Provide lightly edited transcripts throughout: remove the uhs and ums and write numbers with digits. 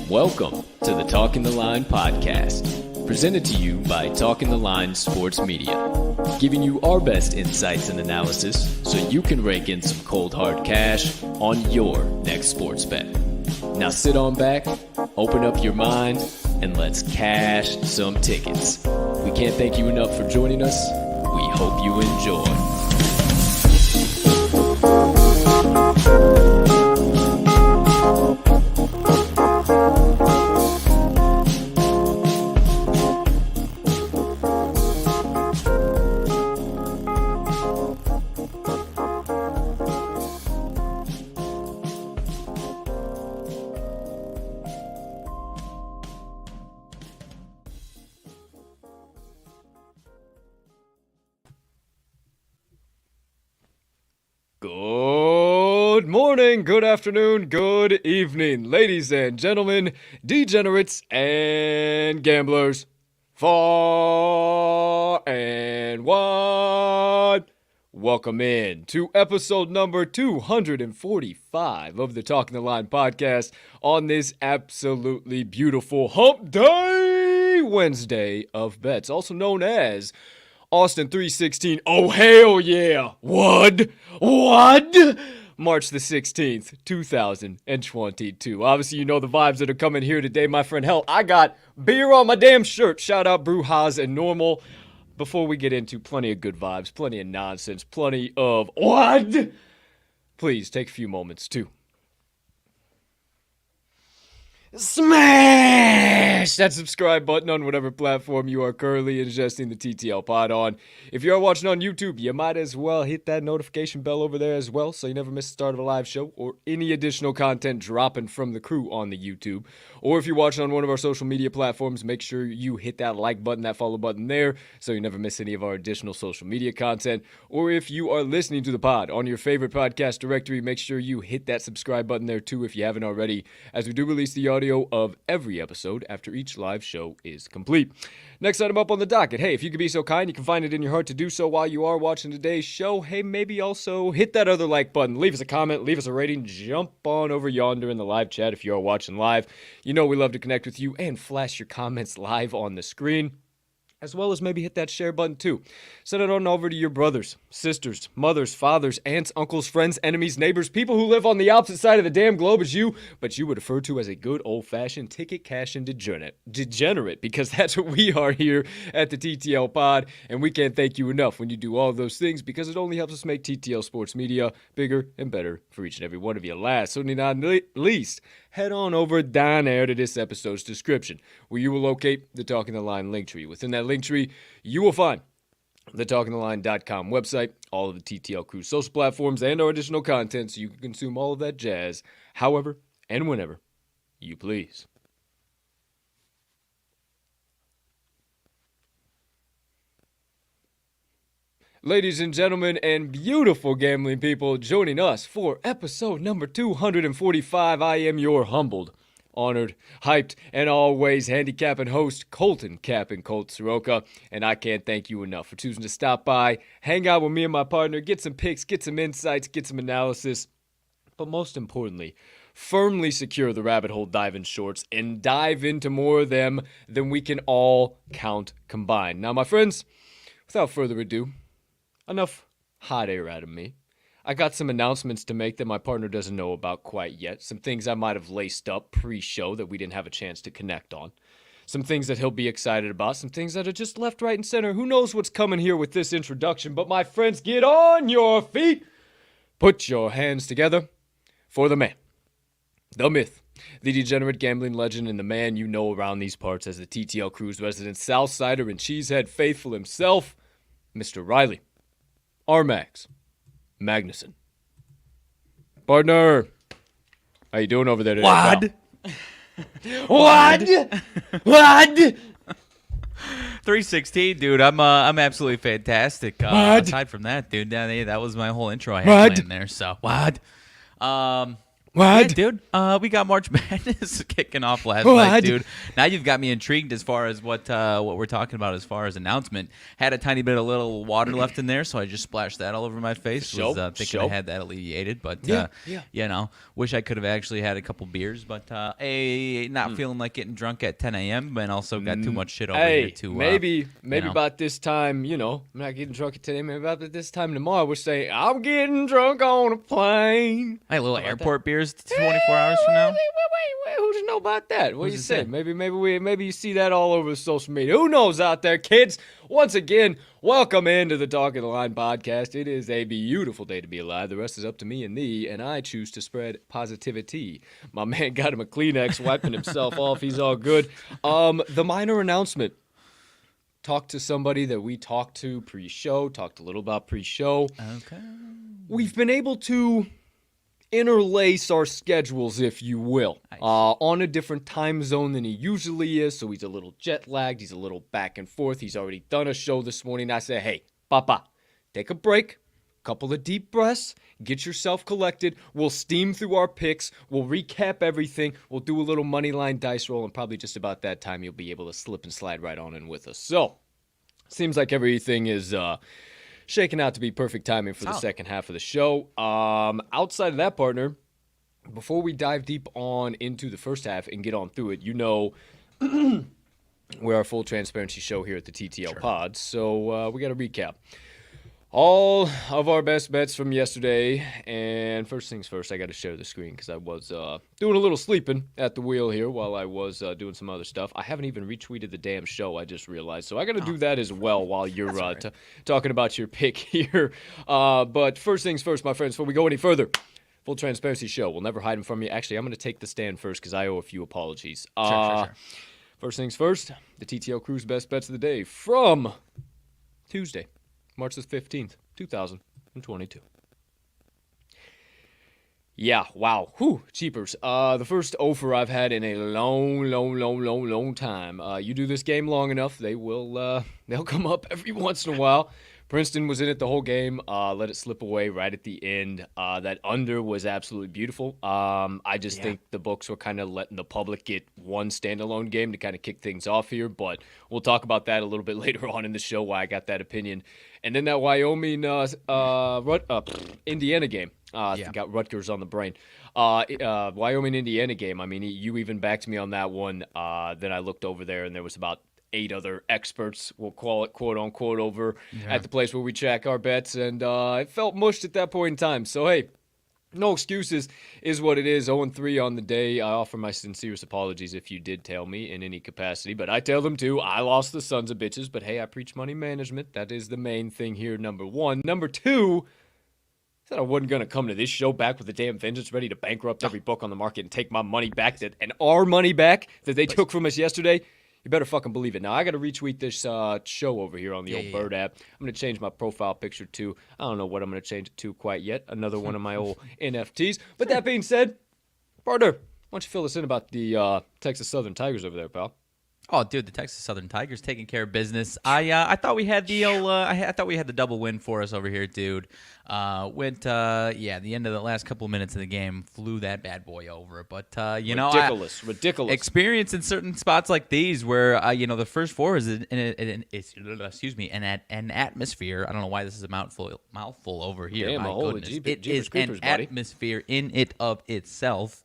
Welcome to the Talking the Line podcast, presented to you by Talking the Line Sports Media, giving you our best insights and analysis so you can rake in some cold hard cash on your next sports bet. Now sit on back, open up your mind, and let's cash some tickets. We can't thank you enough for joining us. We hope you enjoy. Good morning, good afternoon, good evening, ladies and gentlemen, degenerates and gamblers, far and wide. Welcome in to episode number 245 of the Talking the Line podcast on this absolutely beautiful Hump Day Wednesday of bets, also known as Austin 316. Oh, hell yeah. What? March the 16th, 2022. Obviously, you know the vibes that are coming here today, my friend. Hell, I got beer on my damn shirt. Shout out Brewhaus and Normal. Before we get into plenty of good vibes, plenty of nonsense, plenty of what? Please take a few moments to smash that subscribe button on whatever platform you are currently ingesting the TTL Pod on. If you are watching on YouTube, you might as well hit that notification bell over there as well so you never miss the start of a live show or any additional content dropping from the crew on the YouTube. Or if you're watching on one of our social media platforms, make sure you hit that like button, that follow button there so you never miss any of our additional social media content. Or if you are listening to the pod on your favorite podcast directory, make sure you hit that subscribe button there too if you haven't already, as we do release the audio of every episode after each live show is complete. Next item up on the docket. Hey, if you could be so kind, you can find it in your heart to do so while you are watching today's show. Hey, maybe also hit that other like button. Leave us a comment, leave us a rating, jump on over yonder in the live chat if you are watching live. You know we love to connect with you and flash your comments live on the screen, as well as maybe hit that share button too. Send it on over to your brothers, sisters, mothers, fathers, aunts, uncles, friends, enemies, neighbors, people who live on the opposite side of the damn globe as you, but you would refer to as a good old-fashioned ticket-cashing degenerate, because that's what we are here at the TTL Pod, and we can't thank you enough when you do all of those things, because it only helps us make TTL Sports Media bigger and better for each and every one of you. Last, certainly not least, head on over down there to this episode's description, where you will locate the Talking the Line link tree. Within that link tree, you will find the talkingtheline.com website, all of the TTL Crew social platforms, and our additional content so you can consume all of that jazz however and whenever you please. Ladies and gentlemen and beautiful gambling people, joining us for episode number 245, I am your humbled, honored, hyped, and always handicapping host, Colt and Colt Soroka, and I can't thank you enough for choosing to stop by, hang out with me and my partner, get some picks, get some insights, get some analysis, but most importantly, firmly secure the rabbit hole diving shorts and dive into more of them than we can all count combined. Now, my friends, without further ado, enough hot air out of me. I got some announcements to make that my partner doesn't know about quite yet. Some things I might have laced up pre-show that we didn't have a chance to connect on. Some things that he'll be excited about. Some things that are just left, right, and center. Who knows what's coming here with this introduction? But my friends, get on your feet. Put your hands together for the man, the myth, the degenerate gambling legend, and the man you know around these parts as the TTL Crew's resident Southsider and Cheesehead faithful himself, Mr. Riley RMags Magnuson. Partner, how you doing over there today? What? What? 316, dude. I'm absolutely fantastic. Aside from that, dude, that was my whole intro I had planned there. So what? Yeah, dude. We got March Madness kicking off last night, dude. Now you've got me intrigued as far as what we're talking about as far as announcement. Had a tiny bit of little water left in there, so I just splashed that all over my face. Was thinking I had that alleviated, but you know, wish I could have actually had a couple beers, but not feeling like getting drunk at 10 a.m. and also got too much shit over here too. Maybe about this time, you know, I'm not getting drunk at 10 a.m. Maybe about this time tomorrow, we're saying I'm getting drunk on a plane. Hey, little airport beers. 24 hours from now? Wait, who does know about that? What do you say? Maybe you see that all over the social media. Who knows out there, kids? Once again, welcome into the Talking the Line podcast. It is a beautiful day to be alive. The rest is up to me and thee, and I choose to spread positivity. My man got him a Kleenex, wiping himself off. He's all good. The minor announcement. Talked to somebody that we talked to pre-show, talked a little about pre-show. Okay. We've been able to interlace our schedules, if you will, on a different time zone than he usually is, so he's a little jet lagged, he's a little back and forth. He's already done a show this morning. I said, hey, Papa, take a break, couple of deep breaths, get yourself collected, we'll steam through our picks, we'll recap everything, we'll do a little Moneyline Dice roll, and probably just about that time you'll be able to slip and slide right on in with us. So, seems like everything is shaking out to be perfect timing for the second half of the show. Outside of that, partner, before we dive deep on into the first half and get on through it, you know we're our full transparency show here at the TTL Pod, so we got to recap all of our best bets from yesterday. And first things first, I got to share the screen because I was doing a little sleeping at the wheel here while I was doing some other stuff. I haven't even retweeted the damn show, I just realized. So I got to do that as well while you're talking about your pick here. But first things first, my friends, before we go any further, full transparency show. We'll never hide them from you. Actually, I'm going to take the stand first because I owe a few apologies. Sure. First things first, the TTL Crew's best bets of the day from Tuesday, March the 15th, 2022. Yeah, wow. Whew, cheapers. The first offer I've had in a long time. You do this game long enough, they'll come up every once in a while. Princeton was in it the whole game, let it slip away right at the end. That under was absolutely beautiful. I just think the books were kind of letting the public get one standalone game to kind of kick things off here, but we'll talk about that a little bit later on in the show, why I got that opinion. And then that Wyoming Indiana game. Got Rutgers on the brain. Wyoming Indiana game, I mean, you even backed me on that one. Then I looked over there, and there was about 8 other experts, we'll call it, quote unquote, over at the place where we track our bets, and it felt mushed at that point in time. So hey, no excuses is what it is. 0-3 on the day. I offer my sincerest apologies if you did tail me in any capacity, but I tailed them too. I lost the sons of bitches, but hey, I preach money management. That is the main thing here, number one. Number two, I said I wasn't going to come to this show back with a damn vengeance, ready to bankrupt every book on the market and take my money back, and our money back that they took from us yesterday. You better fucking believe it. Now, I got to retweet this show over here on the old Bird app. I'm going to change my profile picture to, I don't know what I'm going to change it to quite yet. Another one of my old NFTs. But that being said, partner, why don't you fill us in about the Texas Southern Tigers over there, pal? Oh, dude, the Texas Southern Tigers taking care of business. I thought we had the I thought we had the double win for us over here, dude. The end of the last couple of minutes of the game flew that bad boy over. But ridiculous. Experience in certain spots like these where the first four is an atmosphere. I don't know why this is a mouthful over here. Damn, my holy goodness, it is creepers, an buddy. atmosphere in it of itself.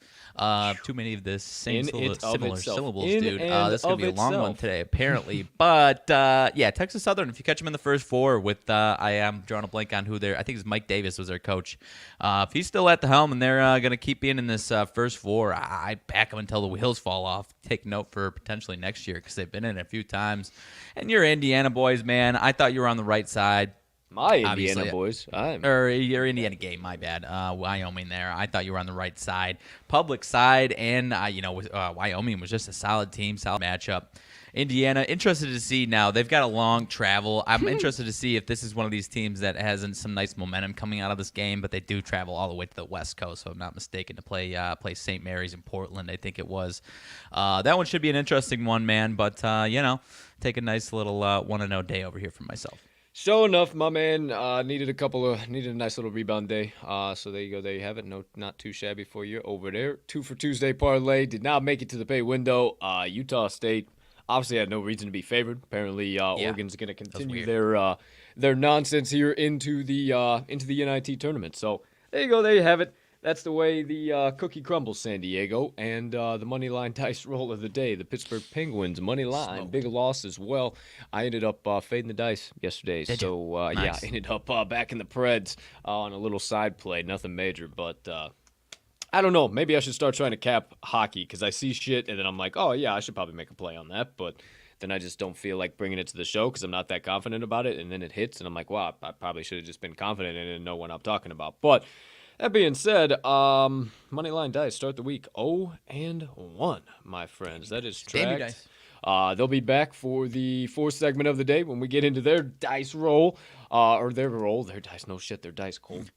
Too many of the same similar syllables, dude. This is gonna be a long one today, apparently. But Texas Southern. If you catch them in the first four, with I am drawing a blank on who they're. I think it's Mike Davis was their coach. If he's still at the helm and they're gonna keep being in this first four, I back them until the wheels fall off. Take note for potentially next year because they've been in it a few times. And you're Indiana boys, man. I thought you were on the right side. My Indiana boys. Or your Indiana game, my bad. Wyoming there. I thought you were on the right side. Public side, and, Wyoming was just a solid team, solid matchup. Indiana, interested to see now. They've got a long travel. I'm interested to see if this is one of these teams that has some nice momentum coming out of this game, but they do travel all the way to the West Coast, so I'm not mistaken, to play St. Mary's in Portland, I think it was. That one should be an interesting one, man, but, take a nice little 1-0 day over here for myself. Sure enough, my man needed a nice little rebound day. So there you go. There you have it. No, not too shabby for you over there. 2 for Tuesday parlay did not make it to the pay window. Utah State obviously had no reason to be favored. Apparently, Oregon's going to continue their nonsense here into the NIT tournament. So there you go. There you have it. That's the way the cookie crumbles, San Diego. And the Moneyline Dice roll of the day, the Pittsburgh Penguins money line. Big loss as well. I ended up fading the dice yesterday. Did you? Nice. I ended up back in the Preds on a little side play. Nothing major, but I don't know. Maybe I should start trying to cap hockey because I see shit and then I'm like, oh, yeah, I should probably make a play on that. But then I just don't feel like bringing it to the show because I'm not that confident about it. And then it hits and I'm like, wow, I probably should have just been confident and didn't know what I'm talking about. But that being said, Moneyline Dice start the week 0-1, my friends. That is tracked. They'll be back for the fourth segment of the day when we get into their dice roll, their dice, no shit, their dice, Colt.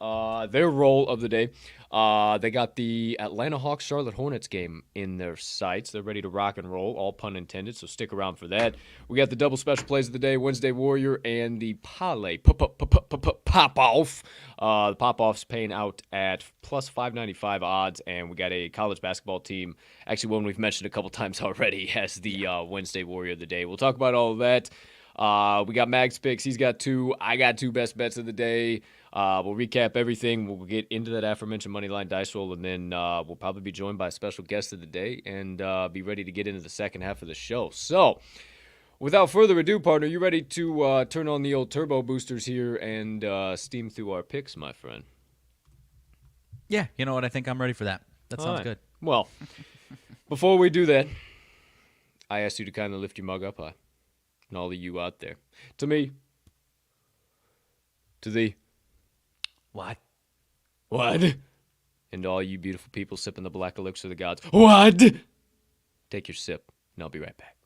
Their roll of the day. They got the Atlanta Hawks Charlotte Hornets game in their sights. They're ready to rock and roll, all pun intended, so stick around for that. We got the double special plays of the day, Wednesday Warrior and the Parlay pop-off. The pop-off's paying out at plus 595 odds, and we got a college basketball team, actually one we've mentioned a couple times already, as the Wednesday Warrior of the day. We'll talk about all of that. We got Mags picks. He's got 2. I got 2 best bets of the day. We'll recap everything. We'll get into that aforementioned Moneyline Dice roll, and then we'll probably be joined by a special guest of the day and be ready to get into the second half of the show. So, without further ado, partner, you ready to turn on the old turbo boosters here and steam through our picks, my friend? Yeah, you know what? I think I'm ready for that. That sounds good. Well, before we do that, I asked you to kind of lift your mug up high. And all of you out there. To me. To thee. What? And all you beautiful people sipping the black elixir of the gods. What? Take your sip, and I'll be right back.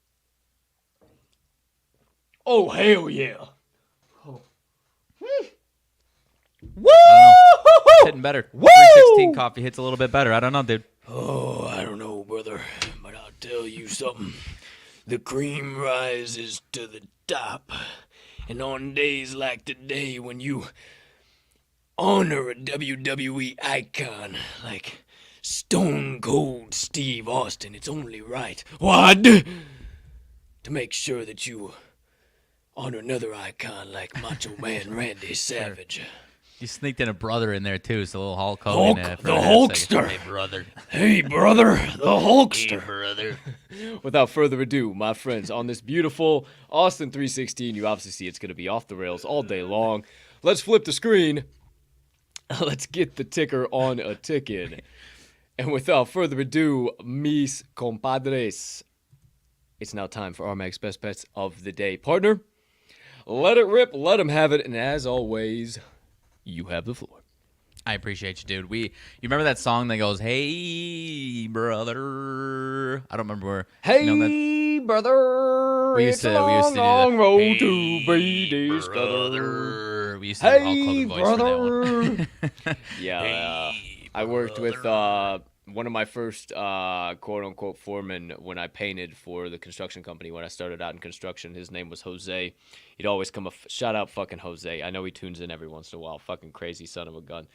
Oh, hell yeah. Oh. Woo! Hitting better. Woo! 316 coffee hits a little bit better. I don't know, dude. Oh, I don't know, brother. But I'll tell you something. The cream rises to the top. And on days like today when you honor a WWE icon like Stone Cold Steve Austin, it's only right, to make sure that you honor another icon like Macho Man Randy Savage. You sneaked in a brother in there, too, so a little Hulk Hogan. The Hulkster. Hey, brother. Hey, brother. The Hulkster. Hey, brother. Without further ado, my friends, on this beautiful Austin 316, you obviously see it's going to be off the rails all day long. Let's flip the screen. Let's get the ticker on a ticket. And without further ado, mis compadres, it's now time for RMags Best Bets of the Day. Partner, let it rip, let them have it, and as always, you have the floor. I appreciate you, dude. You remember that song that goes, "Hey, brother"? I don't remember where. Hey, brother, We it's used to a long, do that. long road Hey, to Brady's brother. We used to all call the Hey, voice for brother. that one. Yeah, I worked with one of my first quote-unquote foremen when I painted for the construction company when I started out in construction. His name was Jose. He'd always come shout out fucking Jose. I know he tunes in every once in a while. Fucking crazy son of a gun.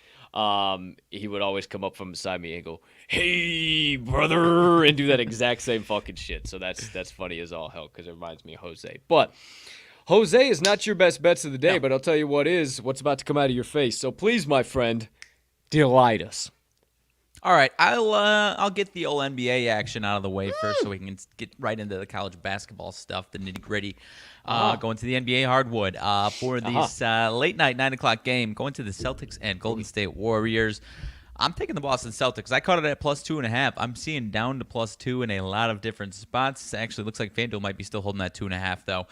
He would always come up from beside me and go, "Hey, brother," and do that exact same fucking shit. So that's funny as all hell because it reminds me of Jose. But Jose is not your best bets of the day, but I'll tell you what's about to come out of your face. So please, my friend, delight us. All right, I'll get the old NBA action out of the way first, so we can get right into the college basketball stuff, the nitty gritty. Going to the NBA hardwood for this late night 9:00 game. Going to the Celtics and Golden State Warriors. I'm taking the Boston Celtics. I caught it at +2.5. I'm seeing down to +2 in a lot of different spots. Actually, looks like FanDuel might be still holding that 2.5 though.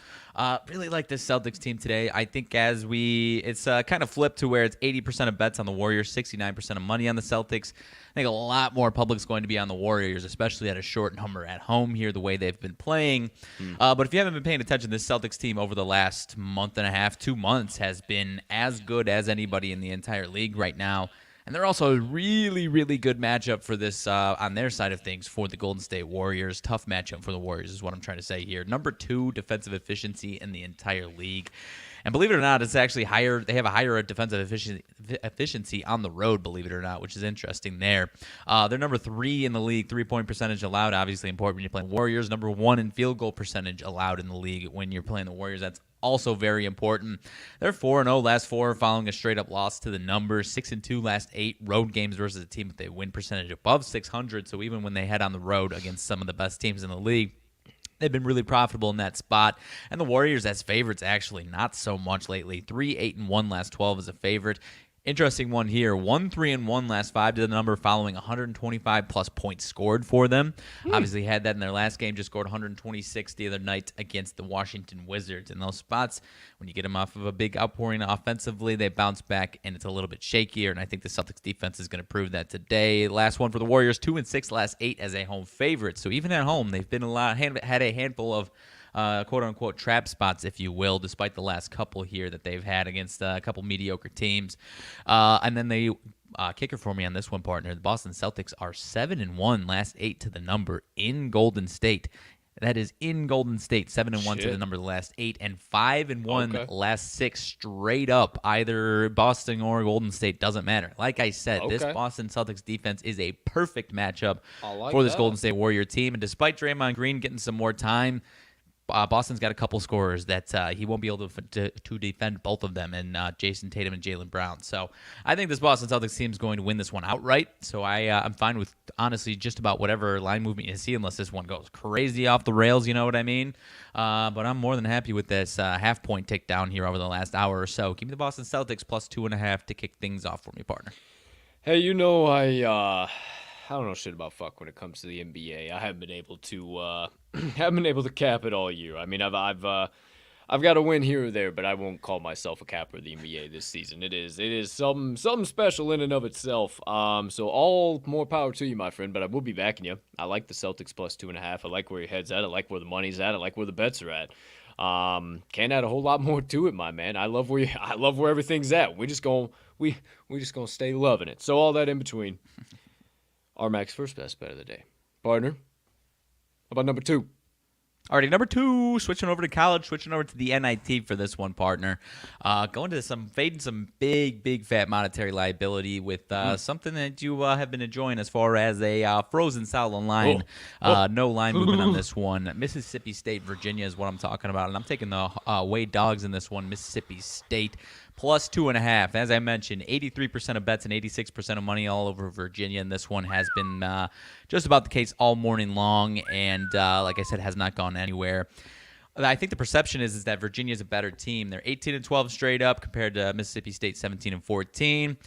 Really like this Celtics team today. I think it's kind of flipped to where it's 80% of bets on the Warriors, 69% of money on the Celtics. I think a lot more public's going to be on the Warriors, especially at a short number at home here, the way they've been playing. But if you haven't been paying attention, this Celtics team over the last month and a half, 2 months, has been as good as anybody in the entire league right now. And they're also a really, really good matchup for this on their side of things for the Golden State Warriors. Tough matchup for the Warriors is what I'm trying to say here. Number 2 defensive efficiency in the entire league. And believe it or not, it's actually higher. They have a higher defensive efficiency on the road, believe it or not, which is interesting there. They're number 3 in the league, 3-point percentage allowed, obviously important when you're playing Warriors. Number 1 in field goal percentage allowed in the league when you're playing the Warriors. That's also very important. They're 4-0 last 4 following a straight-up loss to the numbers. 6-2 last 8 road games versus a team with a win percentage above 600. So even when they head on the road against some of the best teams in the league, they've been really profitable in that spot. And the Warriors as favorites, actually, not so much lately. 3-8-1 last 12 as a favorite. Interesting one here. 1-3-1 last 5 to the number following 125-plus points scored for them. Obviously had that in their last game. Just scored 126 the other night against the Washington Wizards. In those spots, when you get them off of a big outpouring offensively, they bounce back, and it's a little bit shakier, and I think the Celtics defense is going to prove that today. Last one for the Warriors, 2-6 last 8 as a home favorite. So even at home, they've been had a handful of quote-unquote trap spots, if you will, despite the last couple here that they've had against a couple mediocre teams. And then the kicker for me on this one, partner, the Boston Celtics are 7-1 last 8 to the number in Golden State. That is in Golden State, 7-1 to the number the last 8, and 5-1 last 6 straight up. Either Boston or Golden State, doesn't matter. Like I said, this Boston Celtics defense is a perfect matchup for this Golden State Warrior team. And despite Draymond Green getting some more time, Boston's got a couple scorers that he won't be able to defend both of them, and Jason Tatum and Jaylen Brown. So I think this Boston Celtics team is going to win this one outright. So I'm fine with, honestly, just about whatever line movement you see, unless this one goes crazy off the rails, you know what I mean? But I'm more than happy with this half-point takedown here over the last hour or so. Give me the Boston Celtics plus 2.5 to kick things off for me, partner. Hey, you know, I don't know shit about fuck when it comes to the NBA. I haven't been able to cap it all year. I mean, I've got a win here or there, but I won't call myself a capper of the NBA this season. It is something special in and of itself. So all more power to you, my friend. But I will be backing you. I like the Celtics plus 2.5. I like where your head's at. I like where the money's at. I like where the bets are at. Can't add a whole lot more to it, my man. I love where everything's at. We just gonna stay loving it. So all that in between. RMags first best bet of the day. Partner, how about number 2? Alrighty, number 2, switching over to college, switching over to the NIT for this one, partner. Going to fading some big fat monetary liability with something that you have been enjoying as far as a frozen solid line. No line movement on this one. Mississippi State, Virginia is what I'm talking about, and I'm taking the Wade Dogs in this one, Mississippi State. Plus 2.5. As I mentioned, 83% of bets and 86% of money all over Virginia. And this one has been just about the case all morning long. And like I said, has not gone anywhere. I think the perception is that Virginia is a better team. They're 18-12 straight up compared to Mississippi State 17-14.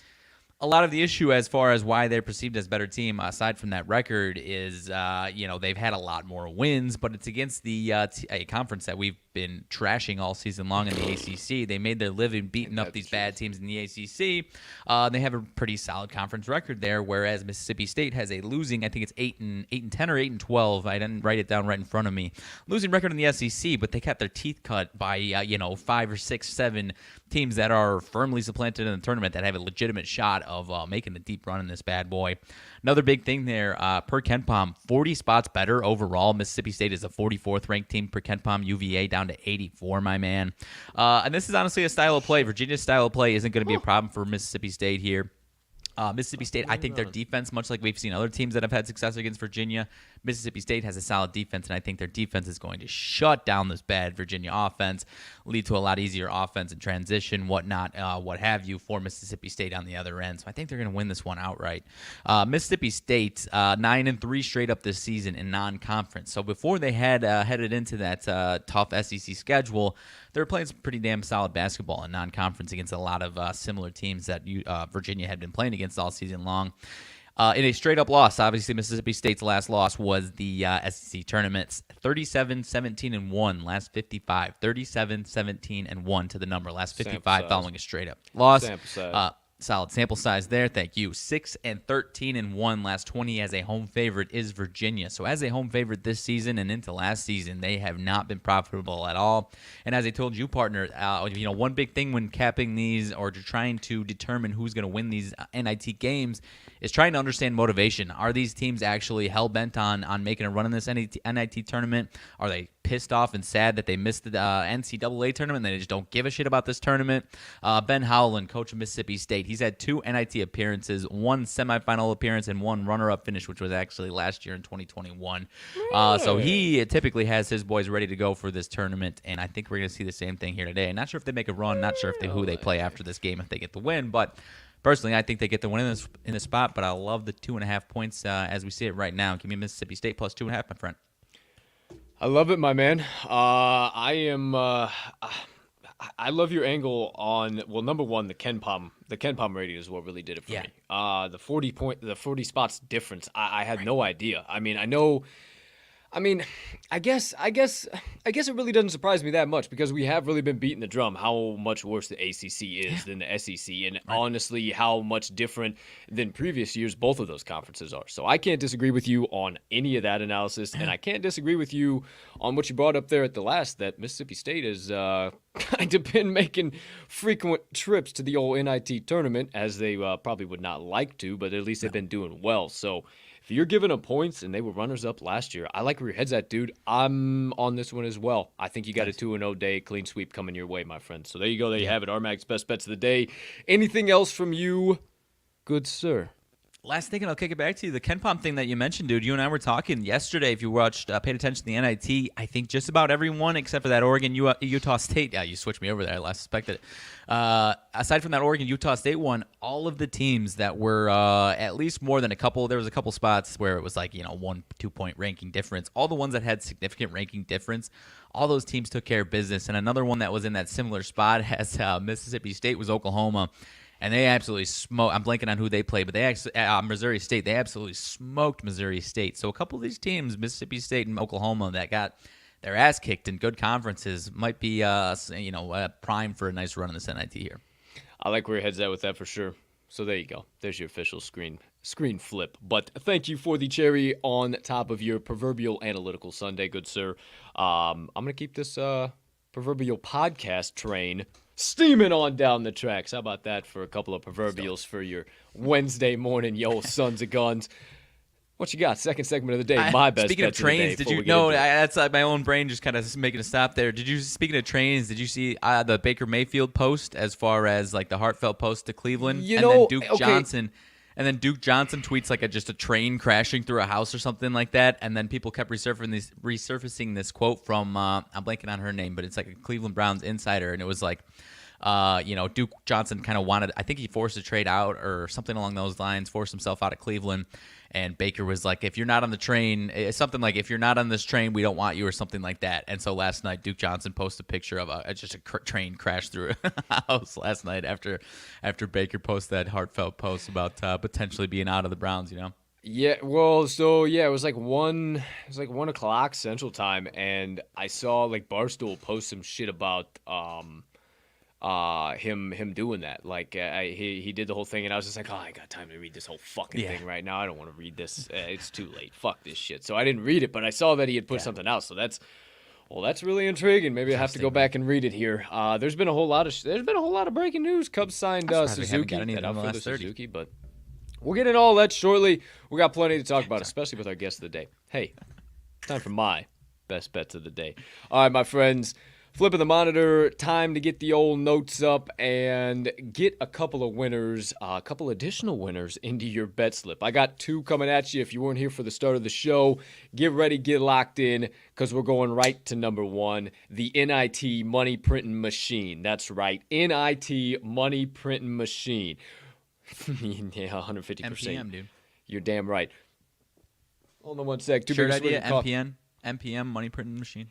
A lot of the issue as far as why they're perceived as a better team, aside from that record, is they've had a lot more wins, but it's against the a conference that we've been trashing all season long in the ACC. They made their living beating up these bad teams in the ACC. They have a pretty solid conference record there, whereas Mississippi State has a losing, I think it's 8-10 or 8-12. I didn't write it down right in front of me. Losing record in the SEC, but they kept their teeth cut by 5 or 6, 7 teams that are firmly supplanted in the tournament that have a legitimate shot of making a deep run in this bad boy. Another big thing there, per KenPom, 40 spots better overall. Mississippi State is the 44th ranked team per KenPom. UVA down to 84, my man. And this is honestly a style of play. Virginia's style of play isn't going to be a problem for Mississippi State here. Mississippi State, I think their defense, much like we've seen other teams that have had success against Virginia, Mississippi State has a solid defense, and I think their defense is going to shut down this bad Virginia offense, lead to a lot easier offense and transition, whatnot, what have you, for Mississippi State on the other end. So I think they're going to win this one outright. Mississippi State, 9-3 straight up this season in non-conference. So before they had headed into that tough SEC schedule, they were playing some pretty damn solid basketball in non-conference against a lot of similar teams that Virginia had been playing against all season long. In a straight-up loss, obviously Mississippi State's last loss was the SEC tournaments, 37-17-1, last 55. 37-17-1 to the number, last 55 following a straight-up loss. Sample size. Solid sample size there. Thank you. 6-13-1 last 20 as a home favorite is Virginia. So as a home favorite this season and into last season, they have not been profitable at all. And as I told you, partner, one big thing when capping these or trying to determine who's going to win these NIT games is trying to understand motivation. Are these teams actually hell-bent on making a run in this NIT tournament? Are they pissed off and sad that they missed the NCAA tournament and they just don't give a shit about this tournament? Ben Howland, coach of Mississippi State, he's had 2 NIT appearances, 1 semifinal appearance, and 1 runner-up finish, which was actually last year in 2021. So he typically has his boys ready to go for this tournament, and I think we're going to see the same thing here today. Not sure if they make a run, not sure who they play after this game if they get the win, but personally, I think they get the win in this spot, but I love the 2.5 points as we see it right now. Give me Mississippi State plus 2.5, my friend. I love it, my man. I love your angle on, well, number one, the KenPom. The KenPom rating is what really did it for me. The 40 spots difference. I had no idea. I guess it really doesn't surprise me that much because we have really been beating the drum how much worse the ACC is than the SEC, and honestly how much different than previous years both of those conferences are. So I can't disagree with you on any of that analysis, and I can't disagree with you on what you brought up there at the last, that Mississippi State has kind of been making frequent trips to the old NIT tournament, as they probably would not like to, but at least they've been doing well. So if you're giving them points and they were runners-up last year, I like where your head's at, dude. I'm on this one as well. I think you got a 2-0 day, clean sweep coming your way, my friend. So there you go. There you have it. RMags Best Bets of the Day. Anything else from you, good sir? Last thing, and I'll kick it back to you. The KenPom thing that you mentioned, dude. You and I were talking yesterday. If you watched, paid attention to the NIT, I think just about everyone except for that Oregon Utah State. Yeah, you switched me over there. I last suspected it. Aside from that Oregon Utah State one, all of the teams that were at least more than a couple. There was a couple spots where it was like 1-2 point ranking difference. All the ones that had significant ranking difference, all those teams took care of business. And another one that was in that similar spot as Mississippi State was Oklahoma. And they absolutely smoked. I'm blanking on who they played, but they actually Missouri State. They absolutely smoked Missouri State. So a couple of these teams, Mississippi State and Oklahoma, that got their ass kicked in good conferences, might be prime for a nice run in this NIT here. I like where your head's at with that for sure. So there you go. There's your official screen flip. But thank you for the cherry on top of your proverbial analytical Sunday, good sir. I'm gonna keep this proverbial podcast train steaming on down the tracks. How about that for a couple of proverbials for your Wednesday morning, yo sons of guns? What you got? Second segment of the day. My best. Speaking of trains, did you know? That's my own brain just kind of making a stop there. Speaking of trains, did you see the Baker Mayfield post as far as like the heartfelt post to Cleveland, then Duke Johnson? And then Duke Johnson tweets like just a train crashing through a house or something like that. And then people kept resurfacing this quote from, I'm blanking on her name, but it's like a Cleveland Browns insider. And it was like, Duke Johnson kind of wanted, I think he forced a trade out or something along those lines, forced himself out of Cleveland. And Baker was like, if you're not on the train, something like, if you're not on this train, we don't want you, or something like that. And so last night, Duke Johnson posted a picture of just a train crash through a house last night after Baker posted that heartfelt post about potentially being out of the Browns, Yeah, well, so yeah, it was like 1 o'clock Central Time, and I saw like Barstool post some shit about him doing that. Like he did the whole thing, and I was just like, oh, I got time to read this whole fucking thing right now. I don't want to read this. It's too late. Fuck this shit. So I didn't read it, but I saw that he had put something else. So that's really intriguing. Maybe I have to go back and read it here. There's been a whole lot of breaking news. Cubs signed Suzuki, Suzuki, but we'll get into all that shortly. We got plenty to talk about, especially with our guest of the day. Hey, time for my best bets of the day. All right, my friends. Flipping the monitor, time to get the old notes up and get a couple of winners, a couple additional winners into your bet slip. I got 2 coming at you. If you weren't here for the start of the show, get ready, get locked in, because we're going right to number 1, the NIT money printing machine. That's right, NIT money printing machine. Yeah, 150%. MPM, dude. You're damn right. Hold on one sec. Shirt idea, MPM money printing machine.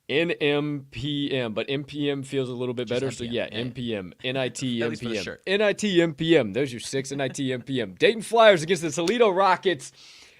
NMPM, but MPM feels a little bit better. MPM. So yeah, MPM, NIT, MPM, NIT, MPM. There's your 6, NIT, MPM. Dayton Flyers against the Toledo Rockets.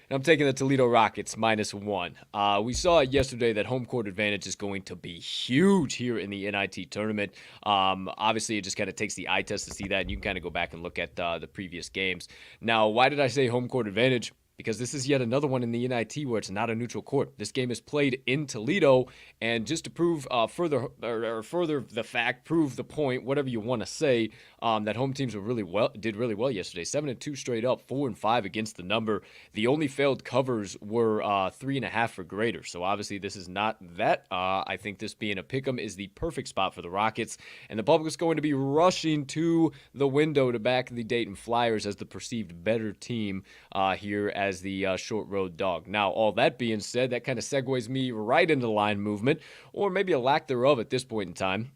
And I'm taking the Toledo Rockets -1. We saw yesterday that home court advantage is going to be huge here in the NIT tournament. Obviously, it just kind of takes the eye test to see that, and you can kind of go back and look at the previous games. Now, why did I say home court advantage? Because this is yet another one in the NIT where it's not a neutral court. This game is played in Toledo, and just to prove further the fact, prove the point, whatever you want to say, that home teams did really well yesterday. 7-2 straight up, 4-5 against the number. The only failed covers were 3.5 or greater. So obviously this is not that. I think this being a pick'em is the perfect spot for the Rockets, and the public is going to be rushing to the window to back the Dayton Flyers as the perceived better team here as the short road dog. Now, all that being said, that kind of segues me right into line movement, or maybe a lack thereof at this point in time.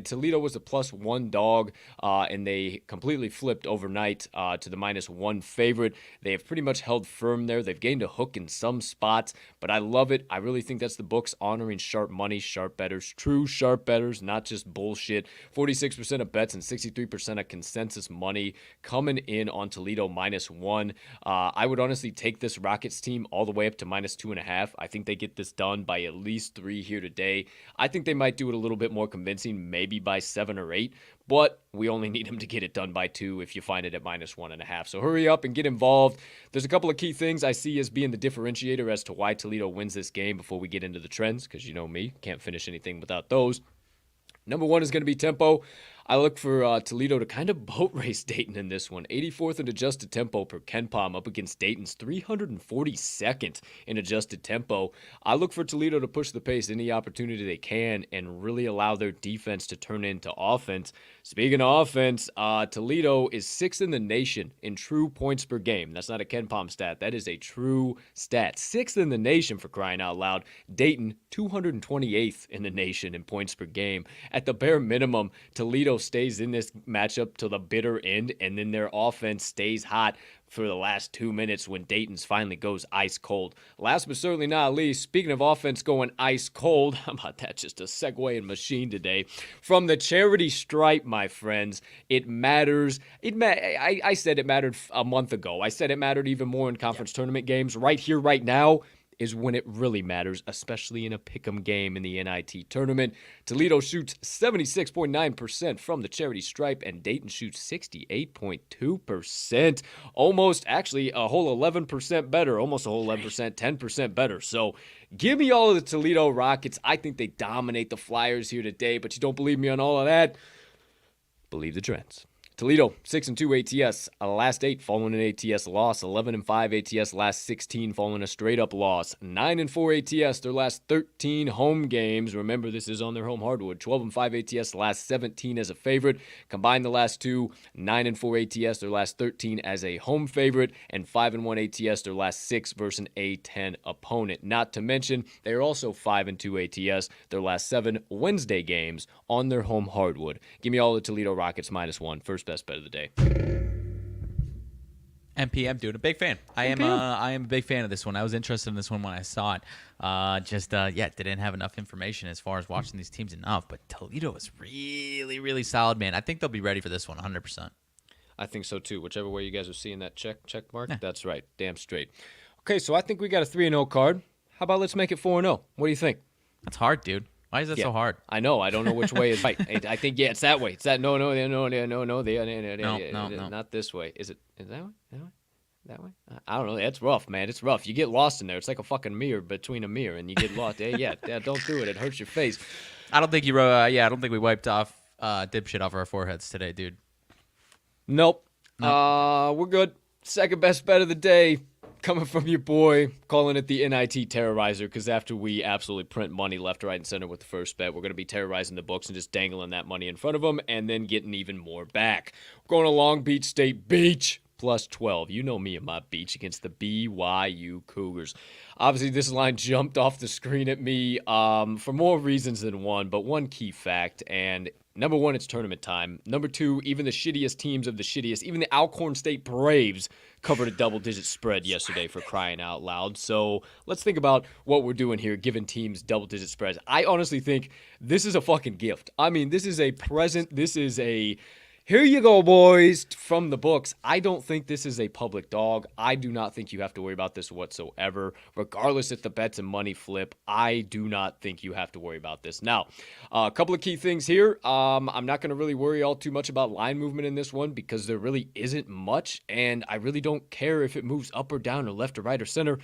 Toledo was a +1 dog, and they completely flipped overnight to the -1 favorite. They have pretty much held firm there. They've gained a hook in some spots, but I love it. I really think that's the books honoring sharp money, sharp bettors, true sharp bettors, not just bullshit. 46% of bets and 63% of consensus money coming in on Toledo -1. I would honestly take this Rockets team all the way up to -2.5. I think they get this done by at least 3 here today. I think they might do it a little bit more convincing, maybe by 7 or 8, but we only need them to get it done by 2 if you find it at -1.5. So hurry up and get involved. There's a couple of key things I see as being the differentiator as to why Toledo wins this game before we get into the trends, because you know me, can't finish anything without those. Number 1 is going to be tempo. I look for Toledo to kind of boat race Dayton in this one. 84th in adjusted tempo per KenPom up against Dayton's 342nd in adjusted tempo. I look for Toledo to push the pace any opportunity they can and really allow their defense to turn into offense. Speaking of offense, Toledo is 6th in the nation in true points per game. That's not a KenPom stat. That is a true stat. 6th in the nation, for crying out loud. Dayton, 228th in the nation in points per game. At the bare minimum, Toledo stays in this matchup till the bitter end, and then their offense stays hot for the last 2 minutes when Dayton's finally goes ice cold. Last but certainly not least, speaking of offense going ice cold, how about that? Just a segueing machine today. From the charity stripe, my friends, it matters. I said it mattered a month ago. I said it mattered even more in conference tournament games. Right here, right now, is when it really matters, especially in a pick'em game in the NIT tournament. Toledo shoots 76.9% from the charity stripe, and Dayton shoots 68.2%. Almost, actually, a whole 11% better. Almost a whole 11%, 10% better. So give me all of the Toledo Rockets. I think they dominate the Flyers here today, but you don't believe me on all of that? Believe the trends. Toledo, 6-2 ATS, last 8 following an ATS loss, 11-5 ATS, last 16 following a straight-up loss, 9-4 ATS, their last 13 home games. Remember, this is on their home hardwood. 12-5 ATS, last 17 as a favorite. Combine the last two, 9-4 ATS, their last 13 as a home favorite, and 5-1 ATS, their last 6 versus an A10 opponent. Not to mention, they are also 5-2 ATS, their last 7 Wednesday games on their home hardwood. Give me all the Toledo Rockets -1. First best bet of the day. MPM, dude, a big fan. I am a big fan of this one. I was interested in this one when I saw it. Didn't have enough information as far as watching these teams enough. But Toledo is really, really solid, man. I think they'll be ready for this one, 100%. I think so too. Whichever way you guys are seeing that check mark, that's right. Damn straight. Okay, so I think we got a 3-0 card. How about let's make it 4-0? What do you think? That's hard, dude. Why is that so hard? I know. I don't know which way is right. I think, it's that way. It's that no, not this way. Is that way? That way? I don't know. It's rough, man. It's rough. You get lost in there. It's like a fucking mirror between a mirror, and you get lost. Don't do it. It hurts your face. I don't think I don't think we wiped off dipshit off our foreheads today, dude. Nope. We're good. Second best bet of the day. Coming from your boy, calling it the NIT Terrorizer, because after we absolutely print money left, right, and center with the first bet, we're going to be terrorizing the books and just dangling that money in front of them and then getting even more back. We're going to Long Beach State Beach, +12. You know me and my beach against the BYU Cougars. Obviously, this line jumped off the screen at me for more reasons than one, but one key fact, and number one, it's tournament time. Number two, even the shittiest teams of the shittiest, even the Alcorn State Braves covered a double-digit spread yesterday, for crying out loud. So let's think about what we're doing here, giving teams double-digit spreads. I honestly think this is a fucking gift. I mean, this is a present. This is a... Here you go, boys, from the books. I don't think this is a public dog. I do not think you have to worry about this whatsoever. Regardless if the bet's a money flip, I do not think you have to worry about this. Now, a couple of key things here. I'm not going to really worry all too much about line movement in this one because there really isn't much, and I really don't care if it moves up or down or left or right or center.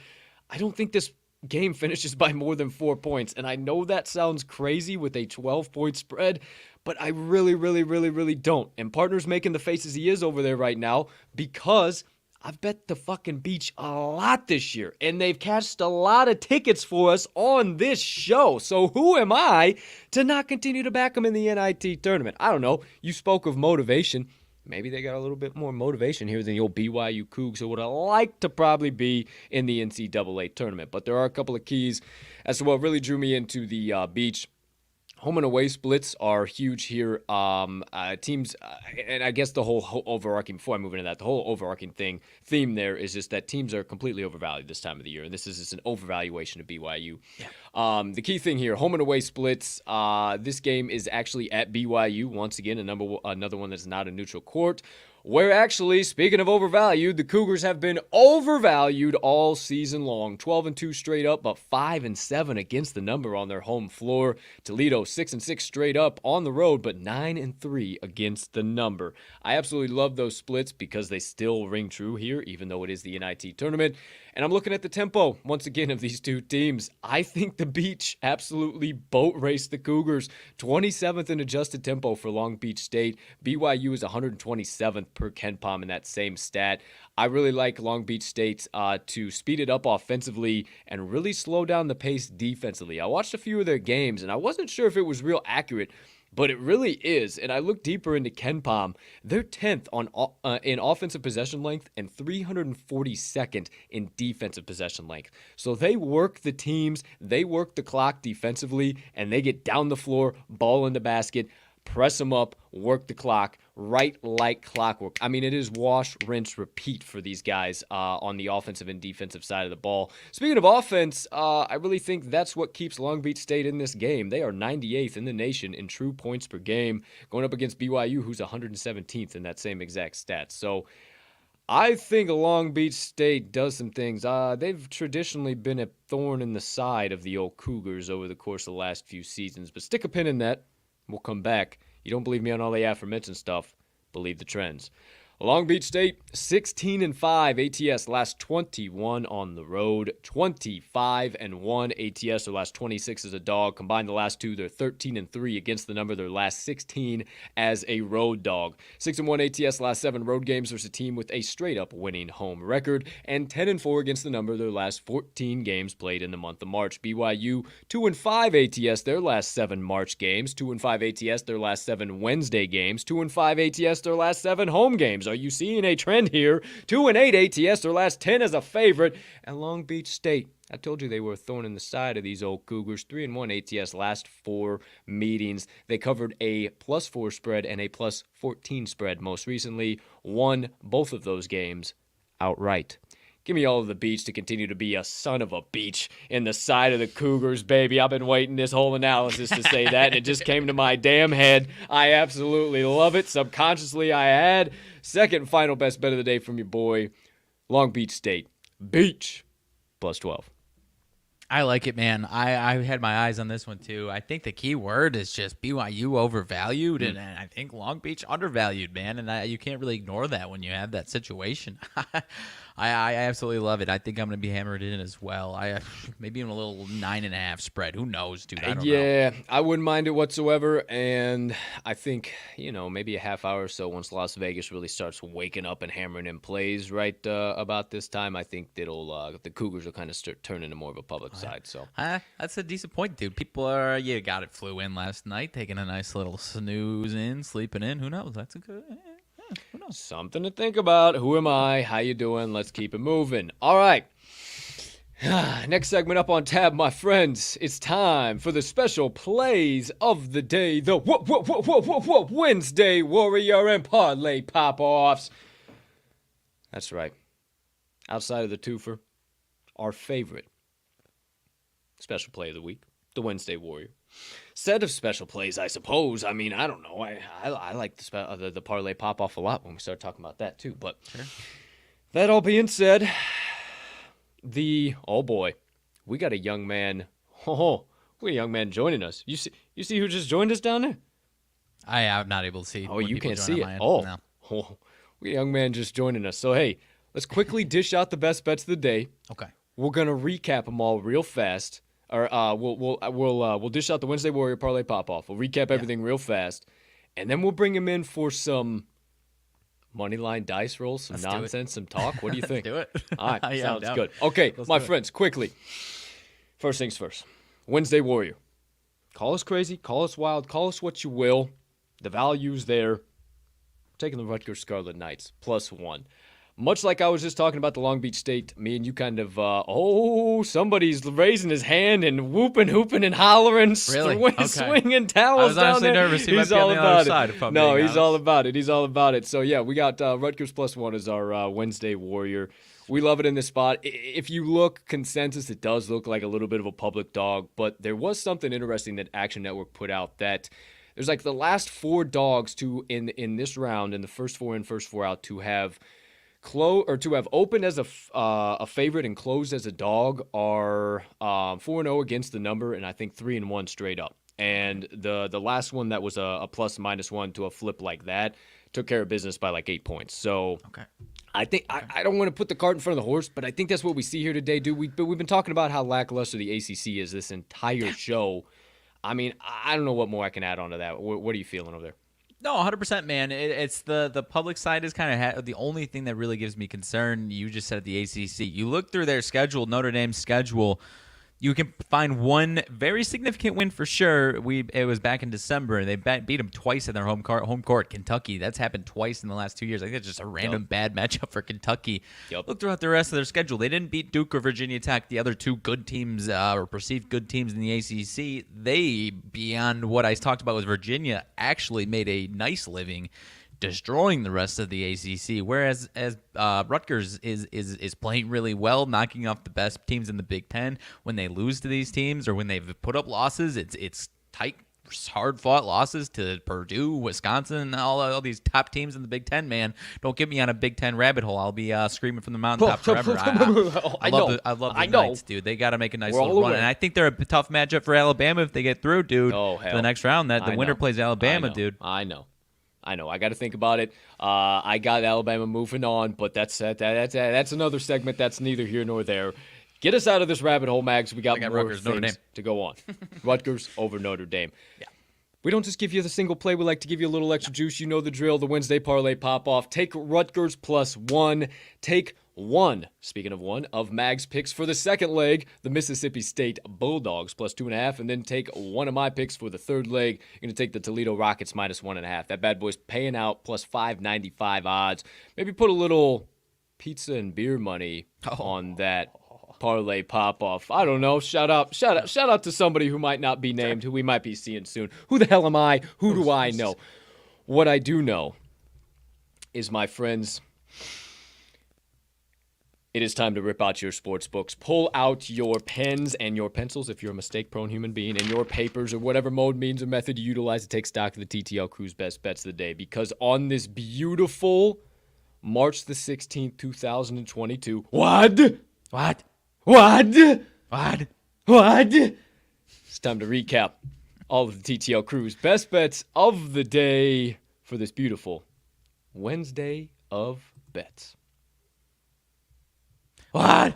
I don't think this game finishes by more than 4 points, and I know that sounds crazy with a 12-point spread, but I really, really, really, really don't. And partner's making the faces he is over there right now because I've bet the fucking beach a lot this year, and they've cashed a lot of tickets for us on this show. So who am I to not continue to back them in the NIT tournament? I don't know. You spoke of motivation. Maybe they got a little bit more motivation here than the old BYU Cougs, who would have liked to probably be in the NCAA tournament. But there are a couple of keys as to what really drew me into the beach. Home and away splits are huge here. Teams, and I guess the whole overarching, before I move into that, the whole overarching theme there is just that teams are completely overvalued this time of the year, and this is just an overvaluation of BYU. Yeah. The key thing here, home and away splits. This game is actually at BYU once again, another one that's not a neutral court. Where actually, speaking of overvalued, the Cougars have been overvalued all season long. 12-2 straight up, but 5-7 against the number on their home floor. Toledo 6-6 straight up on the road, but 9-3 against the number. I absolutely love those splits because they still ring true here, even though it is the NIT tournament. And I'm looking at the tempo, once again, of these two teams. I think the Beach absolutely boat raced the Cougars. 27th in adjusted tempo for Long Beach State. BYU is 127th per KenPom in that same stat. I really like Long Beach State to speed it up offensively and really slow down the pace defensively. I watched a few of their games, and I wasn't sure if it was real accurate, but it really is. And I look deeper into KenPom. They're 10th in offensive possession length and 342nd in defensive possession length. So they work the teams, they work the clock defensively, and they get down the floor, ball in the basket, press them up, work the clock, right like clockwork. I mean, it is wash, rinse, repeat for these guys on the offensive and defensive side of the ball. Speaking of offense, I really think that's what keeps Long Beach State in this game. They are 98th in the nation in true points per game, going up against BYU, who's 117th in that same exact stat. So I think Long Beach State does some things. They've traditionally been a thorn in the side of the old Cougars over the course of the last few seasons, but stick a pin in that. We'll come back. You don't believe me on all the aforementioned stuff, believe the trends. Long Beach State, 16-5 ATS, last 21 on the road, 25-1 ATS, their last 26 as a dog. Combined the last two, they're 13-3 against the number, their last 16 as a road dog. 6-1 ATS, last 7 road games versus a team with a straight-up winning home record, and 10-4 against the number, their last 14 games played in the month of March. BYU, 2-5 ATS, their last 7 March games, 2-5 ATS, their last 7 Wednesday games, 2-5 ATS, their last 7 home games. Are you seeing a trend here? 2-8 ATS, their last 10 as a favorite. And Long Beach State, I told you they were a thorn in the side of these old Cougars. 3-1 ATS, last 4 meetings. They covered a +4 spread and a +14 spread most recently. Won both of those games outright. Give me all of the beach to continue to be a son of a beach in the side of the Cougars, baby. I've been waiting this whole analysis to say that, and it just came to my damn head. I absolutely love it. Subconsciously, I had. Second and final best bet of the day from your boy, Long Beach State. Beach, +12. I like it, man. I had my eyes on this one, too. I think the key word is just BYU overvalued, and I think Long Beach undervalued, man. And you can't really ignore that when you have that situation. I absolutely love it. I think I'm going to be hammered in as well. Maybe in a little 9.5 spread. Who knows, dude? I don't know. I wouldn't mind it whatsoever. And I think, maybe a half hour or so once Las Vegas really starts waking up and hammering in plays right about this time, I think the Cougars will kind of start turning to more of a public side. So that's a decent point, dude. People flew in last night, taking a nice little snooze in, sleeping in. Who knows? That's a good... who knows? Something to think about. Who am I? How you doing? Let's keep it moving. All right. Next segment up on tab, my friends. It's time for the special plays of the day. The Wednesday Warrior and Parlay Pop-Offs. That's right. Outside of the twofer, our favorite special play of the week, the Wednesday Warrior. Set of special plays, I suppose. I mean, I don't know. I like the parlay pop-off a lot when we start talking about that, too. But sure. That all being said, oh, boy, we got a young man. We got a young man joining us. You see who just joined us down there? I am not able to see. Oh, you can't see it. No. We got a young man just joining us. So, hey, let's quickly dish out the best bets of the day. Okay. We're going to recap them all real fast. Or we'll dish out the Wednesday Warrior Parlay Pop-Off. We'll recap everything real fast, and then we'll bring him in for some Moneyline Dice rolls, some nonsense, some talk. What do you think? Do it. All right, sounds good. Okay, my friends, quickly. First things first. Wednesday Warrior. Call us crazy, call us wild, call us what you will. The value's there. Taking the Rutgers Scarlet Knights, +1. Much like I was just talking about the Long Beach State, me and you kind of, somebody's raising his hand and whooping, hooping, and hollering, swinging towels. I was honestly nervous. He's all about it. No, he's all about it. He's all about it. So, yeah, we got Rutgers +1 as our Wednesday Warrior. We love it in this spot. If you look consensus, it does look like a little bit of a public dog, but there was something interesting that Action Network put out that there's like the last 4 dogs in this round, in the first 4 in, first 4 out, to have opened as a favorite and closed as a dog are 4-0 against the number, and I think 3-1 straight up. And the last one that was a +-1 to a flip like that took care of business by like 8 points. So okay. I think I don't want to put the cart in front of the horse, but I think that's what we see here today, dude. We've been talking about how lackluster the ACC is this entire show. I mean, I don't know what more I can add on to that. What are you feeling over there? No, 100%, man. It's the public side is kind of the only thing that really gives me concern. You just said the ACC. You look through their schedule, Notre Dame's schedule. You can find one very significant win for sure. It was back in December. They beat them twice in their home court, Kentucky. That's happened twice in the last 2 years. I think it's just a random bad matchup for Kentucky. Yep. Look throughout the rest of their schedule. They didn't beat Duke or Virginia Tech, the other 2 good teams or perceived good teams in the ACC. They, beyond what I talked about with Virginia, actually made a nice living destroying the rest of the ACC, whereas Rutgers is playing really well, knocking off the best teams in the Big Ten. When they lose to these teams or when they've put up losses, it's tight, hard-fought losses to Purdue, Wisconsin, all these top teams in the Big Ten, man. Don't get me on a Big Ten rabbit hole. I'll be screaming from the mountaintop forever. I love the Knights, dude. They got to make a nice little run. And I think they're a tough matchup for Alabama if they get through, dude, to the next round. The winner plays Alabama, dude. I know. I know. I got to think about it. I got Alabama moving on, but that's another segment that's neither here nor there. Get us out of this rabbit hole, Mags. We got more Rutgers, things to go on. Rutgers over Notre Dame. Yeah. We don't just give you the single play. We like to give you a little extra juice. You know the drill. The Wednesday parlay pop-off. Take Rutgers +1. Take one, speaking of one, of Mag's picks for the second leg, the Mississippi State Bulldogs +2.5, and then take one of my picks for the third leg. You're going to take the Toledo Rockets -1.5. That bad boy's paying out +595 odds. Maybe put a little pizza and beer money on that parlay pop-off. I don't know. Shout out to somebody who might not be named, who we might be seeing soon. Who the hell am I? Who do I know? What I do know is, my friends, it is time to rip out your sports books. Pull out your pens and your pencils if you're a mistake-prone human being, and your papers or whatever mode, means, or method you utilize to take stock of the TTL Crew's best bets of the day. Because on this beautiful March the 16th, 2022, What? It's time to recap all of the TTL Crew's best bets of the day for this beautiful Wednesday of bets. What?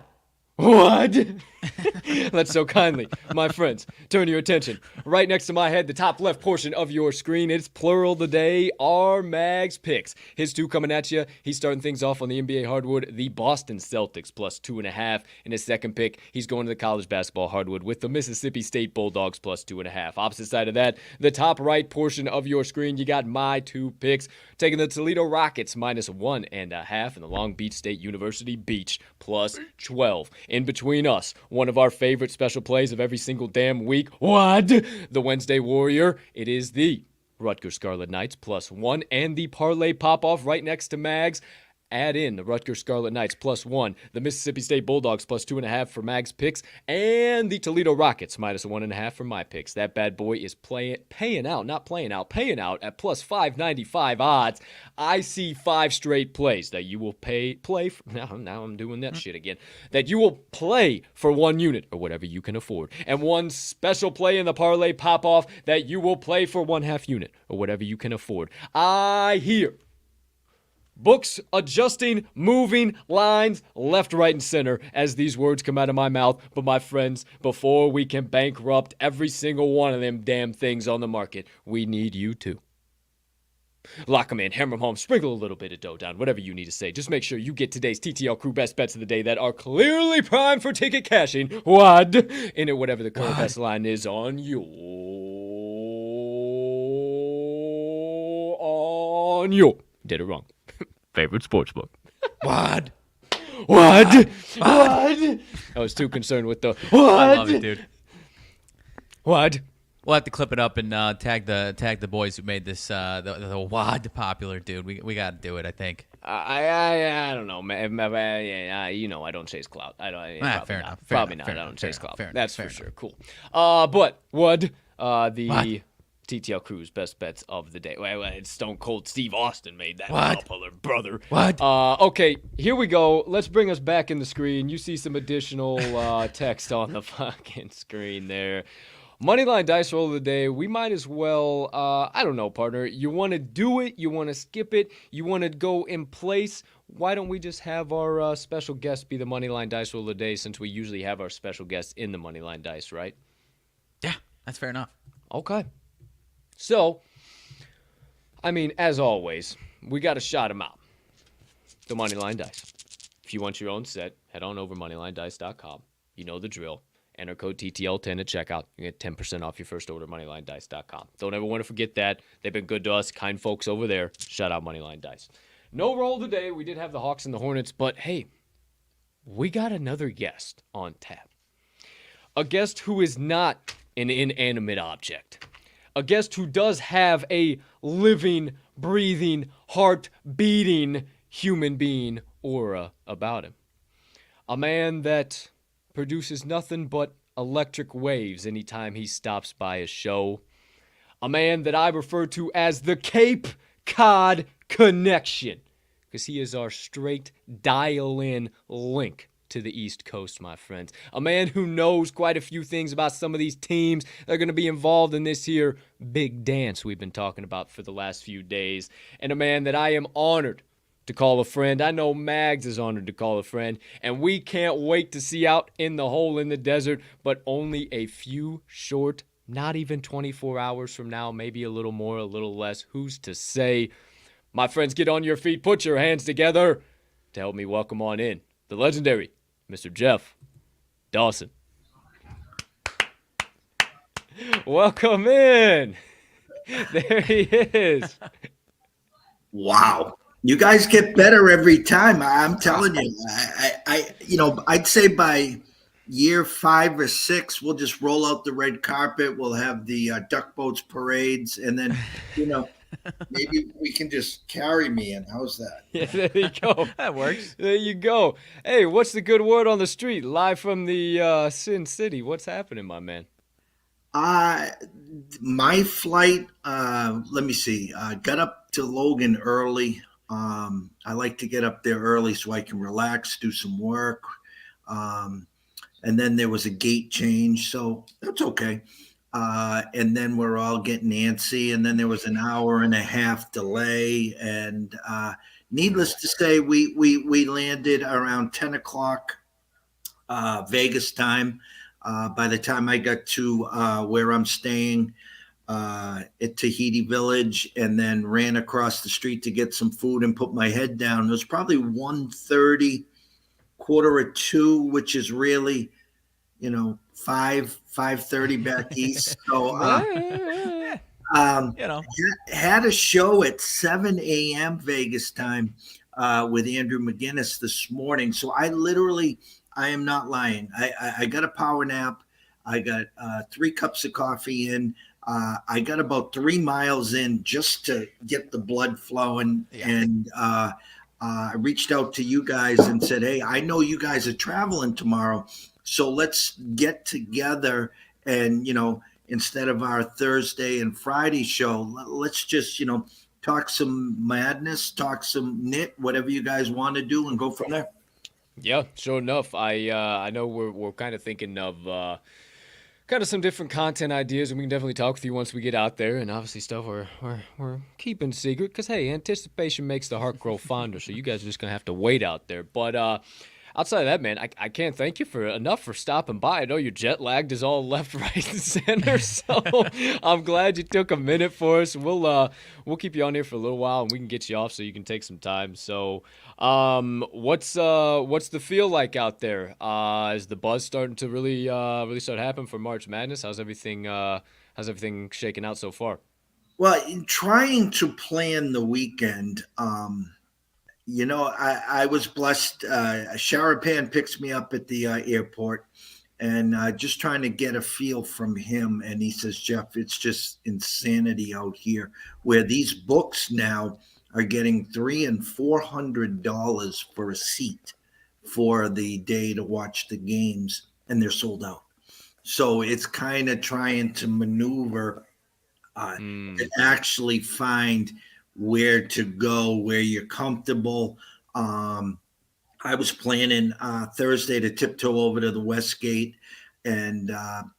Let's so kindly, my friends, turn your attention right next to my head, the top left portion of your screen. It's plural today, RMags picks. His two coming at you. He's starting things off on the NBA hardwood, the Boston Celtics +2.5. In his second pick, he's going to the college basketball hardwood with the Mississippi State Bulldogs +2.5. Opposite side of that, the top right portion of your screen, you got my two picks. Taking the Toledo Rockets -1.5 and the Long Beach State University Beach +12. In between us, one of our favorite special plays of every single damn week. What? The Wednesday Warrior. It is the Rutgers Scarlet Knights +1, and the parlay pop-off right next to Mags. Add in the Rutgers Scarlet Knights +1, the Mississippi State Bulldogs +2.5 for Mag's picks, and the Toledo Rockets -1.5 for my picks. That bad boy is paying out at +595 odds. I see 5 straight plays that you will play for. Now I'm doing that shit again. That you will play for 1 unit or whatever you can afford, and 1 special play in the parlay pop-off that you will play for 1/2 unit or whatever you can afford. I hear books adjusting, moving lines left, right, and center as these words come out of my mouth. But my friends, before we can bankrupt every single one of them damn things on the market, we need you to lock them in, hammer them home, sprinkle a little bit of dough down, whatever you need to say. Just make sure you get today's TTL Crew best bets of the day that are clearly primed for ticket cashing. What? In it, whatever the current best line is on your did it wrong. Favorite sports book. What? I was too concerned with the what? I love it, dude. What? We'll have to clip it up and tag the boys who made this the WAD popular, dude. We got to do it, I think. I don't know, man. You know, I don't chase clout. Fair enough. Probably not. I don't chase clout. That's for sure. Cool. But the TTL Crew's best bets of the day. Well, it's Stone Cold Steve Austin made that popular, brother. What? Okay, here we go. Let's bring us back in the screen. You see some additional text on the fucking screen there. Moneyline Dice roll of the day. We might as well, I don't know, partner. You want to do it? You want to skip it? You want to go in place? Why don't we just have our special guest be the Moneyline Dice roll of the day, since we usually have our special guest in the Moneyline Dice, right? Yeah, that's fair enough. Okay. So, I mean, as always, we got to shout him out. The Moneyline Dice. If you want your own set, head on over moneylinedice.com. You know the drill. Enter code TTL10 at checkout. You get 10% off your first order, moneylinedice.com. Don't ever want to forget that. They've been good to us, kind folks over there. Shout out Moneyline Dice. No roll today. We did have the Hawks and the Hornets, but hey, we got another guest on tap. A guest who is not an inanimate object. A guest who does have a living, breathing, heart-beating human being aura about him. A man that produces nothing but electric waves anytime he stops by a show. A man that I refer to as the Cape Cod Connection, because he is our straight dial-in link to the East Coast, my friends. A man who knows quite a few things about some of these teams that are going to be involved in this here big dance we've been talking about for the last few days. And a man that I am honored to call a friend. I know Mags is honored to call a friend. And we can't wait to see out in the hole in the desert, but only a few short, not even 24 hours from now, maybe a little more, a little less. Who's to say? My friends, get on your feet, put your hands together to help me welcome on in the legendary Mr. Jeff Dawson. Welcome in. There he is. Wow. You guys get better every time. I'm telling you. I'd say by year 5 or 6, we'll just roll out the red carpet. We'll have the duck boats parades, and then, maybe we can just carry me in. How's that? Yeah, there you go. That works. There you go. Hey, what's the good word on the street? Live from the Sin City. What's happening, my man? My flight, let me see. Got up to Logan early. I like to get up there early so I can relax, do some work. And then there was a gate change, so that's okay. And then we're all getting antsy, and then there was an hour and a half delay. And needless to say, we landed around 10 o'clock Vegas time. By the time I got to where I'm staying at Tahiti Village, and then ran across the street to get some food and put my head down, it was probably 1:30, 1:45, which is really, 5:30 back east. So had a show at 7 a.m. Vegas time with Andrew McGinnis this morning. So I am not lying. I got a power nap. I got 3 cups of coffee in. I got about 3 miles in just to get the blood flowing. Yeah. And I reached out to you guys and said, hey, I know you guys are traveling tomorrow, so let's get together and, instead of our Thursday and Friday show, let's just, talk some madness, talk some knit, whatever you guys want to do, and go from there. Yeah, sure enough. I know we're kind of thinking of kind of some different content ideas, and we can definitely talk with you once we get out there. And obviously stuff we're keeping secret because, hey, anticipation makes the heart grow fonder. So you guys are just gonna have to wait out there. But outside of that, man, I can't thank you enough for stopping by. I know you're jet lagged as all left, right, and center. So I'm glad you took a minute for us. We'll keep you on here for a little while, and we can get you off so you can take some time. So what's the feel like out there? Is the buzz starting to really start happening for March Madness? How's everything shaking out so far? Well, in trying to plan the weekend, I was blessed. Sharapan picks me up at the airport, and just trying to get a feel from him. And he says, Jeff, it's just insanity out here, where these books now are getting $300 and $400 for a seat for the day to watch the games, and they're sold out. So it's kind of trying to maneuver to actually find where to go, where you're comfortable. I was planning Thursday to tiptoe over to the Westgate, and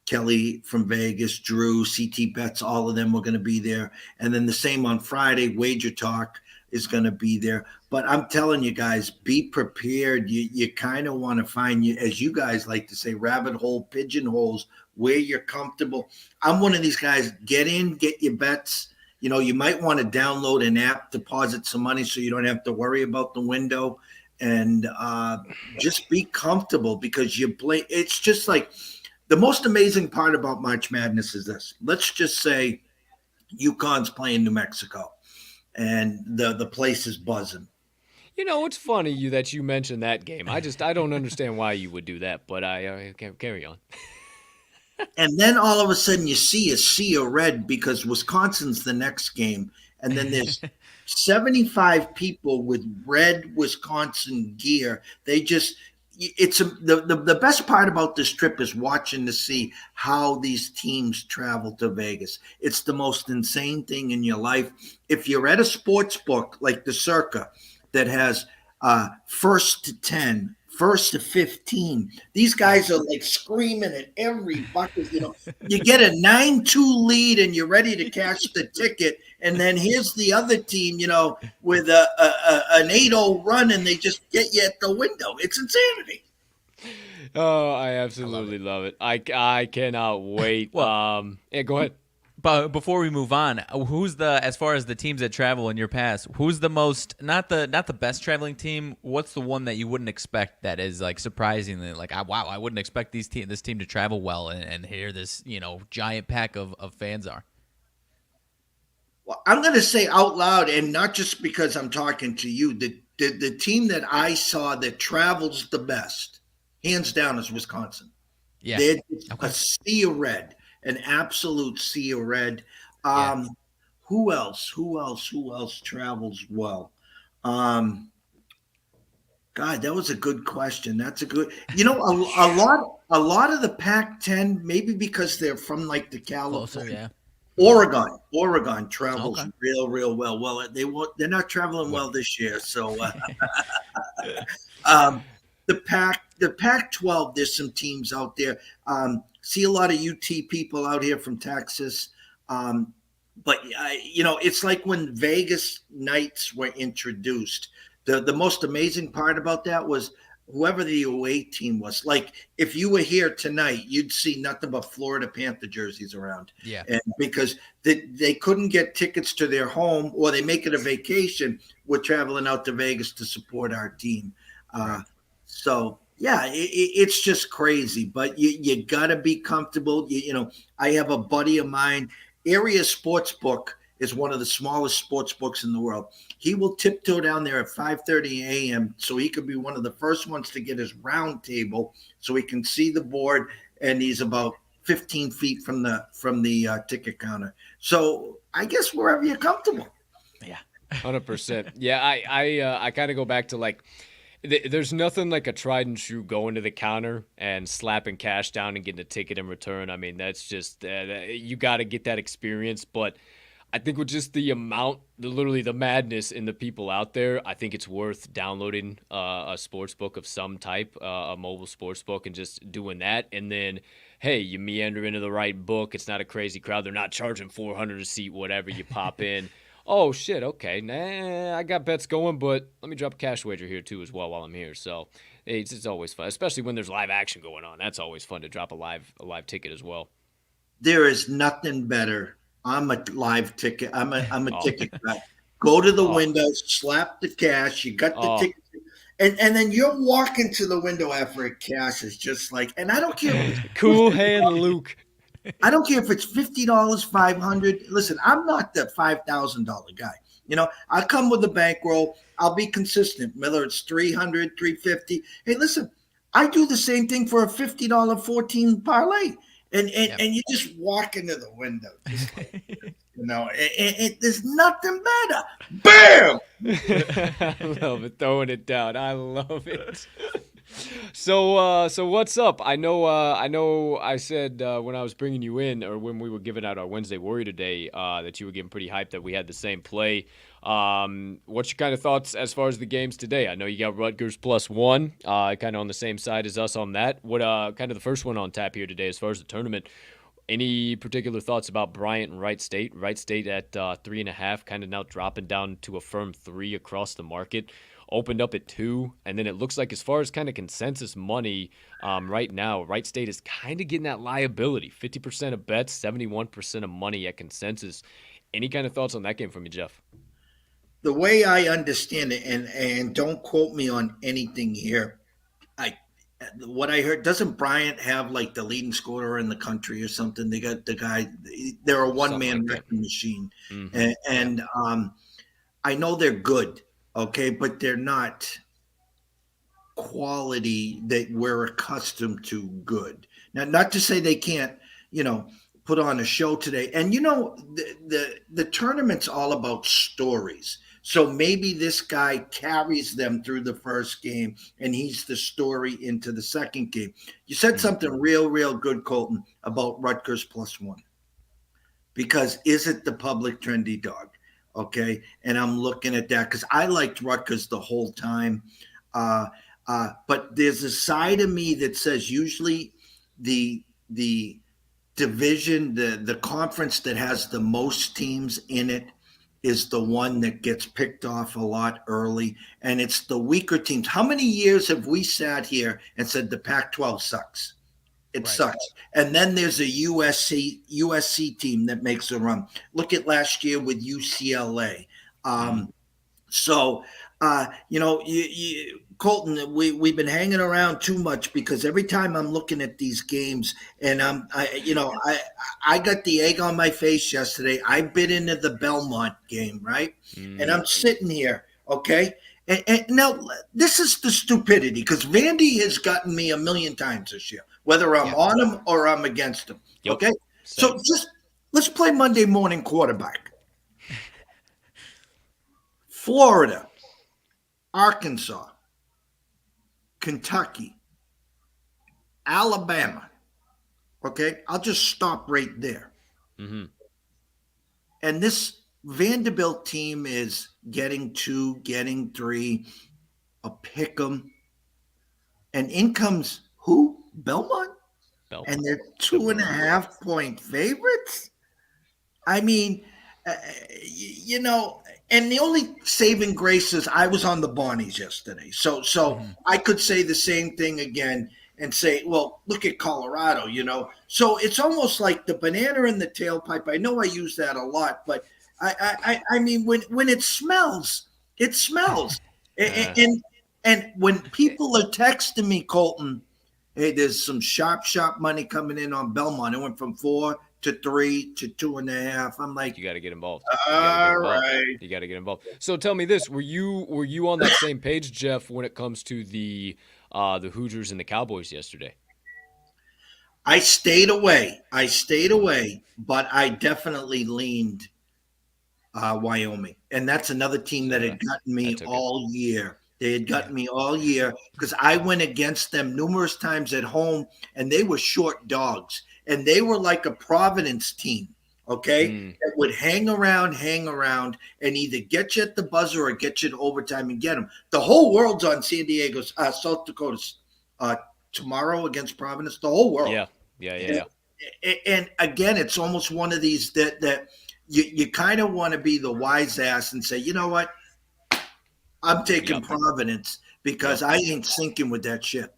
Kelly from Vegas, Drew, CT Bets, all of them were going to be there. And then the same on Friday, Wager Talk is going to be there. But I'm telling you guys, be prepared. You kind of want to find, as you guys like to say, rabbit hole, pigeonholes, where you're comfortable. I'm one of these guys. Get in, get your bets. You might want to download an app, deposit some money so you don't have to worry about the window, and just be comfortable, because you play. It's just like the most amazing part about March Madness is this. Let's just say UConn's playing New Mexico and the place is buzzing. It's funny that you mentioned that game. I don't understand why you would do that, but I carry on. And then all of a sudden you see a sea of red because Wisconsin's the next game. And then there's 75 people with red Wisconsin gear. The best part about this trip is watching to see how these teams travel to Vegas. It's the most insane thing in your life. If you're at a sports book like the Circa that has first to 10, first to 15. These guys are like screaming at every bucket. You get a 9-2 lead and you're ready to cash the ticket. And then here's the other team, with an 8-0 run, and they just get you at the window. It's insanity. Oh, I absolutely love it. I cannot wait. Well, yeah, go ahead. But before we move on, as far as the teams that travel in your past, who's the most not the best traveling team? What's the one that you wouldn't expect that is like surprisingly like, wow, I wouldn't expect this team to travel well, and here this giant pack of fans are. Well, I'm going to say out loud, and not just because I'm talking to you, the team that I saw that travels the best, hands down, is Wisconsin. Yeah, They're a sea of red. An absolute sea of red. Who else travels well? God, that was a good question. That's a good. A lot of the Pac-10, maybe because they're from like the California, Oregon travels real well. Well, they're not traveling well this year. So, the Pac-12, there's some teams out there. See a lot of UT people out here from Texas. But it's like when Vegas nights were introduced. The most amazing part about that was whoever the away team was. Like, if you were here tonight, you'd see nothing but Florida Panther jerseys around. Yeah. And because they couldn't get tickets to their home, or they make it a vacation, we're traveling out to Vegas to support our team. So, yeah, it's just crazy, but you got to be comfortable. I have a buddy of mine, Area Sportsbook is one of the smallest sports books in the world. He will tiptoe down there at 5:30 a.m. so he could be one of the first ones to get his round table so he can see the board, and he's about 15 feet from the ticket counter. So I guess wherever you're comfortable. Yeah, 100%. Yeah, I kind of go back to like, there's nothing like a tried and true going to the counter and slapping cash down and getting a ticket in return. I mean, that's just you got to get that experience. But I think with just the amount, literally the madness in the people out there, I think it's worth downloading a sports book of some type, a mobile sports book, and just doing that. And then, hey, you meander into the right book. It's not a crazy crowd. They're not charging $400 a seat, whatever. You pop in. Oh, shit, okay. Nah, I got bets going, but let me drop a cash wager here, too, as well while I'm here. So it's always fun, especially when there's live action going on. That's always fun to drop a live ticket as well. There is nothing better. I'm a live ticket. I'm a ticket guy. Go to the window, slap the cash. You got the ticket. And then you're walking to the window after it cashes, just like, and I don't care. Cool hand Luke. I don't care if it's $50, $500. Listen, I'm not the $5,000 guy. I come with a bankroll. I'll be consistent, whether it's $300, $350. Hey, listen, I do the same thing for a $50 14 parlay, and you just walk into the window, just like, there's nothing better. Bam! I love it, throwing it down. I love it. So what's up? I know I said when I was bringing you in, or when we were giving out our Wednesday Warrior today, that you were getting pretty hyped that we had the same play. What's your kind of thoughts as far as the games today? I know you got Rutgers +1, kind of on the same side as us on that. What kind of the first one on tap here today as far as the tournament? Any particular thoughts about Bryant and Wright State? Wright State at 3.5, kind of now dropping down to a firm 3 across the market. Opened up at 2, and then it looks like as far as kind of consensus money right now, Wright State is kind of getting that liability. 50% of bets, 71% of money at consensus. Any kind of thoughts on that game from you, Jeff? The way I understand it, and don't quote me on anything here, what I heard, doesn't Bryant have like the leading scorer in the country or something? They got the guy, they're a one-man wrecking machine. Mm-hmm. And I know they're good. Okay, but they're not quality that we're accustomed to good. Now, not to say they can't, put on a show today. And, the tournament's all about stories. So maybe this guy carries them through the first game, and he's the story into the second game. You said something real good, Colton, about Rutgers +1. Because is it the public trendy dog? Okay, and I'm looking at that because I liked Rutgers the whole time. But there's a side of me that says usually the division, the conference that has the most teams in it is the one that gets picked off a lot early, and it's the weaker teams. How many years have we sat here and said the Pac-12 sucks? It sucks. And then there's a USC team that makes a run. Look at last year with UCLA. So, Colton, we've been hanging around too much because every time I'm looking at these games and I got the egg on my face yesterday. I bit into the Belmont game, right? And I'm sitting here, okay? And now this is the stupidity because Vandy has gotten me a million times this year, whether I'm on him or I'm against him. Yep. Okay. Same. So just let's play Monday morning quarterback. Florida, Arkansas, Kentucky, Alabama. Okay. I'll just stop right there. Mm-hmm. And this Vanderbilt team is getting 2, getting 3, a pick 'em. And in comes who? Belmont? And they're 2.5 point favorites? I mean, and the only saving grace is I was on the Bonnies yesterday. So I could say the same thing again and say, well, look at Colorado, So it's almost like the banana in the tailpipe. I know I use that a lot, but I mean, when it smells, it smells. And when people are texting me, Colton, hey, there's some sharp money coming in on Belmont. It went from 4 to 3 to 2.5. I'm like, you got to get involved. All right. You got to get involved. So tell me this: were you on that same page, Jeff, when it comes to the Hoosiers and the Cowboys yesterday? I stayed away, but I definitely leaned Wyoming, and that's another team that had gotten me all year. They had gotten me all year because I went against them numerous times at home, and they were short dogs, and they were like a Providence team, okay, that would hang around, and either get you at the buzzer or get you to overtime and get them. The whole world's on South Dakota's tomorrow against Providence. The whole world. Yeah. And again, it's almost one of these that you kind of want to be the wise ass and say, you know what? I'm taking Providence because I ain't sinking with that ship.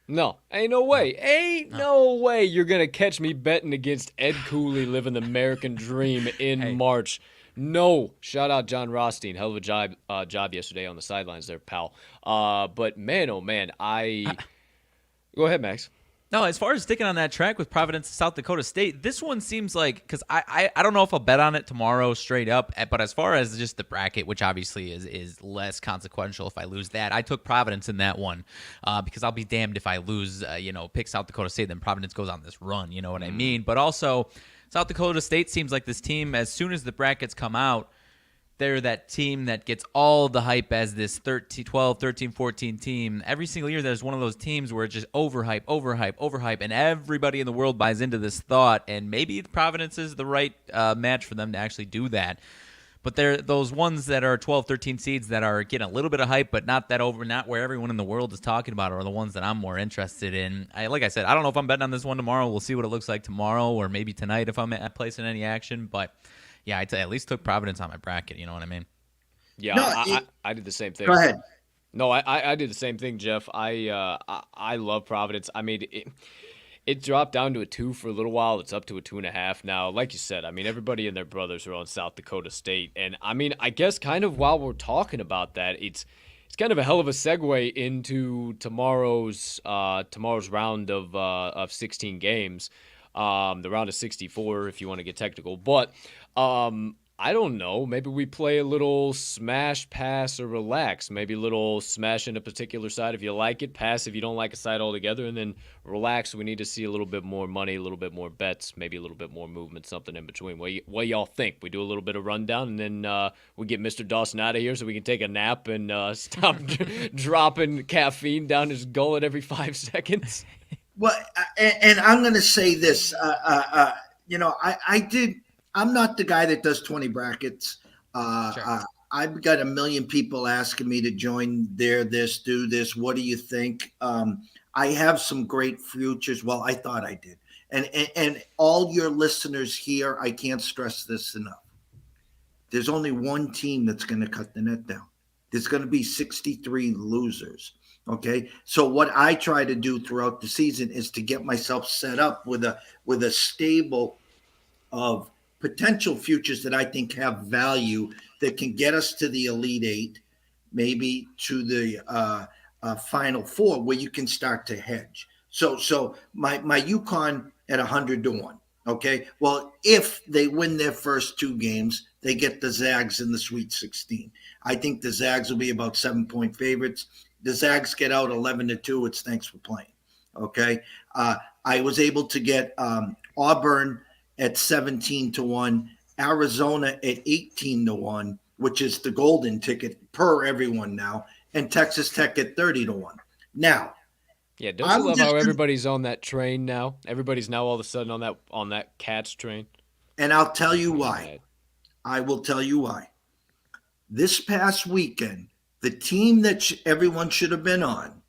No, ain't no way. No way you're going to catch me betting against Ed Cooley living the American dream in March. No. Shout out John Rothstein. Hell of a job yesterday on the sidelines there, pal. But man, oh man, Go ahead, Max. No, as far as sticking on that track with Providence and South Dakota State, this one seems like, because I don't know if I'll bet on it tomorrow straight up, but as far as just the bracket, which obviously is less consequential if I lose that, I took Providence in that one because I'll be damned if I lose, pick South Dakota State, then Providence goes on this run, you know what I mean? But also, South Dakota State seems like this team, as soon as the brackets come out, they're that team that gets all the hype as this 12, 13, 14 team. Every single year there's one of those teams where it's just overhype, and everybody in the world buys into this thought, and maybe Providence is the right match for them to actually do that. But they're those ones that are 12, 13 seeds that are getting a little bit of hype, but not where everyone in the world is talking about, are the ones that I'm more interested in. Like I said, I don't know if I'm betting on this one tomorrow. We'll see what it looks like tomorrow, or maybe tonight if I'm placing any action, but yeah, I at least took Providence on my bracket. You know what I mean? Yeah, no, I did the same thing. Go ahead. No, I did the same thing, Jeff. I love Providence. I mean, it dropped down to a 2 for a little while. It's up to a 2.5 now. Like you said, I mean, everybody and their brothers are on South Dakota State, and I mean, I guess kind of while we're talking about that, it's kind of a hell of a segue into tomorrow's round of 16 games. The round of 64, if you want to get technical. But I don't know. Maybe we play a little smash, pass, or relax. Maybe a little smash in a particular side if you like it, pass if you don't like a side altogether, and then relax. We need to see a little bit more money, a little bit more bets, maybe a little bit more movement, something in between. What y'all think? We do a little bit of rundown, and then we get Mr. Dawson out of here so we can take a nap and stop dropping caffeine down his gullet every 5 seconds. Well, and I'm going to say this. I'm not the guy that does 20 brackets. Sure. I've got a million people asking me to join this, do this. What do you think? I have some great futures. Well, I thought I did. And all your listeners here, I can't stress this enough. There's only one team that's going to cut the net down. There's going to be 63 losers. Okay. So what I try to do throughout the season is to get myself set up with a stable of potential futures that I think have value that can get us to the Elite Eight, maybe to the Final Four, where you can start to hedge. So my Yukon at 100-1. Okay. Well, if they win their first two games, they get the Zags in the Sweet 16. I think the Zags will be about 7-point favorites. The Zags get out 11-2. It's thanks for playing. Okay. I was able to get Auburn at 17-1, Arizona at 18-1, which is the golden ticket per everyone now, and Texas Tech at 30-1. Now, yeah, don't you love how everybody's on that train now? Everybody's now all of a sudden on that Cats train. And I'll tell you why. I will tell you why. This past weekend, the team that everyone should have been on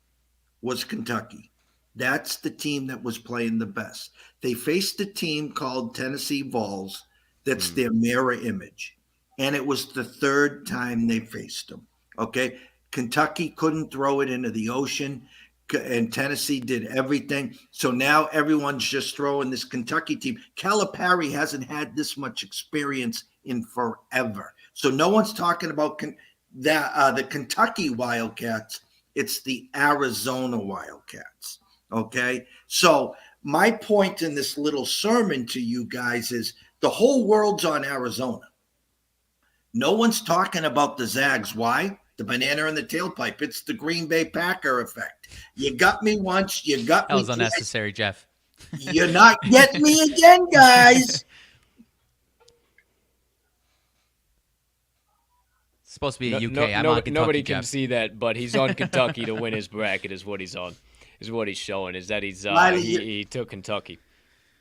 was Kentucky. That's the team that was playing the best. They faced a team called Tennessee Vols that's their mirror image. And it was the third time they faced them. Okay? Kentucky couldn't throw it into the ocean, and Tennessee did everything. So now everyone's just throwing this Kentucky team. Calipari hasn't had this much experience in forever. So no one's talking about the Kentucky Wildcats. It's the Arizona Wildcats. Okay? So my point in this little sermon to you guys is the whole world's on Arizona. No one's talking about the Zags. Why? The banana in the tailpipe. It's the Green Bay Packer effect. You got me once. You got me. That was unnecessary, Jeff. You're not getting me again, guys. It's supposed to be the UK. I'm on Kentucky, nobody Jeff. can see that, but he's on Kentucky to win his bracket is what he's on. Is what he's showing. Is that he's he took Kentucky.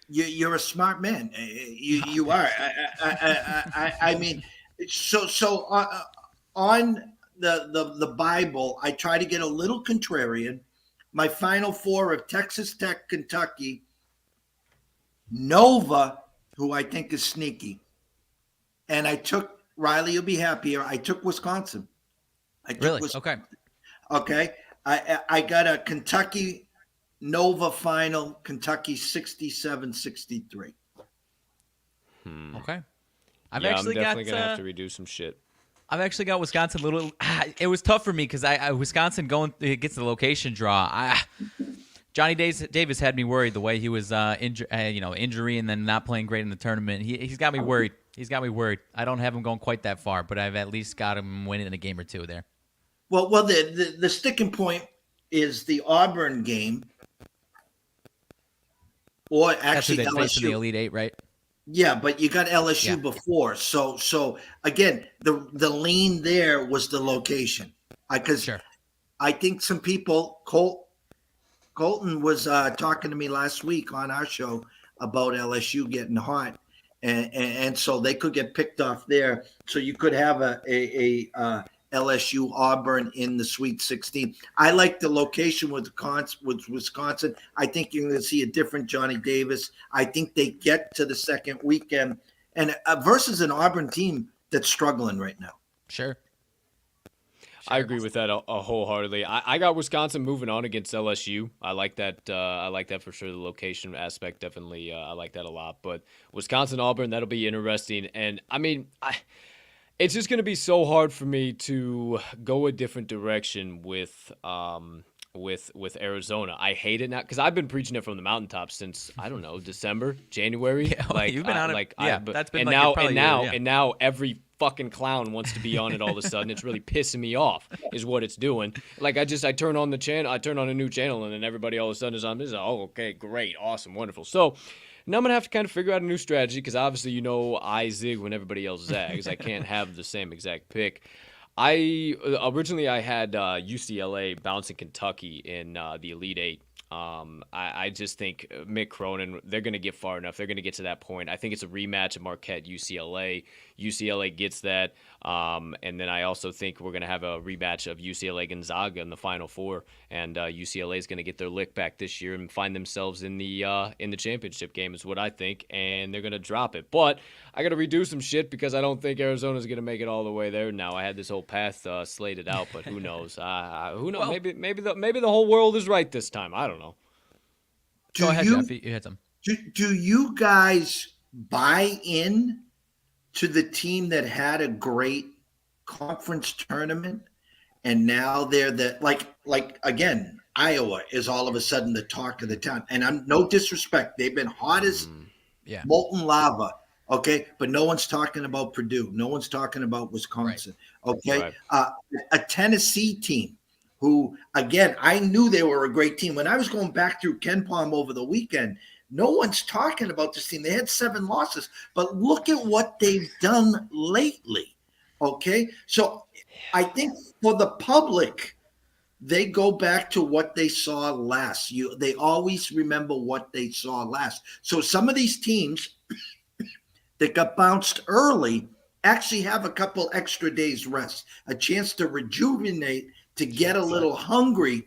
You're a smart man. You are. I mean, so on the Bible, I try to get a little contrarian. My Final Four of Texas Tech, Kentucky, Nova, who I think is sneaky, and I took Riley. You'll be happier. I took Wisconsin. Really? Okay. I got a Kentucky Nova final, Kentucky 67-63. Okay. I'm definitely gonna have to redo some shit. I've actually got Wisconsin a little. It was tough for me because Wisconsin gets the location draw. Johnny Davis had me worried the way he was injury and then not playing great in the tournament. He's got me worried. I don't have him going quite that far, but I've at least got him winning in a game or two there. Well, the sticking point is the Auburn game, or actually that's who they faced in the Elite Eight, right? Yeah, but you got LSU before, so again, the lean there was the location, because sure. I think some people, Colton was talking to me last week on our show about LSU getting hot, and so they could get picked off there. So you could have a LSU Auburn in the Sweet 16. I like the location with Wisconsin. I think you're going to see a different Johnny Davis. I think they get to the second weekend and versus an Auburn team that's struggling right now. Sure. I agree with that wholeheartedly. I got Wisconsin moving on against LSU. I like that. I like that for sure. The location aspect, definitely. I like that a lot. But Wisconsin Auburn, that'll be interesting. And I mean, it's just going to be so hard for me to go a different direction with Arizona. I hate it now because I've been preaching it from the mountaintops since I don't know December, January. Yeah, well, you've been on it. Like, that's been and now every fucking clown wants to be on it all of a sudden. It's really pissing me off, is what it's doing. Like I turn on the channel, I turn on a new channel, and then everybody all of a sudden is on this. Oh, okay, great, awesome, wonderful. So now I'm going to have to kind of figure out a new strategy because obviously, I zig when everybody else zags. I can't have the same exact pick. Originally I had UCLA bouncing Kentucky in the Elite Eight. I just think Mick Cronin, they're going to get far enough. They're going to get to that point. I think it's a rematch of Marquette UCLA. UCLA gets that. And then I also think we're going to have a rematch of UCLA Gonzaga in the Final Four. And UCLA is going to get their lick back this year and find themselves in the championship game is what I think. And they're going to drop it. But I got to redo some shit because I don't think Arizona's going to make it all the way there now. I had this whole path slated out, but who knows? Who knows? Well, maybe the whole world is right this time. I don't know. Go ahead, Jeff. You had some. Do you guys buy in to the team that had a great conference tournament and now they're like again, Iowa is all of a sudden the talk of the town? And I'm no disrespect, they've been hot as molten lava. Okay, but no one's talking about Purdue. No one's talking about Wisconsin. Right. Okay, right. A Tennessee team who, again, I knew they were a great team. When I was going back through Ken Palm over the weekend, no one's talking about this team. They had 7 losses, but look at what they've done lately. Okay, so I think for the public, they go back to what they saw last. They always remember what they saw last. So some of these teams that got bounced early actually have a couple extra days rest, a chance to rejuvenate, to get a little hungry,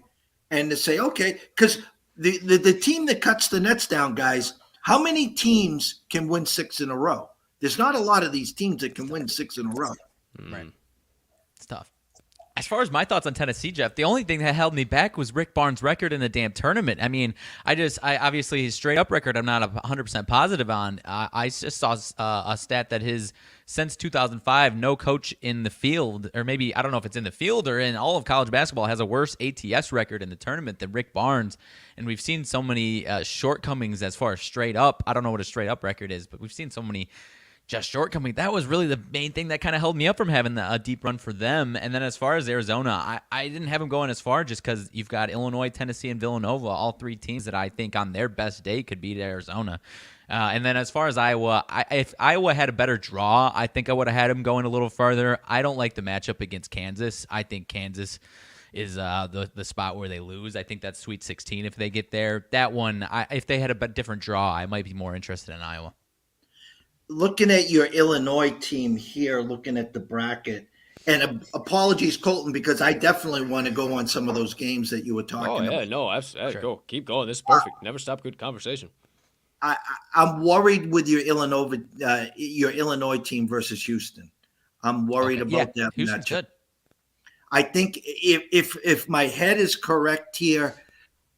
and to say, okay, because the team that cuts the nets down, guys, how many teams can win 6 in a row? There's not a lot of these teams that can win 6 in a row. Right. It's tough. As far as my thoughts on Tennessee, Jeff, the only thing that held me back was Rick Barnes' record in the damn tournament. I mean, I obviously his straight up record I'm not 100% positive on. I just saw a stat that his since 2005 no coach in the field, or maybe I don't know if it's in the field or in all of college basketball, has a worse ATS record in the tournament than Rick Barnes. And we've seen so many shortcomings as far as straight up. I don't know what a straight up record is, but we've seen so many just shortcoming. That was really the main thing that kind of held me up from having a deep run for them. And then as far as Arizona, I didn't have them going as far just because you've got Illinois, Tennessee, and Villanova, all 3 teams that I think on their best day could beat Arizona. And then as far as Iowa, if Iowa had a better draw, I think I would have had them going a little farther. I don't like the matchup against Kansas. I think Kansas is the spot where they lose. I think that's Sweet 16 if they get there. That one, if they had a different draw, I might be more interested in Iowa. Looking at your Illinois team here, looking at the bracket, and apologies, Colton, because I definitely want to go on some of those games that you were talking about. No, sure. Go, keep going. This is perfect. Never stop good conversation. I'm worried with your Illinois team versus Houston. I'm worried about that Houston's matchup. Good. I think if my head is correct here,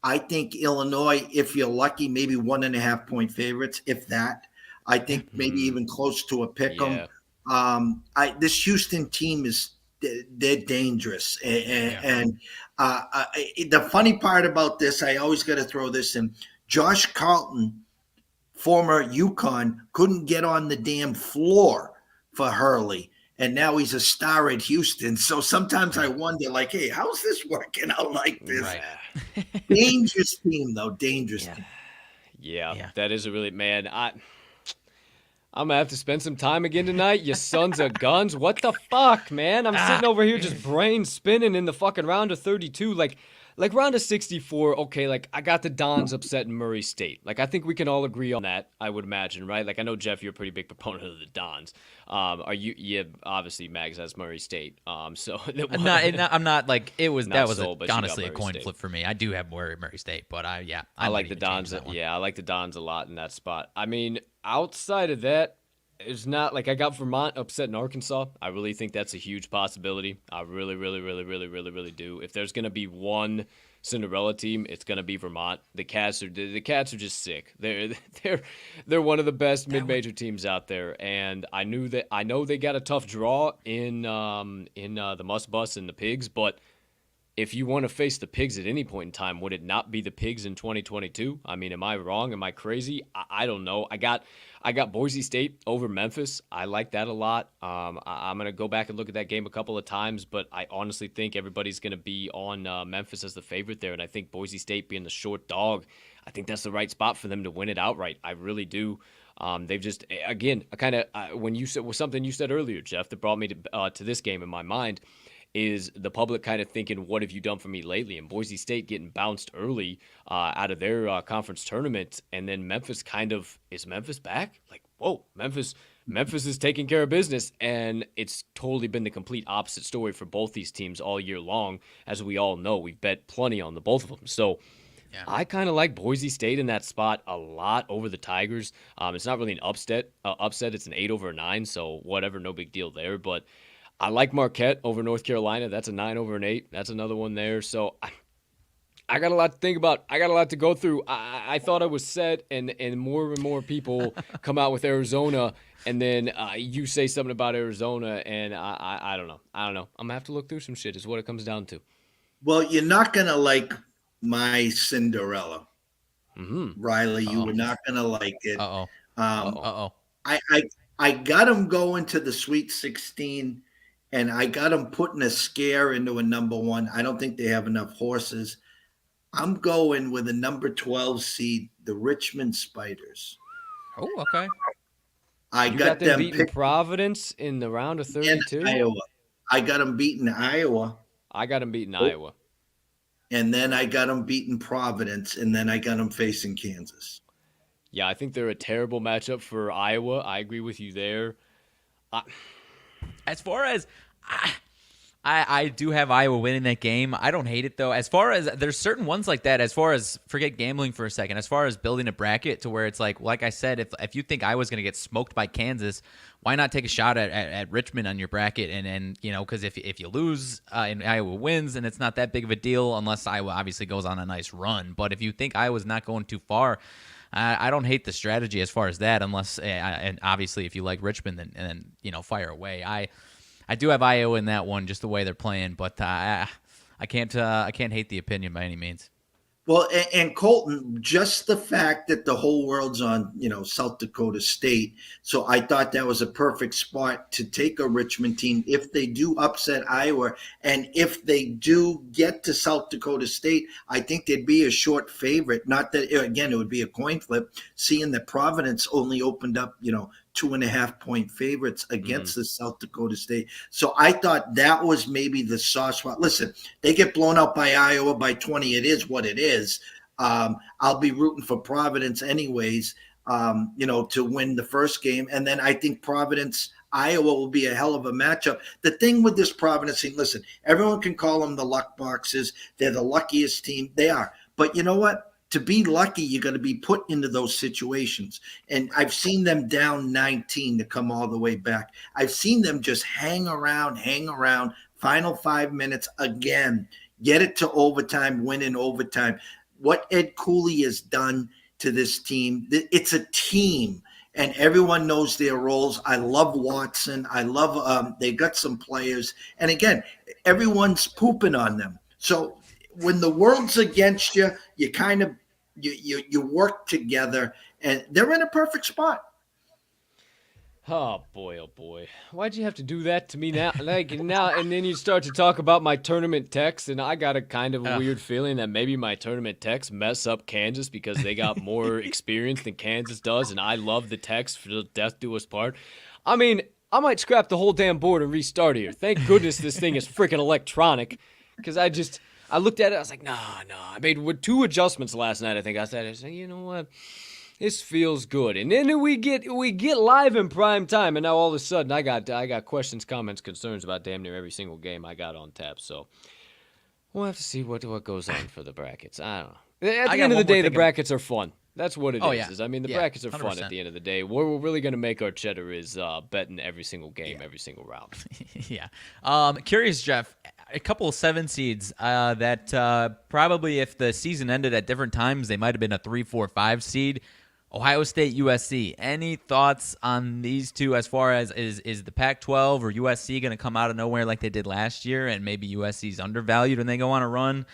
I think Illinois, if you're lucky, maybe 1.5 point favorites, if that. I think maybe even close to a pick 'em. This Houston team they're dangerous. And the funny part about this, I always got to throw this in. Josh Carlton, former UConn, couldn't get on the damn floor for Hurley. And now he's a star at Houston. So sometimes I wonder, like, hey, how's this working out like this? Right. Dangerous team, though. Dangerous team. Yeah, that is a really, man, I'm going to have to spend some time again tonight, you sons of guns. What the fuck, man? I'm sitting over here just brain spinning in the fucking round of 32. Like round of 64, okay, like I got the Dons upset in Murray State. Like I think we can all agree on that, I would imagine, right? Like I know, Jeff, you're a pretty big proponent of the Dons. Are you? Yeah, obviously Mags has Murray State. So I'm not like it was. That was honestly a coin State. Flip for me. I do have Murray State, but I like the Dons. Yeah, I like the Dons a lot in that spot. I mean, outside of that, it's not like I got Vermont upset in Arkansas. I really think that's a huge possibility. I really do. If there's gonna be one Cinderella team, it's gonna be Vermont. The Cats are just sick. They're one of the best mid-major teams out there, and I know they got a tough draw in the Must Bus and the Pigs, but if you want to face the Pigs at any point in time, would it not be the Pigs in 2022? I mean, am I wrong? Am I crazy? I don't know. I got Boise State over Memphis. I like that a lot. I'm going to go back and look at that game a couple of times, but I honestly think everybody's going to be on Memphis as the favorite there, and I think Boise State being the short dog, I think that's the right spot for them to win it outright. I really do. They've just, again, when you said something you said earlier, Jeff, that brought me to this game in my mind, is the public kind of thinking, what have you done for me lately? And Boise State getting bounced early out of their conference tournament. And then Memphis is Memphis back? Like, whoa, Memphis is taking care of business. And it's totally been the complete opposite story for both these teams all year long. As we all know, we've bet plenty on the both of them. So yeah. I kind of like Boise State in that spot a lot over the Tigers. It's not really an upset. It's an 8 over a 9, so whatever, no big deal there. But I like Marquette over North Carolina. That's a 9 over an 8. That's another one there. So I got a lot to think about. I got a lot to go through. I thought I was set, and more and more people come out with Arizona, and then you say something about Arizona, and I don't know. I'm going to have to look through some shit is what it comes down to. Well, you're not going to like my Cinderella. Riley, you were not going to like it. I got him going to the Sweet 16, and I got him putting a scare into a number 1. I don't think they have enough horses. I'm going with a number 12 seed, the Richmond Spiders. Oh, okay. I you got them beating Providence in the round of 32. Iowa. I got them beating Iowa. I got them beating Iowa. And then I got them beating Providence, and then I got them facing Kansas. Yeah, I think they're a terrible matchup for Iowa. I agree with you there. As far as I do have Iowa winning that game. I don't hate it, though. As far as there's certain ones like that, as far as forget gambling for a second, as far as building a bracket to where it's like I said, if you think Iowa's going to get smoked by Kansas, why not take a shot at Richmond on your bracket? And because if you lose and Iowa wins, and it's not that big of a deal unless Iowa obviously goes on a nice run. But if you think Iowa's not going too far, I don't hate the strategy as far as that, unless and obviously if you like Richmond, then fire away. I do have Iowa in that one, just the way they're playing, but I can't hate the opinion by any means. Well, and Colton, just the fact that the whole world's on, South Dakota State. So I thought that was a perfect spot to take a Richmond team if they do upset Iowa. And if they do get to South Dakota State, I think they'd be a short favorite. Not that, again, it would be a coin flip, seeing that Providence only opened up, 2.5-point favorites against the South Dakota State. So I thought that was maybe the soft spot. Listen, they get blown out by Iowa by 20. It is what it is. I'll be rooting for Providence anyways, to win the first game. And then I think Iowa will be a hell of a matchup. The thing with this Providence team, listen, everyone can call them the luck boxes. They're the luckiest team. They are. But you know what? To be lucky, you got to be put into those situations. And I've seen them down 19 to come all the way back. I've seen them just hang around, final 5 minutes again, get it to overtime, win in overtime. What Ed Cooley has done to this team, it's a team, and everyone knows their roles. I love Watson. I love they got some players. And again, everyone's pooping on them. So when the world's against you, you kind of you work together, and they're in a perfect spot. Oh boy! Why'd you have to do that to me now? And then you start to talk about my tournament techs, and I got a kind of a weird feeling that maybe my tournament techs mess up Kansas because they got more experience than Kansas does, and I love the techs for death do us part. I mean, I might scrap the whole damn board and restart here. Thank goodness this thing is freaking electronic, because I looked at it, I was like, no. I made 2 adjustments last night, I think. I said, you know what? This feels good. And then we get live in prime time, and now all of a sudden I got questions, comments, concerns about damn near every single game I got on tap. So we'll have to see what goes on for the brackets. I don't know. At the end of the day, the brackets are fun. That's what it is. I mean, the brackets are 100%. Fun at the end of the day. Where we're really going to make our cheddar is betting every single game, every single round. Yeah. Curious, Jeff, a couple of 7 seeds that probably if the season ended at different times, they might have been a 3, 4, 5 seed. Ohio State, USC. Any thoughts on these two as far as is the Pac-12 or USC going to come out of nowhere like they did last year, and maybe USC's undervalued when they go on a run?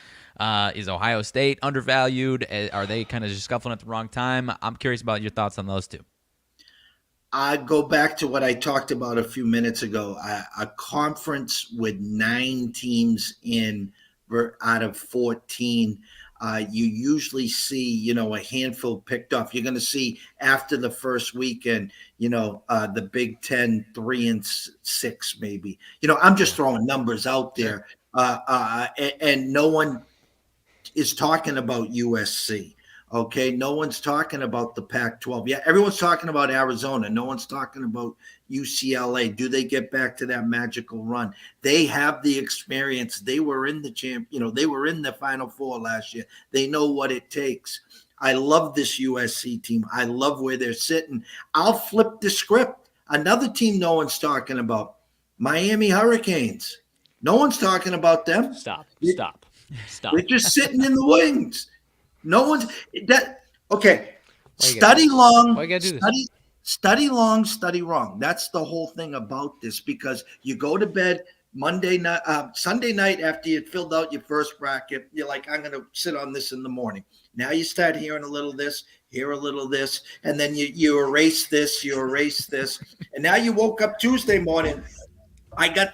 Is Ohio State undervalued? Are they kind of just scuffling at the wrong time? I'm curious about your thoughts on those two. I go back to what I talked about a few minutes ago. A conference with 9 teams in out of 14. you usually see, a handful picked off. You're going to see after the first weekend, the Big Ten 3-6 maybe. I'm just throwing numbers out there, and no one is talking about USC. Okay, no one's talking about the Pac-12. Yeah, everyone's talking about Arizona. No one's talking about UCLA. Do they get back to that magical run? They have the experience. They were in they were in the Final Four last year. They know what it takes. I love this USC team. I love where they're sitting. I'll flip the script. Another team no one's talking about, Miami Hurricanes. No one's talking about them. Stop. They're just sitting in the wings. No one's that. Okay. Study long. Why you gotta do this? Study long, study wrong. That's the whole thing about this, because you go to bed Sunday night after you filled out your first bracket. You're like, I'm going to sit on this in the morning. Now you start hearing a little this, hear a little this, and then you erase this, and now you woke up Tuesday morning. I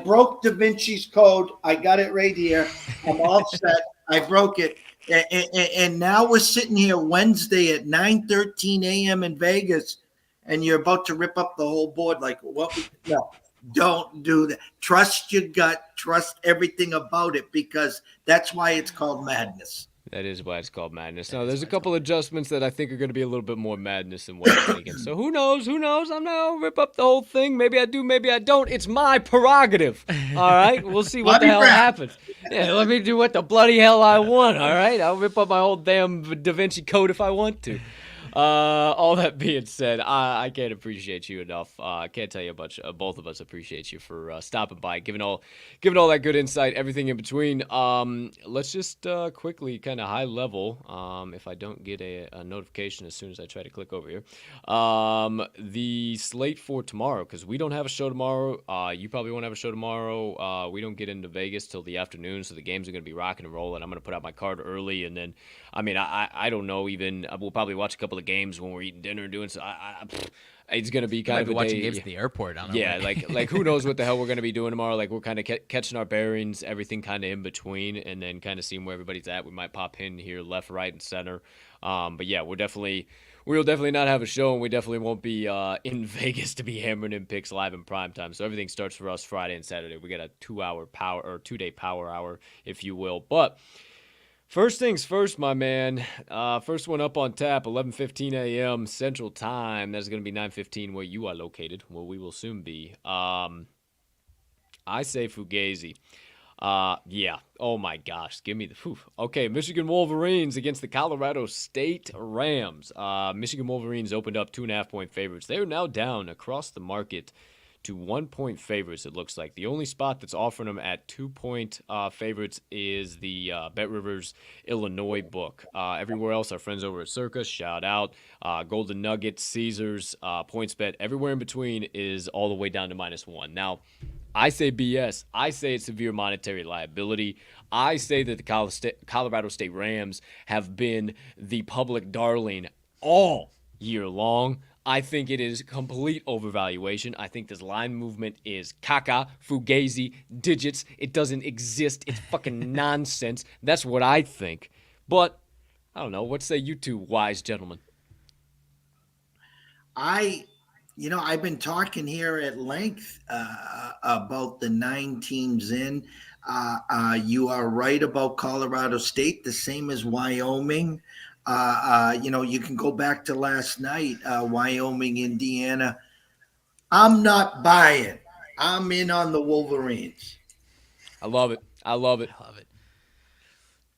broke Da Vinci's code. I got it right here. I'm all set. I broke it. And now we're sitting here Wednesday at 9:13 a.m. in Vegas, and you're about to rip up the whole board. Like, what? No, don't do that. Trust your gut. Trust everything about it, because that's why it's called madness. That is why it's called madness. Now, there's a couple adjustments that I think are going to be a little bit more madness than what I'm thinking. So who knows? I'm not going to rip up the whole thing. Maybe I do, maybe I don't. It's my prerogative. All right? We'll see what the hell happens. Yeah, let me do what the bloody hell I want. All right? I'll rip up my whole damn Da Vinci Code if I want to. All that being said, I can't appreciate you enough. I can't tell you how much both of us appreciate you for stopping by, giving all that good insight, everything in between. Let's just quickly, kind of high level, if I don't get a notification as soon as I try to click over here, the slate for tomorrow, because we don't have a show tomorrow. You probably won't have a show tomorrow. We don't get into Vegas till the afternoon, so the games are going to be rocking and rolling. I'm going to put out my card early, and then, I don't know, even we'll probably watch a couple of games when we're eating dinner and doing so. It's gonna be kind of a watching day. games at the airport. I don't know. Yeah, like who knows what the hell we're gonna be doing tomorrow? Like, we're kind of catching our bearings, everything kind of in between, and then kind of seeing where everybody's at. We might pop in here, left, right, and center. But yeah, we'll definitely not have a show, and we definitely won't be in Vegas to be hammering in picks live in prime time. So everything starts for us Friday and Saturday. We got a 2-day power hour, if you will. But first things first, my man. First one up on tap, 11:15 a.m. Central Time. That's going to be 9:15 where you are located, where we will soon be. I say Fugazi. Yeah. Oh, my gosh. Give me the... Whew. Okay, Michigan Wolverines against the Colorado State Rams. Michigan Wolverines opened up 2.5-point favorites. They are now down across the market to 1-point favorites, it looks like. The only spot that's offering them at 2-point favorites is the BetRivers Illinois book. Everywhere else, our friends over at Circus, shout out. Golden Nuggets, Caesars, PointsBet, everywhere in between is all the way down to -1. Now, I say BS. I say it's severe monetary liability. I say that the Colorado State Rams have been the public darling all year long. I think it is complete overvaluation. I think this line movement is caca, fugazi, digits. It doesn't exist. It's fucking nonsense. That's what I think. But, I don't know. What say you two wise gentlemen? I've been talking here at length about the 9 teams in. You are right about Colorado State, the same as Wyoming. You can go back to last night, Wyoming, Indiana. I'm not buying. I'm in on the Wolverines. I love it.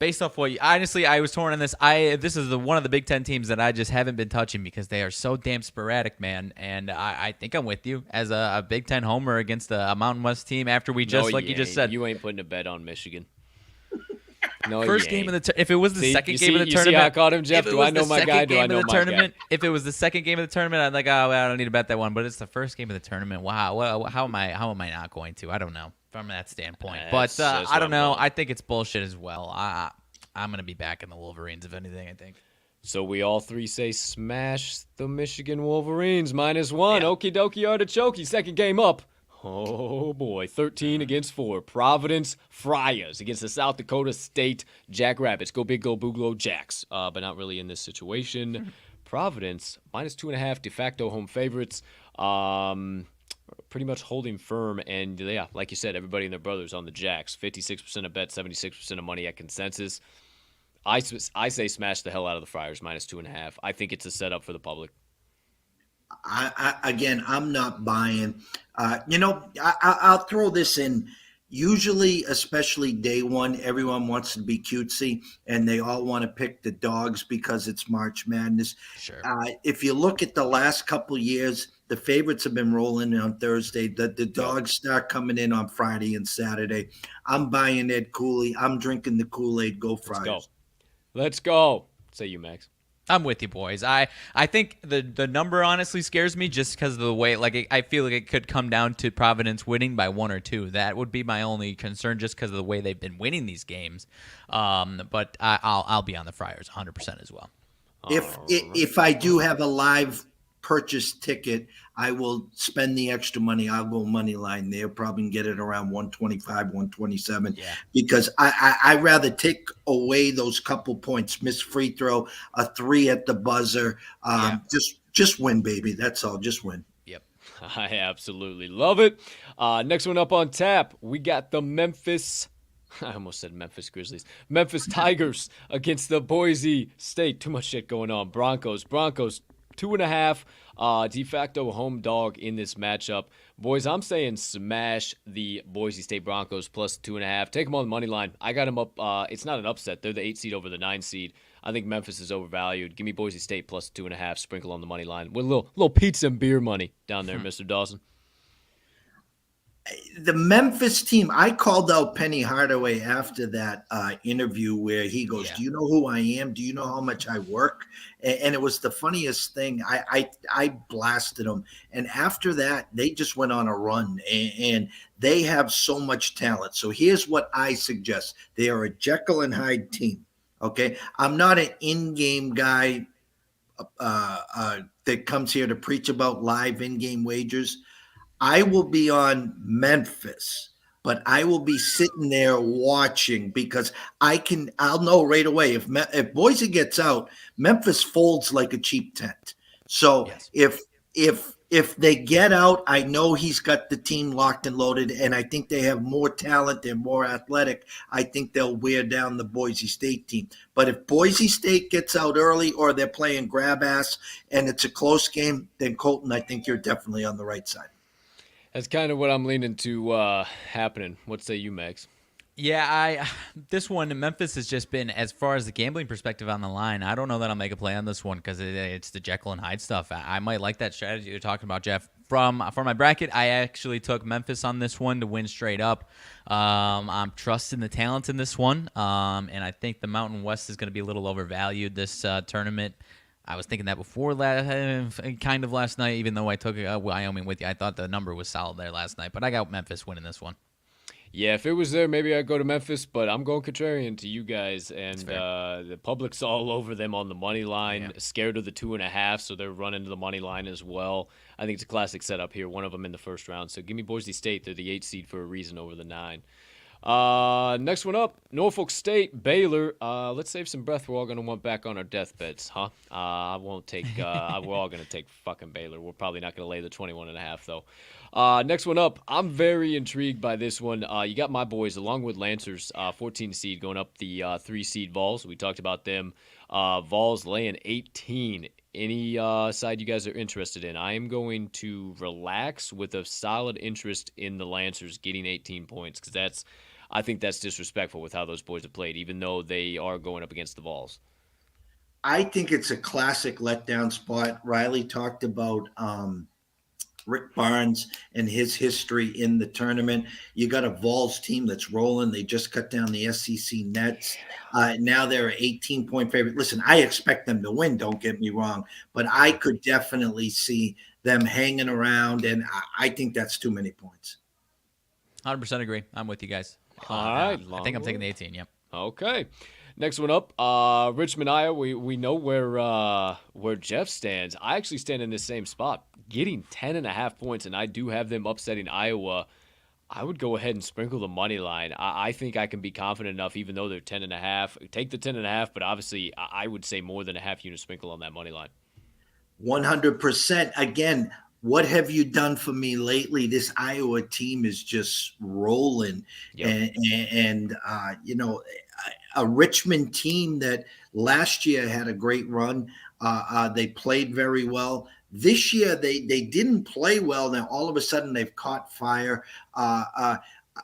Based off what honestly, I was torn on this. This is one of the Big Ten teams that I just haven't been touching because they are so damn sporadic, man. And I think I'm with you as a Big Ten homer against a Mountain West team. After we just you just said, you ain't putting a bet on Michigan. No, first game of the if it was the second game of the you tournament, see how I caught him, Jeff? Do I know my guy? Do I know my guy? If it was the second game of the tournament, I'd like, oh, well, I don't need to bet that one. But it's the first game of the tournament. Wow, well, how am I not going to? I don't know from that standpoint. But I don't know. I think it's bullshit as well. I'm gonna be back in the Wolverines if anything. I think. So we all three say smash the Michigan Wolverines -1. Yeah. Okie dokie artichoke. Second game up. Oh boy, 13 against 4. Providence Friars against the South Dakota State Jackrabbits. Go big, go Booglo Jacks. But not really in this situation. Providence minus 2.5, de facto home favorites. Pretty much holding firm, and yeah, like you said, everybody and their brothers on the Jacks. 56% of bets, 76% of money at consensus. I say smash the hell out of the Friars minus 2.5. I think it's a setup for the public. Again, I'm not buying. I'll throw this in. Usually, especially day one, everyone wants to be cutesy and they all want to pick the dogs because it's March Madness. Sure. If you look at the last couple years, the favorites have been rolling on Thursday. The dogs start coming in on Friday and Saturday. I'm buying Ed Cooley. I'm drinking the Kool-Aid. Go Friars. Let's go. Say you, Max. I'm with you, boys. I think the number honestly scares me just because of the way, like, I feel like it could come down to Providence winning by 1 or 2. That would be my only concern just because of the way they've been winning these games. But I'll be on the Friars 100% as well. If I do have a live purchase ticket, I will spend the extra money. I'll go money line there. Probably get it around 125, 127. Yeah. Because I rather take away those couple points, miss free throw, a 3 at the buzzer. Just win, baby. That's all. Just win. Yep. I absolutely love it. Next one up on tap, we got the I almost said Memphis Grizzlies. Memphis Tigers against the Boise State. Too much shit going on. Broncos 2.5, de facto home dog in this matchup. Boys, I'm saying smash the Boise State Broncos plus 2.5. Take them on the money line. I got them up. It's not an upset. They're the 8 seed over the 9 seed. I think Memphis is overvalued. Give me Boise State plus 2.5. Sprinkle on the money line with a little pizza and beer money down there, Mr. Dawson. The Memphis team, I called out Penny Hardaway after that interview where he goes, Do you know who I am? Do you know how much I work? And it was the funniest thing. I blasted them. And after that, they just went on a run. And they have so much talent. So here's what I suggest. They are a Jekyll and Hyde team. Okay? I'm not an in-game guy that comes here to preach about live in-game wagers. I will be on Memphis, but I will be sitting there watching because I'll know right away if Boise gets out, Memphis folds like a cheap tent. So yes. If they get out, I know he's got the team locked and loaded, and I think they have more talent. They're more athletic. I think they'll wear down the Boise State team. But if Boise State gets out early or they're playing grab ass and it's a close game, then Colton, I think you're definitely on the right side. That's kind of what I'm leaning to happening. What say you, Max? Yeah, this one, Memphis has just been, as far as the gambling perspective on the line, I don't know that I'll make a play on this one because it's the Jekyll and Hyde stuff. I might like that strategy you're talking about, Jeff. For my bracket, I actually took Memphis on this one to win straight up. I'm trusting the talent in this one, and I think the Mountain West is going to be a little overvalued this tournament. I was thinking that before last night, even though I took Wyoming with you. I thought the number was solid there last night, but I got Memphis winning this one. Yeah, if it was there, maybe I'd go to Memphis, but I'm going contrarian to you guys, and the public's all over them on the money line, scared of the 2.5, so they're running to the money line as well. I think it's a classic setup here, one of them in the first round. So give me Boise State. They're the 8 seed for a reason over the 9. Next one up, Norfolk State, Baylor. Let's save some breath. We're all going to want back on our deathbeds, huh? I won't take, we're all going to take fucking Baylor. We're probably not going to lay the 21.5 though. Next one up, I'm very intrigued by this one. You got my boys along with Lancers, 14 seed going up the 3 seed Vols. We talked about them. Vols laying 18. Any side you guys are interested in? I am going to relax with a solid interest in the Lancers getting 18 points because I think that's disrespectful with how those boys have played, even though they are going up against the Vols. I think it's a classic letdown spot. Riley talked about Rick Barnes and his history in the tournament. You got a Vols team that's rolling. They just cut down the SEC Nets. Now they're an 18-point favorite. Listen, I expect them to win, don't get me wrong, but I could definitely see them hanging around, and I think that's too many points. 100% agree. I'm with you guys. All right. I think I'm taking the 18, yep. Okay. Next one up, Richmond, Iowa. We know where Jeff stands. I actually stand in the same spot, getting 10.5 points, and I do have them upsetting Iowa. I would go ahead and sprinkle the money line. I think I can be confident enough, even though they're 10.5. Take the 10.5, but obviously I would say more than a half unit sprinkle on that money line. 100%. Again, what have you done for me lately? This Iowa team is just rolling. Yep. And you know, a Richmond team that last year had a great run. They played very well. This year, they didn't play well. Now, all of a sudden, they've caught fire.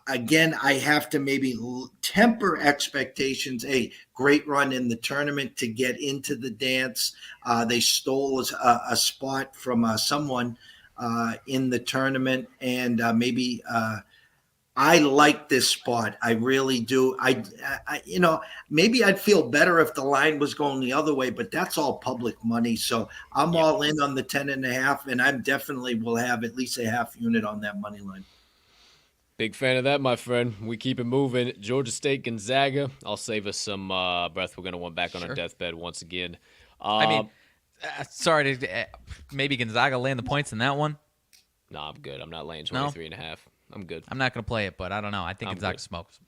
Again, I have to maybe temper expectations. A great run in the tournament to get into the dance. They stole a spot from someone in the tournament, and maybe I like this spot. I really do. I maybe I'd feel better if the line was going the other way, but that's all public money. So I'm all in on the 10.5, and I'm definitely will have at least a half unit on that money line. Big fan of that, my friend. We keep it moving. Georgia State, Gonzaga. I'll save us some breath. We're going to want back on our deathbed once again. I mean, sorry to maybe Gonzaga land the points in that one. No, I'm good. I'm not laying 23.5. I'm good. I'm not going to play it, but I don't know. I think Gonzaga smokes.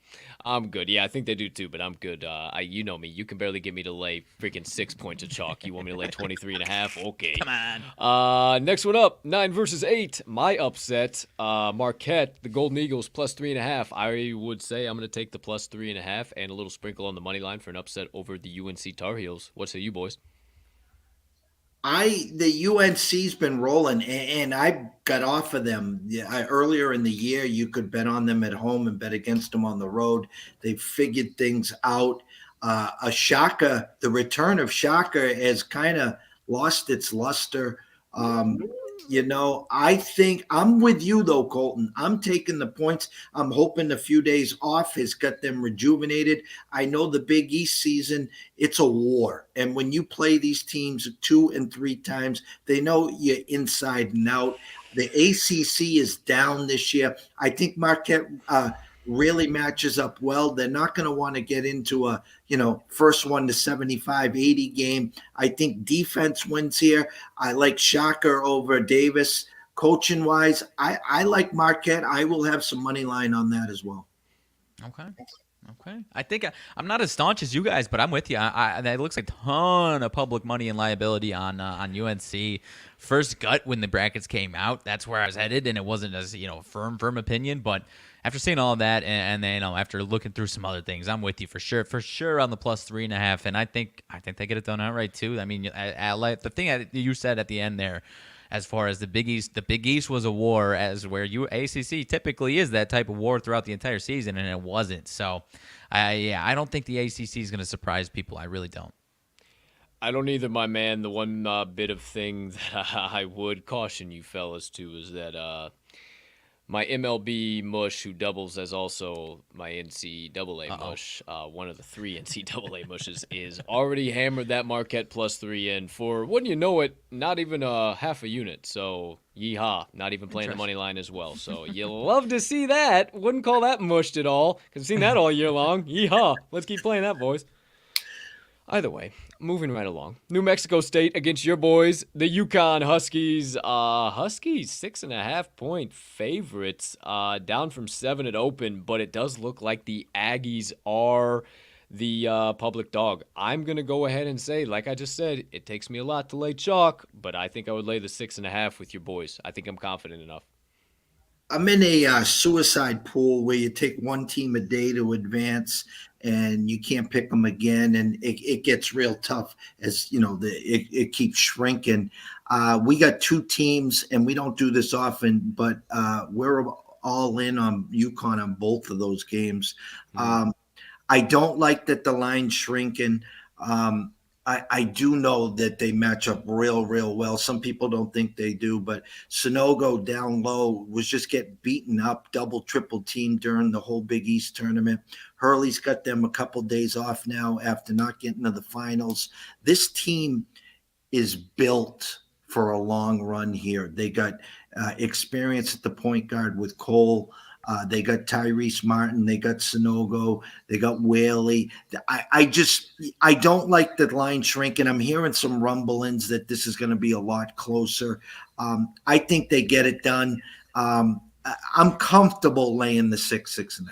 I'm good. Yeah, I think they do too, but I'm good. You know me. You can barely get me to lay freaking 6 points of chalk. You want me to lay 23.5? Okay. Come on. Next one up, 9 versus 8. My upset, Marquette, the Golden Eagles, plus 3.5. I would say I'm going to take the plus 3.5 and a little sprinkle on the money line for an upset over the UNC Tar Heels. What say you, boys? The UNC's been rolling, and I got off of them. Earlier in the year, you could bet on them at home and bet against them on the road. They figured things out. The return of Shaka has kind of lost its luster. I think I'm with you though, Colton. I'm taking the points. I'm hoping a few days off has got them rejuvenated. I know the Big East season, it's a war. And when you play these teams 2 and 3 times, they know you inside and out. The ACC is down this year. I think Marquette really matches up well. They're not going to want to get into a, first one to 75, 80 game. I think defense wins here. I like Shocker over Davis. Coaching wise, I like Marquette. I will have some money line on that as well. Okay. I think I'm not as staunch as you guys, but I'm with you. It looks like a ton of public money and liability on UNC. First gut when the brackets came out, that's where I was headed, and it wasn't as firm opinion. But after seeing all of that, and then after looking through some other things, I'm with you for sure on the plus 3.5, and I think they get it done outright too. I mean, I like the thing that you said at the end there. As far as the Big East was a war, as where ACC typically is that type of war throughout the entire season, and it wasn't. So, I don't think the ACC is going to surprise people. I really don't. I don't either, my man. The one bit of thing that I would caution you fellas to is that my MLB mush, who doubles as also my NCAA mush, one of the 3 NCAA mushes, is already hammered that Marquette plus 3 in for, wouldn't you know it, not even a half a unit. So, yeehaw, not even playing the money line as well. So, you love to see that. Wouldn't call that mushed at all, because I've seen that all year long. Yeehaw. Let's keep playing that, boys. Either way, moving right along. New Mexico State against your boys, the Yukon Huskies. Huskies 6.5 point favorites, down from 7 at open, but it does look like the Aggies are the public dog. I'm going to go ahead and say, like I just said, it takes me a lot to lay chalk, but I think I would lay the 6.5 with your boys. I think I'm confident enough. I'm in a suicide pool where you take one team a day to advance and you can't pick them again. And it gets real tough as, it keeps shrinking. We got 2 teams and we don't do this often, but we're all in on UConn on both of those games. I don't like that the line's shrinking. I do know that they match up real well. Some people don't think they do, but Sonogo down low was just getting beaten up, double, triple team during the whole Big East tournament. Hurley's got them a couple days off now after not getting to the finals. This team is built for a long run here. They got experience at the point guard with Cole. They got Tyrese Martin. They got Sonogo. They got Whaley. I don't like the line shrinking. I'm hearing some rumblings that this is going to be a lot closer. I think they get it done. I'm comfortable laying the 6.5.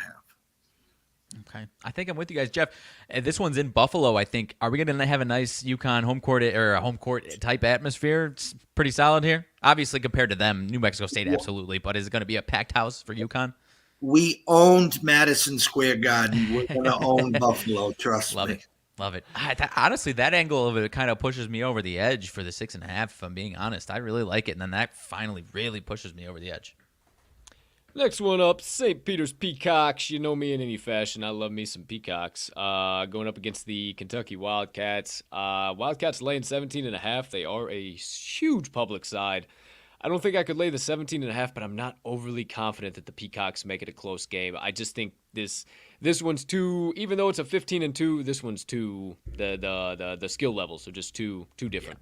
Okay. I think I'm with you guys. Jeff, this one's in Buffalo, I think. Are we going to have a nice UConn home court or a home court type atmosphere? It's pretty solid here. Obviously, compared to them, New Mexico State, absolutely. But is it going to be a packed house for UConn? We owned Madison Square Garden. We're going to own Buffalo. Trust Love me. it. Love it. Honestly, that angle of it kind of pushes me over the edge for the 6.5, if I'm being honest. I really like it. And then that finally really pushes me over the edge. Next one up, St. Peter's Peacocks. You know me in any fashion. I love me some Peacocks. Going up against the Kentucky Wildcats. Wildcats laying 17.5. They are a huge public side. I don't think I could lay the 17.5, but I'm not overly confident that the Peacocks make it a close game. I just think this one's too, even though it's a 15-2, this one's too, the skill levels are just too different.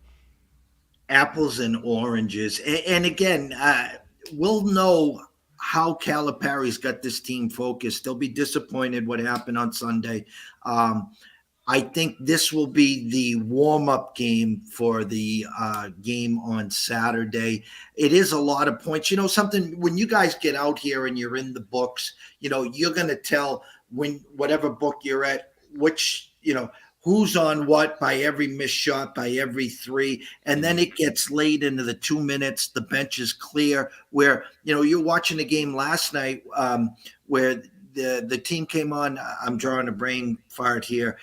Apples and oranges. And again, we'll know how Calipari's got this team focused. They'll be disappointed what happened on Sunday. I think this will be the warm-up game for the game on Saturday. It is a lot of points. You know, something, when you guys get out here and you're in the books, you know, you're going to tell when whatever book you're at, which, you know, who's on what by every missed shot, by every three. And then it gets late into the 2 minutes. The bench is clear where, you know, you're watching a game last night where the team came on. I'm drawing a brain fart here.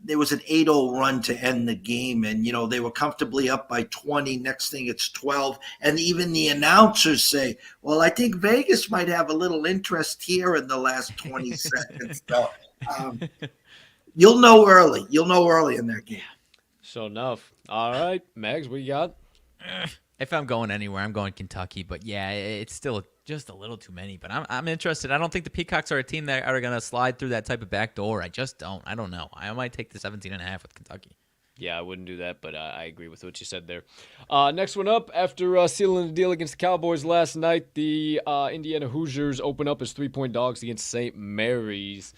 There was an 8-0 run to end the game. And, you know, they were comfortably up by 20. Next thing it's 12. And even the announcers say, well, I think Vegas might have a little interest here in the last 20 seconds. So, You'll know early. You'll know early in that game. So enough. All right, Mags, what you got? If I'm going anywhere, I'm going Kentucky. But yeah, it's still just a little too many. But I'm interested. I don't think the Peacocks are a team that are going to slide through that type of back door. I just don't. I don't know. I might take the 17.5 with Kentucky. Yeah, I wouldn't do that, but I agree with what you said there. Next one up, after sealing the deal against the Cowboys last night, the Indiana Hoosiers open up as 3-point dogs against St. Mary's.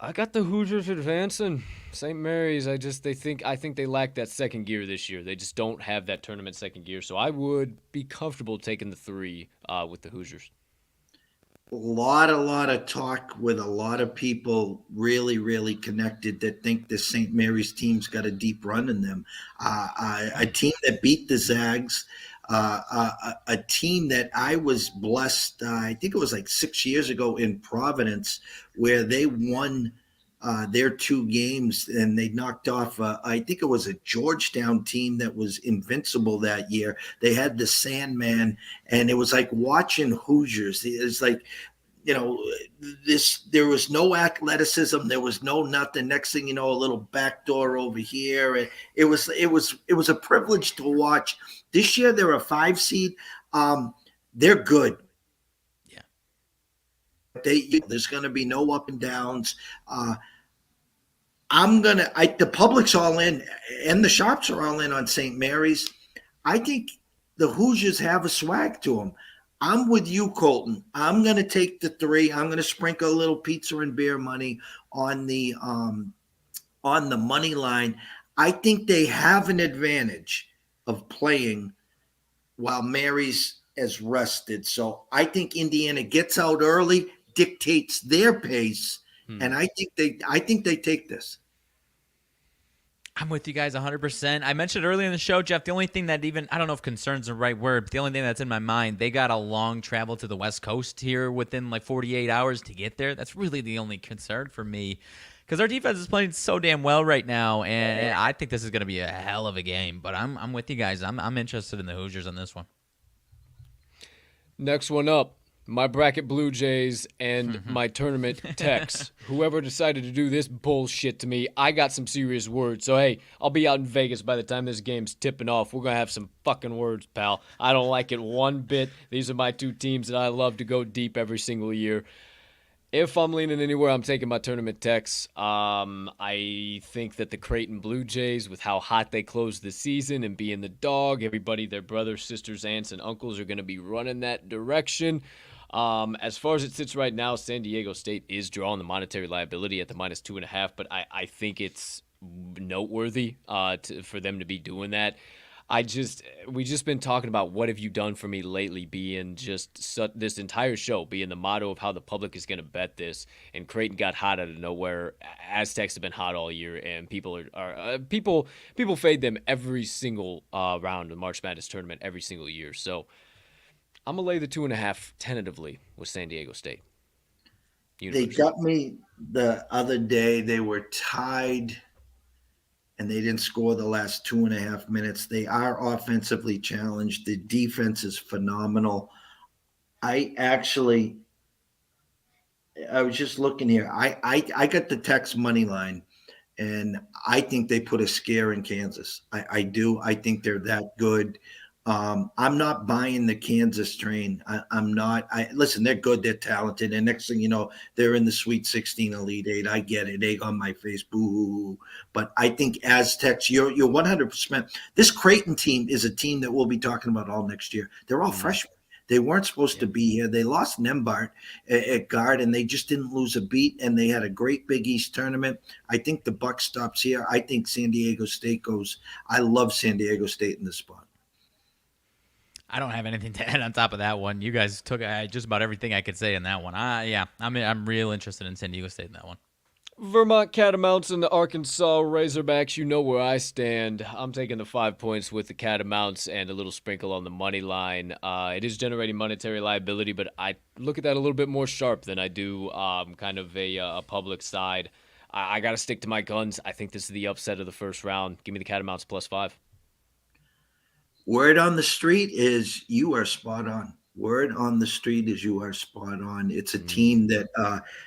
I got the Hoosiers advancing. St. Mary's, I think they lack that second gear this year. They just don't have that tournament second gear. So I would be comfortable taking the 3 with the Hoosiers. A lot of talk with a lot of people really, really connected that think the St. Mary's team's got a deep run in them. A team that beat the Zags, a team that I was blessed, I think it was like 6 years ago in Providence, where they won their 2 games and they knocked off, I think it was a Georgetown team that was invincible that year. They had the Sandman, and it was like watching Hoosiers. It's like, you know, there was no athleticism. There was no nothing. Next thing you know, a little backdoor over here. And it was a privilege to watch. This year, they're a 5 seed. They're good. Yeah. There's going to be no up and downs. The public's all in, and the shops are all in on St. Mary's. I think the Hoosiers have a swag to them. I'm with you, Colton. I'm going to take the 3. I'm going to sprinkle a little pizza and beer money on the money line. I think they have an advantage of playing while Mary's is rested. So I think Indiana gets out early, dictates their pace, and I think they take this. I'm with you guys 100%. I mentioned earlier in the show, Jeff, the only thing that I don't know if concern's the right word, but the only thing that's in my mind, they got a long travel to the West Coast here within like 48 hours to get there. That's really the only concern for me because our defense is playing so damn well right now, and I think this is going to be a hell of a game. But I'm with you guys. I'm interested in the Hoosiers on this one. Next one up. My bracket Blue Jays and my tournament Tex. Whoever decided to do this bullshit to me, I got some serious words. So, hey, I'll be out in Vegas by the time this game's tipping off. We're going to have some fucking words, pal. I don't like it one bit. These are my 2 teams that I love to go deep every single year. If I'm leaning anywhere, I'm taking my tournament Tex. I think that the Creighton Blue Jays, with how hot they closed the season and being the dog, everybody, their brothers, sisters, aunts, and uncles are going to be running that direction. As far as it sits right now, San Diego State is drawing the monetary liability at the -2.5, but I think it's noteworthy for them to be doing that. We just been talking about what have you done for me lately being this entire show being the motto of how the public is going to bet this, and Creighton got hot out of nowhere. Aztecs have been hot all year, and people fade them every single round of the March Madness tournament every single year. So I'm gonna lay the 2.5 tentatively with San Diego State. They got me the other day. They were tied and they didn't score the last 2.5 minutes. They are offensively challenged. The defense is phenomenal. I was just looking here. I got the Tex money line, and I think they put a scare in Kansas. I do. I think they're that good. I'm not buying the Kansas train. I'm not. Listen, they're good. They're talented. And next thing you know, they're in the Sweet 16 Elite Eight. I get it. Egg on my face. Boo. But I think Aztecs, you're 100%. This Creighton team is a team that we'll be talking about all next year. They're all freshmen. They weren't supposed to be here. They lost Nembhard at guard, and they just didn't lose a beat. And they had a great Big East tournament. I think the buck stops here. I think San Diego State goes. I love San Diego State in this spot. I don't have anything to add on top of that one. You guys took just about everything I could say in that one. I'm real interested in San Diego State in that one. Vermont Catamounts and the Arkansas Razorbacks, you know where I stand. I'm taking the 5 points with the Catamounts and a little sprinkle on the money line. It is generating monetary liability, but I look at that a little bit more sharp than I do kind of a public side. I got to stick to my guns. I think this is the upset of the first round. Give me the Catamounts +5. Word on the street is you are spot on. Word on the street is you are spot on. It's a team that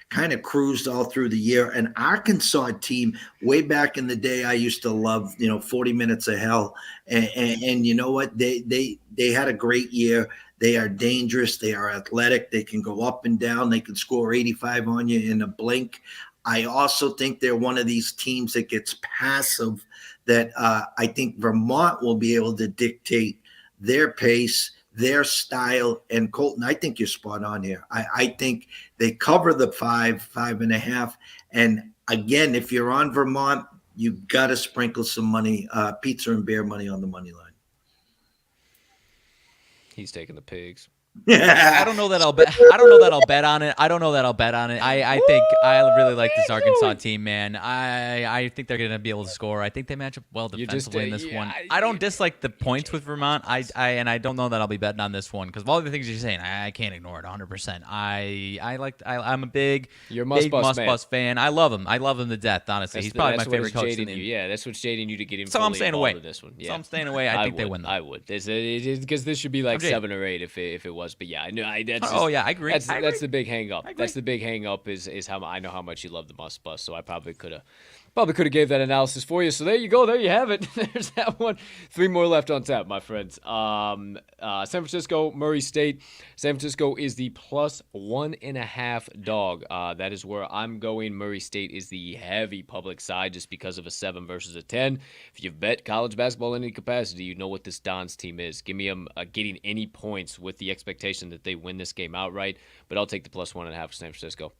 kind of cruised all through the year. An Arkansas team, way back in the day, I used to love, 40 Minutes of Hell. And you know what? They had a great year. They are dangerous. They are athletic. They can go up and down. They can score 85 on you in a blink. I also think they're one of these teams that gets passive, that I think Vermont will be able to dictate their pace, their style. And Colton, I think you're spot on here. I think they cover the 5.5. And again, if you're on Vermont, you got to sprinkle some money, pizza and beer money on the money line. He's taking the pigs. I don't know that I'll bet. I don't know that I'll bet on it. I think I really like this Arkansas team, man. I think they're gonna be able to score. I think they match up well defensively in this one. I don't dislike the points with Vermont. I don't know that I'll be betting on this one because of all the things you're saying. I can't ignore it 100%. I'm a big Muss fan. I love him. I love him to death. Honestly, he's probably my favorite coach. Yeah, that's what's shading you to get him. So I'm staying away. This one. Yeah. So I'm staying away. I think they win. Though. I would. Because this should be like 7 or 8 if it was. But yeah, I know. I agree. That's the big hang up. That's the big hang up is how I know how much you love the Muss Bus. So I probably could have gave that analysis for you. So there you go. There you have it. There's that one. 3 more left on tap, my friends. San Francisco, Murray State. San Francisco is the +1.5 dog. That is where I'm going. Murray State is the heavy public side just because of a 7 versus a 10. If you've bet college basketball in any capacity, you know what this Dons team is. Give me them getting any points with the expectation that they win this game outright. But I'll take the +1.5 for San Francisco.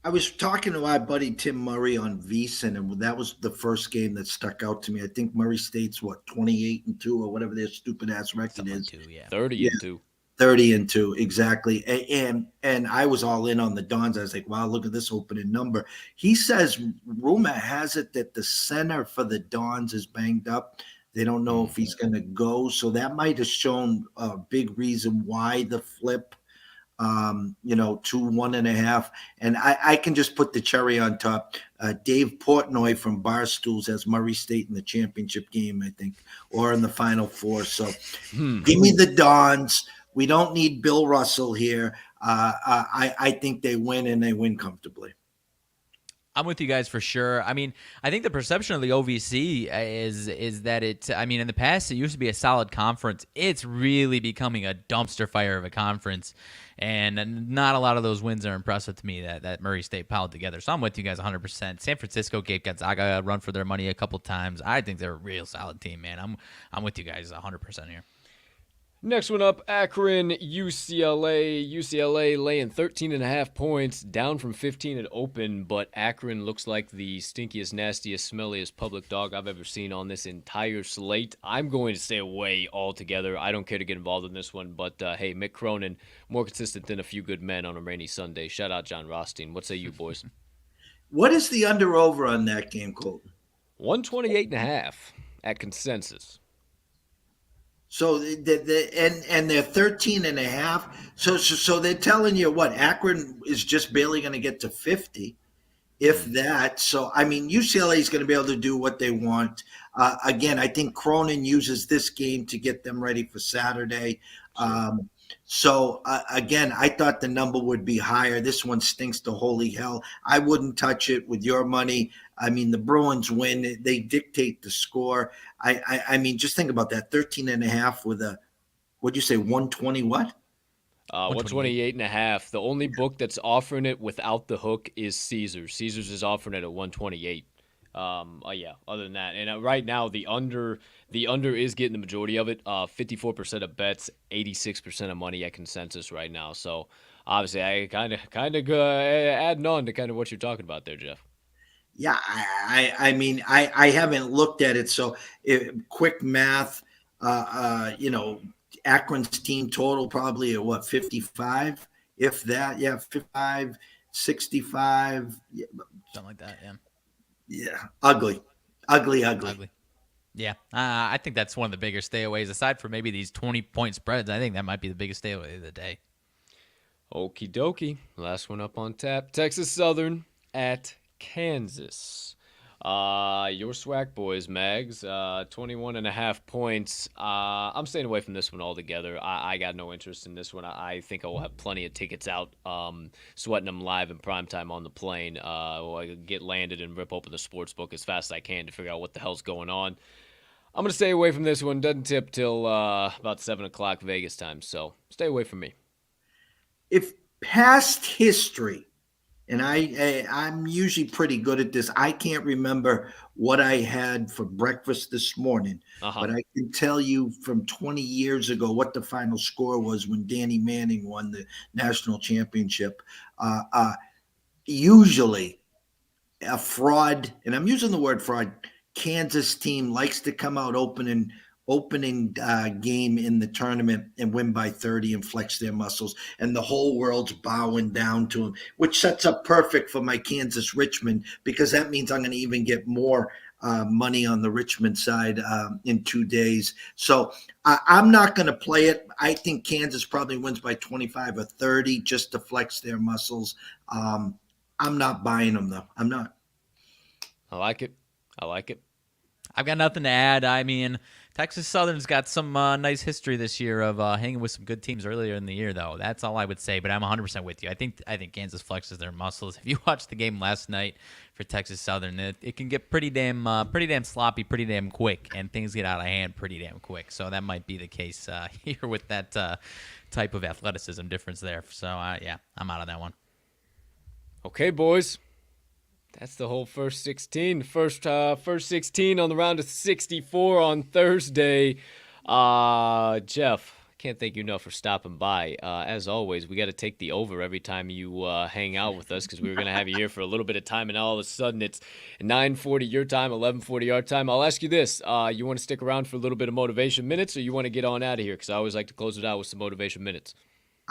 I was talking to our buddy Tim Murray on VSiN, and that was the first game that stuck out to me. I think Murray State's 28-2 or whatever their stupid ass record is. 30-2. 30-2, exactly. And I was all in on the Dons. I was like, wow, look at this opening number. He says rumor has it that the center for the Dons is banged up. They don't know if he's going to go. So that might have shown a big reason why the flip. 1.5. And I can just put the cherry on top. Dave Portnoy from Barstools has Murray State in the championship game, I think, or in the Final Four. So give me the Dons. We don't need Bill Russell here. I think they win, and they win comfortably. I'm with you guys for sure. I mean, I think the perception of the OVC is that in the past, it used to be a solid conference. It's really becoming a dumpster fire of a conference, and not a lot of those wins are impressive to me that Murray State piled together. So I'm with you guys 100%. San Francisco gave Gonzaga a run for their money a couple times. I think they're a real solid team, man. I'm with you guys 100% here. Next one up, Akron, UCLA. UCLA laying 13.5 points, down from 15 at open, but Akron looks like the stinkiest, nastiest, smelliest public dog I've ever seen on this entire slate. I'm going to stay away altogether. I don't care to get involved in this one, but hey, Mick Cronin, more consistent than a few good men on a rainy Sunday. Shout out John Rothstein. What say you, boys? What is the under-over on that game, Colton? 128.5 at consensus. So and they're 13.5. So they're telling you what, Akron is just barely going to get to 50, if that. So I mean, UCLA is going to be able to do what they want. Again, I think Cronin uses this game to get them ready for Saturday. Again, I thought the number would be higher. This one stinks to holy hell. I wouldn't touch it with your money. I mean, the Bruins win. They dictate the score. I mean, just think about that. 13.5 with a, what'd you say, 120 what? 128.5. The only book that's offering it without the hook is Caesars. Caesars is offering it at 128. Yeah, other than that. And right now, the under is getting the majority of it. 54% of bets, 86% of money at consensus right now. So obviously, I kind of adding on to kind of what you're talking about there, Jeff. Yeah, I mean, I haven't looked at it. So quick math, Akron's team total probably at what, 55, if that. Yeah, 55, 65. Something like that, yeah. Yeah, ugly. Yeah, I think that's one of the bigger stayaways. Aside from maybe these 20-point spreads, I think that might be the biggest stayaway of the day. Okie dokie. Last one up on tap. Texas Southern at Kansas. Your SWAC boys, Mags, 21.5 points. I'm staying away from this one altogether. I got no interest in this one. I think I will have plenty of tickets out, sweating them live in primetime on the plane. I get landed and rip open the sports book as fast as I can to figure out what the hell's going on. I'm going to stay away from this one. Doesn't tip till about 7 o'clock Vegas time, so stay away from me. If past history, and I'm usually pretty good at this. I can't remember what I had for breakfast this morning, but I can tell you from 20 years ago what the final score was when Danny Manning won the national championship. Usually a fraud, and I'm using the word fraud, Kansas team likes to come out opening game in the tournament and win by 30 and flex their muscles, and the whole world's bowing down to them, which sets up perfect for my Kansas Richmond, because that means I'm going to even get more money on the Richmond side in 2 days. So I'm not going to play it. I think Kansas probably wins by 25 or 30 just to flex their muscles. I'm not buying them, though. I'm not. I like it. I've got nothing to add. I mean, Texas Southern's got some nice history this year of hanging with some good teams earlier in the year, though. That's all I would say. But I'm 100% with you. I think Kansas flexes their muscles. If you watched the game last night for Texas Southern, it can get pretty damn sloppy, pretty damn quick, and things get out of hand pretty damn quick. So that might be the case here with that type of athleticism difference there. So yeah, I'm out of that one. Okay, boys. That's the whole first 16. First 16 on the round of 64 on Thursday. Jeff, can't thank you enough for stopping by. As always, we got to take the over every time you hang out with us, because we were going to have you here for a little bit of time, and all of a sudden it's 9:40 your time, 11:40 our time. I'll ask you this. You want to stick around for a little bit of motivation minutes, or you want to get on out of here? Because I always like to close it out with some motivation minutes.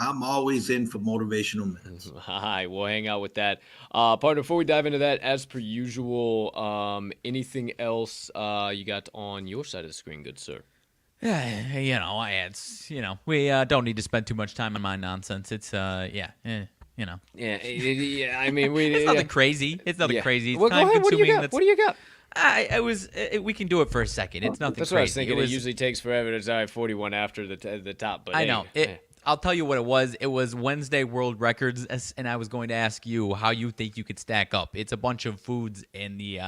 I'm always in for motivational minutes. Hi, we'll hang out with that. Partner, before we dive into that, as per usual, anything else you got on your side of the screen, good sir? Yeah, we don't need to spend too much time on my nonsense. It's, Yeah, I mean, it's nothing crazy. It's nothing crazy. It's well, go ahead. What do you got? We can do it for a second. It's nothing That's crazy. What I was thinking. It usually takes forever. It's 41 after the top. But I know. I'll tell you what it was. It was Wednesday World Records, and I was going to ask you how you think you could stack up. It's a bunch of foods in the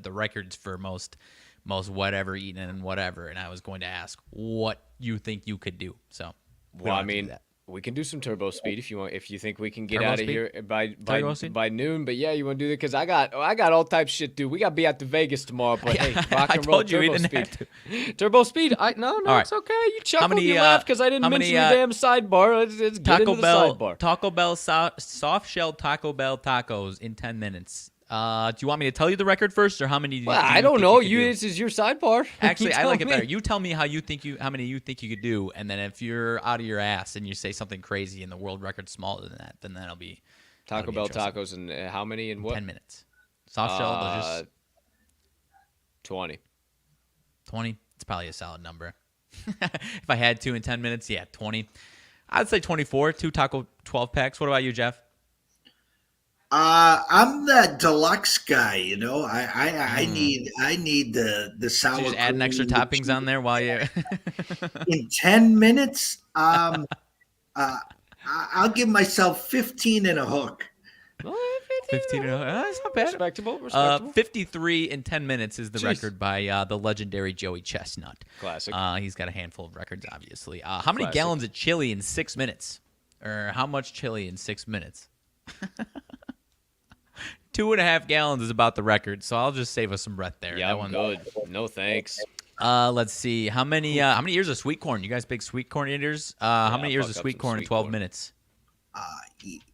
records for most whatever eaten and whatever, and I was going to ask what you think you could do. So, We can do some turbo speed if you want. If you think we can get Turbo out of speed? here Turbo speed? by noon, but yeah, you want to do that because I got all types of shit, dude. We got to be out to Vegas tomorrow, but hey, rock I and roll told you we turbo didn't speed. have to. Turbo speed. No, All right. it's okay. You chuckled, many, you laughed because I didn't how mention many, your damn sidebar. Let's get into the sidebar. Taco Bell soft shell Taco Bell tacos in 10 minutes. Do you want me to tell you the record first, or how many? Well, I don't know. You This is your sidebar. actually, I tell like it me. better. You tell me how many you think you could do, and then if you're out of your ass and you say something crazy and the world record's smaller than that, then that'll be Taco Bell interesting. tacos and how many and what? 10 minutes. Soft shell, just 20. 20. It's probably a solid number. If I had to in 10 minutes, yeah, 20. I'd say 24. 2 taco 12 packs. What about you, Jeff? I'm that deluxe guy, you know. I need the sour So just adding extra cream, toppings on there while you. in 10 minutes. I'll give myself 15 and a hook. 15. That's not bad. Respectable. 53 in 10 minutes is the Jeez. record by the legendary Joey Chestnut. Classic. He's got a handful of records, obviously. How many Classic. gallons of chili in 6 minutes? Or how much chili in 6 minutes? 2.5 gallons is about the record, so I'll just save us some breath there. Yeah, That I'm one. good. No thanks. Let's see. How many years of sweet corn? You guys big sweet corn eaters? How many years fuck of up sweet some corn in sweet 12 corn. minutes?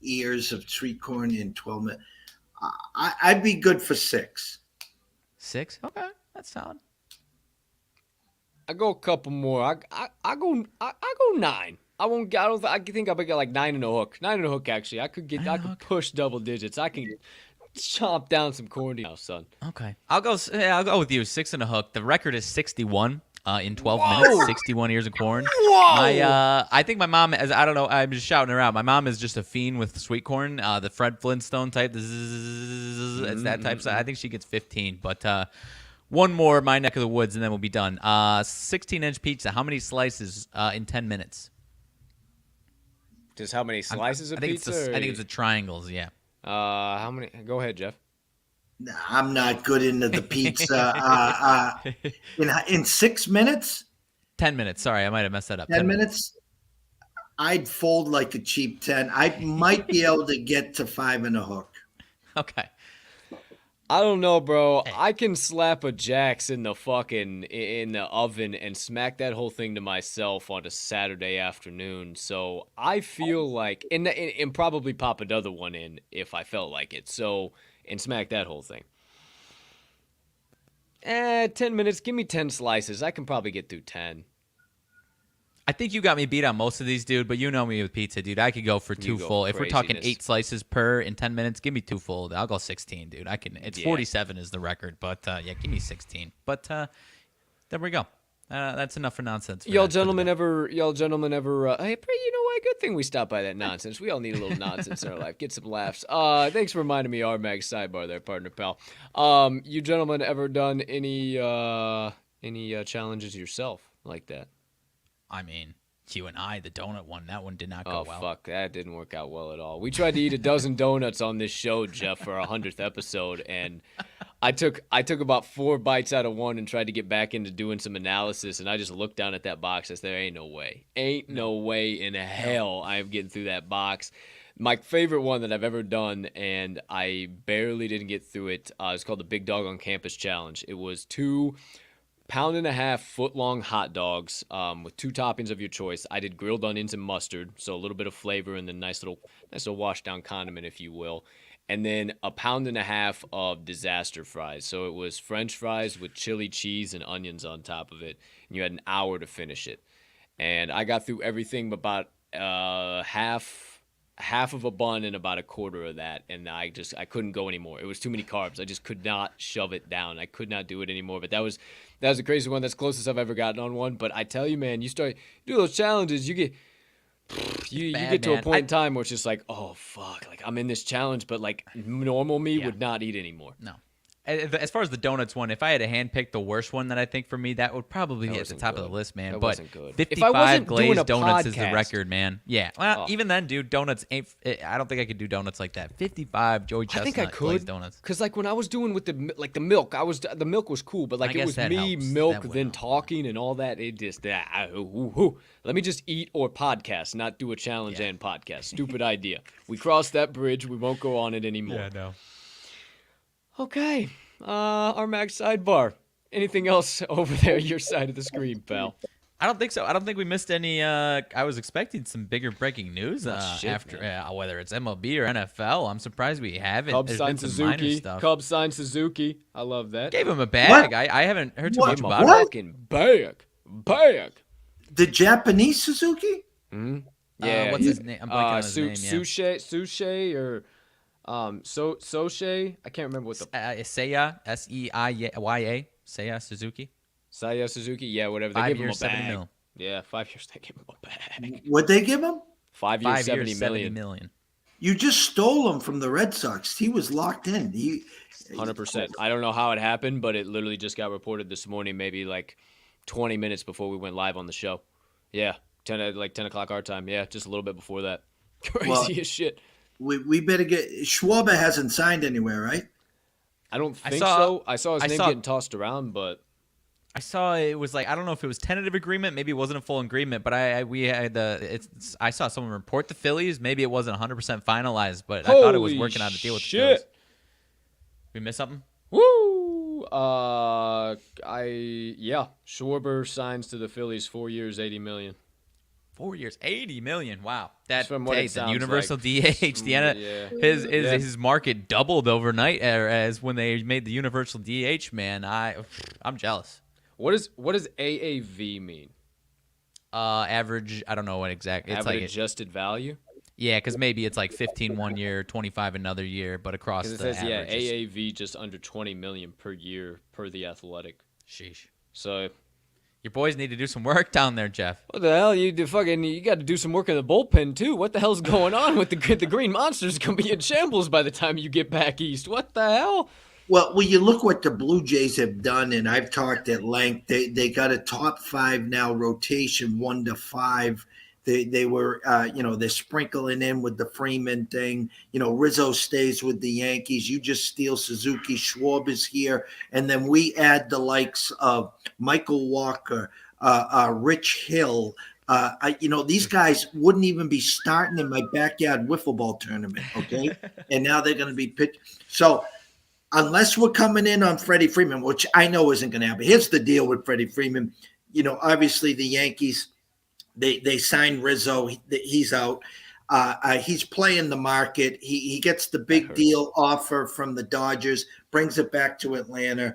Ears of sweet corn in 12 minutes. I'd be good for 6. 6? Okay, that's solid. I go a couple more. I go 9. I think I'll get like 9 and a hook. 9 and a hook actually. I could push double digits. I can chomp down some corn now, son. Okay, I'll go with you. 6 and a hook. The record is 61 in 12 minutes. 61 ears of corn. Whoa! I think my mom, I don't know, I'm just shouting her out. My mom is just a fiend with sweet corn. The Fred Flintstone type. It's that type. So I think she gets 15. But one more, my neck of the woods, and then we'll be done. 16-inch pizza. How many slices in 10 minutes? Just how many slices of pizza? I think it's the triangles. Yeah. How many? Go ahead, Jeff. Nah, I'm not good into the pizza. In 6 minutes, 10 minutes. Sorry, I might have messed that up. 10 minutes, I'd fold like a cheap 10. I might be able to get to 5 and a hook. Okay. I don't know, bro. I can slap a Jax in the oven and smack that whole thing to myself on a Saturday afternoon. So I feel like, and probably pop another one in if I felt like it. So, and smack that whole thing. 10 minutes. Give me 10 slices. I can probably get through 10. I think you got me beat on most of these, dude, but you know me with pizza, dude. I could go for 2 go full. If we're talking craziness. 8 slices per in 10 minutes, give me 2 full. I'll go 16, dude. It's 47 is the record, but yeah, give me 16. But there we go. That's enough for nonsense. For Y'all that- for gentlemen today. hey, you know what? Good thing we stopped by that nonsense. We all need a little nonsense in our life. Get some laughs. Thanks for reminding me, RMags Sidebar there, partner pal. You gentlemen ever done any challenges yourself like that? I mean, you and I, the donut one, that one did not go Oh, well. fuck. That didn't work out well at all. We tried to eat a dozen donuts on this show, Jeff, for our 100th episode, and I took about 4 bites out of one and tried to get back into doing some analysis, and I just looked down at that box and said, there ain't no way. Ain't no way in hell I am getting through that box. My favorite one that I've ever done, and I barely didn't get through it, is called the Big Dog on Campus Challenge. It was 2 1.5 foot-long hot dogs with 2 toppings of your choice. I did grilled onions and mustard, so a little bit of flavor and then nice little wash-down condiment, if you will. And then 1.5 pounds of disaster fries. So it was French fries with chili cheese and onions on top of it. And you had an hour to finish it. And I got through everything but about half of a bun and about a quarter of that, and I couldn't go anymore. It was too many carbs. I just could not shove it down. I could not do it anymore. But that was a crazy one. That's the closest I've ever gotten on one. But I tell you, man, you do those challenges, you get to a point in time where it's just like, oh fuck, like I'm in this challenge, but like normal me would not eat anymore. No. as far as the donuts one, if I had to handpick the worst one that I think for me, that would probably be at the top of the list, man. That But wasn't good. 55 glazed donuts is the podcast- record, man. Yeah. Well, even then, dude, donuts ain't. I don't think I could do donuts like that. 55 Joey Chestnut I think I glazed could, donuts. because like when I was doing with the milk, the milk was cool, but like I it guess was that me, helps. milk, That would then help. talking and all that. It just let me just eat or podcast, not do a challenge and podcast. Stupid idea. We crossed that bridge. We won't go on it anymore. Yeah, no. Okay, RMags Sidebar. Anything else over there, your side of the screen, pal? I don't think so. I don't think we missed any. I was expecting some bigger breaking news shit, after whether it's MLB or NFL. I'm surprised we haven't. Cubs There's signed been some minor Suzuki. stuff. Cubs signed Suzuki. I love that. Gave him a bag. What? I haven't heard too What? much about it. What? Fucking bag. The Japanese Suzuki? Yeah. What's his name? I'm blanking on his name. Yeah. Suche or Soche. I can't remember what the Seiya, Seiya, Seiya Suzuki. Saya Suzuki. Yeah, whatever. They 5 gave him a years, 70 bag. mil. Yeah, 5 years. They gave him a bag. What'd they give him? 5 years, 5 70 years, million. 70 million. You just stole him from the Red Sox. He was locked in. 100%. I don't know how it happened, but it literally just got reported this morning, maybe like 20 minutes before we went live on the show. Yeah, 10 o'clock our time. Yeah, just a little bit before that. Crazy Well, as shit. We better get Schwarber hasn't signed anywhere, right? I don't think saw- so. I saw his I name saw- getting tossed around, but I saw it was like I don't know if it was tentative agreement, maybe it wasn't a full agreement, but I saw someone report the Phillies. Maybe it wasn't 100% finalized, but I thought it was Holy working out a deal with the shit. Phillies. We missed something? woo! Schwarber signs to the Phillies 4 years, 80 million. 4 years, 80 million. Wow, that from what it the sounds universal like. DH. Yeah. His market doubled overnight as when they made the universal DH. Man, I'm jealous. What does AAV mean? Average. I don't know what exact. It's Average like adjusted value. yeah, because maybe it's like 15 one year, 25 another year, but across Because the it says averages. AAV just under 20 million per year per the Athletic. Sheesh. So Your boys need to do some work down there, Jeff. what the hell? You got to do some work in the bullpen too. What the hell's going on with the Green Monsters? Gonna be in shambles by the time you get back east. What the hell? Well, you look what the Blue Jays have done, and I've talked at length. They got a top five now rotation, 1 to 5. They were, they're sprinkling in with the Freeman thing. Rizzo stays with the Yankees. You just steal Suzuki. Schwab is here. And then we add the likes of Michael Walker, Rich Hill. These guys wouldn't even be starting in my backyard wiffle ball tournament, okay? And now they're going to be pitched. So unless we're coming in on Freddie Freeman, which I know isn't going to happen. Here's the deal with Freddie Freeman. Obviously the Yankees, they signed Rizzo. He's out. He's playing the market. He gets the big deal offer from the Dodgers, brings it back to Atlanta.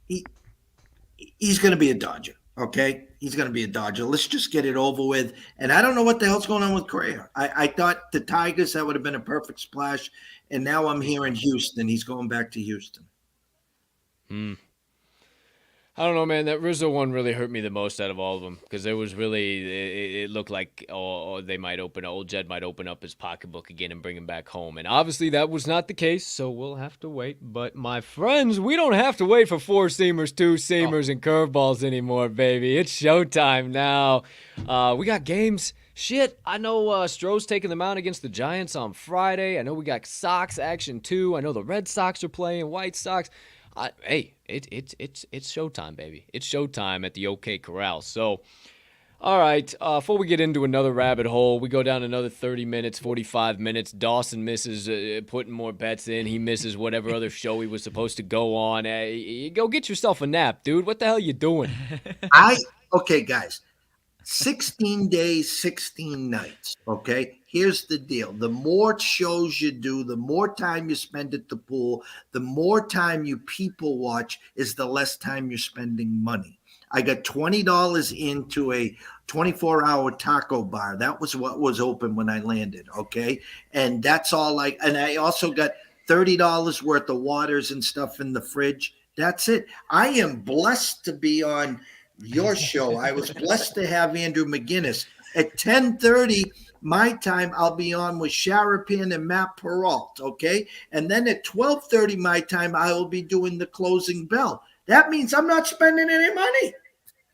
He's going to be a Dodger, okay? He's going to be a Dodger. Let's just get it over with. And I don't know what the hell's going on with Correa. I thought the Tigers, that would have been a perfect splash. And now I'm here in Houston. He's going back to Houston. I don't know, man. That Rizzo one really hurt me the most out of all of them because there was really it looked like old Jed might open up his pocketbook again and bring him back home, and obviously that was not the case. So we'll have to wait. But my friends, we don't have to wait for 4-seamers, 2-seamers, and curveballs anymore, baby. It's showtime now. We got games. Shit, I know Stroh's taking them out against the Giants on Friday. I know we got Sox action too. I know the Red Sox are playing, White Sox. It's showtime, baby. It's showtime at the OK Corral. So, all right, before we get into another rabbit hole, we go down another 30 minutes, 45 minutes. Dawson misses putting more bets in. He misses whatever other show he was supposed to go on. Go get yourself a nap, dude. What the hell you doing? Okay, guys. 16 days, 16 nights, okay? Here's the deal. The more shows you do, the more time you spend at the pool, the more time you people watch is the less time you're spending money. I got $20 into a 24-hour taco bar. That was what was open when I landed, okay? And that's all and I also got $30 worth of waters and stuff in the fridge. That's it. I am blessed to be on your show. I was blessed to have Andrew McGinnis. At 10:30, my time, I'll be on with Sharapan and Matt Peralt, okay? And then at 12:30 my time, I will be doing the closing bell. That means I'm not spending any money.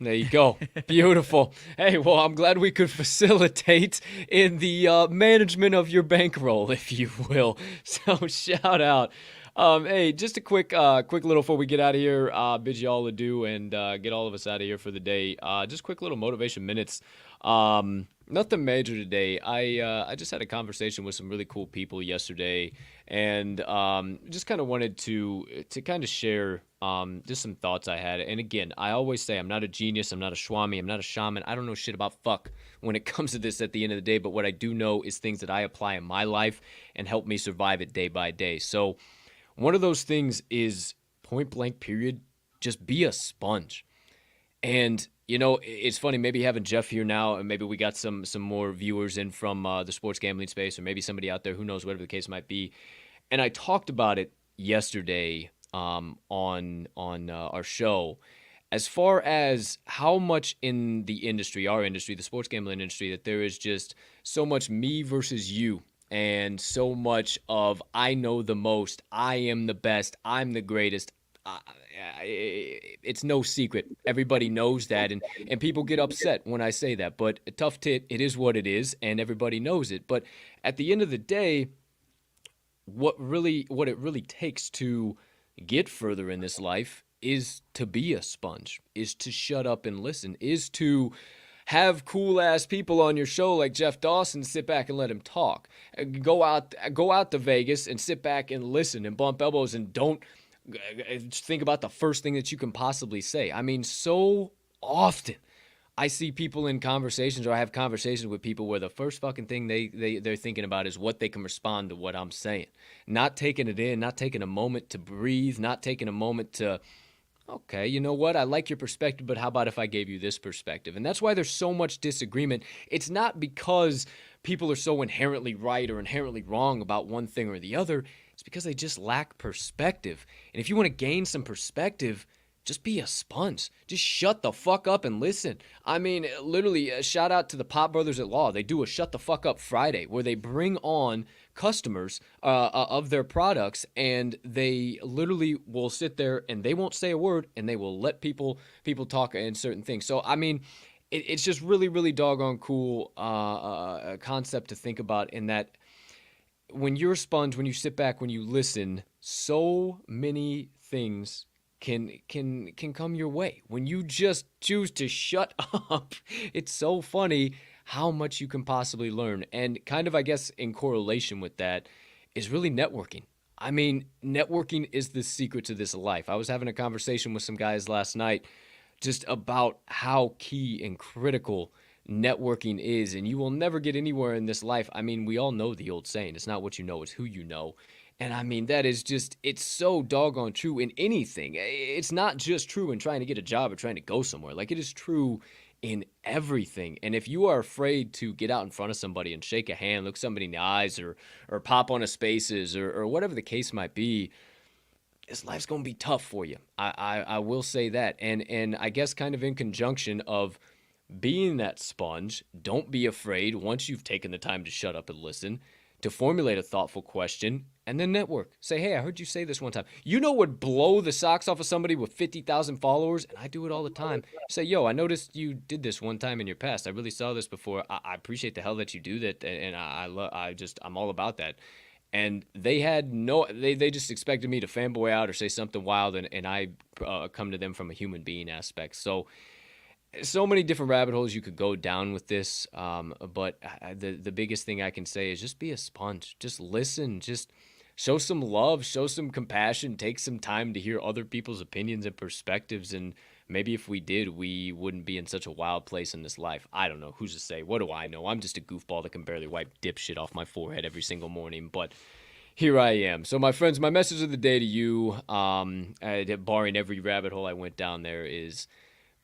There you go. Beautiful. Hey, well, I'm glad we could facilitate in the management of your bankroll, if you will. So shout out. Hey, just a quick little before we get out of here, bid you all adieu and get all of us out of here for the day. Just quick little motivation minutes. Nothing major today. I just had a conversation with some really cool people yesterday, and just kind of wanted to kind of share just some thoughts I had. And again, I always say I'm not a genius, I'm not a Swami, I'm not a shaman. I don't know shit about fuck when it comes to this at the end of the day. But what I do know is things that I apply in my life and help me survive it day by day. So one of those things is point blank period. Just be a sponge. And you know, it's funny, maybe having Jeff here now, and maybe we got some more viewers in from the sports gambling space, or maybe somebody out there, who knows, whatever the case might be. And I talked about it yesterday on our show, as far as how much in the industry, our industry, the sports gambling industry, that there is just so much me versus you. And so much of I know the most, I am the best, I'm the greatest. It's no secret. Everybody knows that, and people get upset when I say that. But a tough tit, it is what it is, and everybody knows it. But at the end of the day, what it really takes to get further in this life is to be a sponge, is to shut up and listen, is to have cool ass people on your show like Jeff Dawson, sit back and let him talk. Go out to Vegas and sit back and listen and bump elbows and don't think about the first thing that you can possibly say. I mean, so often I see people in conversations, or I have conversations with people where the first fucking thing they're thinking about is what they can respond to what I'm saying. Not taking it in, not taking a moment to breathe, not taking a moment to, okay, you know what? I like your perspective, but how about if I gave you this perspective? And that's why there's so much disagreement. It's not because people are so inherently right or inherently wrong about one thing or the other. It's because they just lack perspective. And if you want to gain some perspective, just be a sponge. Just shut the fuck up and listen. I mean, literally, shout out to the Pop Brothers at Law. They do a Shut the Fuck Up Friday where they bring on customers of their products, and they literally will sit there and they won't say a word, and they will let people talk in certain things. So, I mean, it's just really, really doggone cool concept to think about, in that when you're a sponge, when you sit back, when you listen, so many things can come your way. When you just choose to shut up, it's so funny how much you can possibly learn. And kind of, I guess, in correlation with that is really networking. I mean, networking is the secret to this life. I was having a conversation with some guys last night just about how key and critical networking is, and you will never get anywhere in this life. I mean, we all know the old saying, it's not what you know, it's who you know. And I mean, that is just, it's so doggone true in anything. It's not just true in trying to get a job or trying to go somewhere. Like, it is true in everything. And if you are afraid to get out in front of somebody and shake a hand, look somebody in the eyes, or pop on a spaces, or whatever the case might be, this life's going to be tough for you. I will say that. And I guess kind of in conjunction of being that sponge, don't be afraid, once you've taken the time to shut up and listen, to formulate a thoughtful question, and then network. Say, hey, I heard you say this one time. You know what would blow the socks off of somebody with 50,000 followers? And I do it all the time. Say, yo, I noticed you did this one time in your past. I really saw this before. I appreciate the hell that you do that, and I'm all about that. And they had they just expected me to fanboy out or say something wild, and I come to them from a human being aspect. So many different rabbit holes you could go down with this, but the biggest thing I can say is just be a sponge. Just listen. Just show some love. Show some compassion. Take some time to hear other people's opinions and perspectives, and maybe if we did, we wouldn't be in such a wild place in this life. I don't know. Who's to say? What do I know? I'm just a goofball that can barely wipe dipshit off my forehead every single morning, but here I am. So, my friends, my message of the day to you, barring every rabbit hole I went down there, is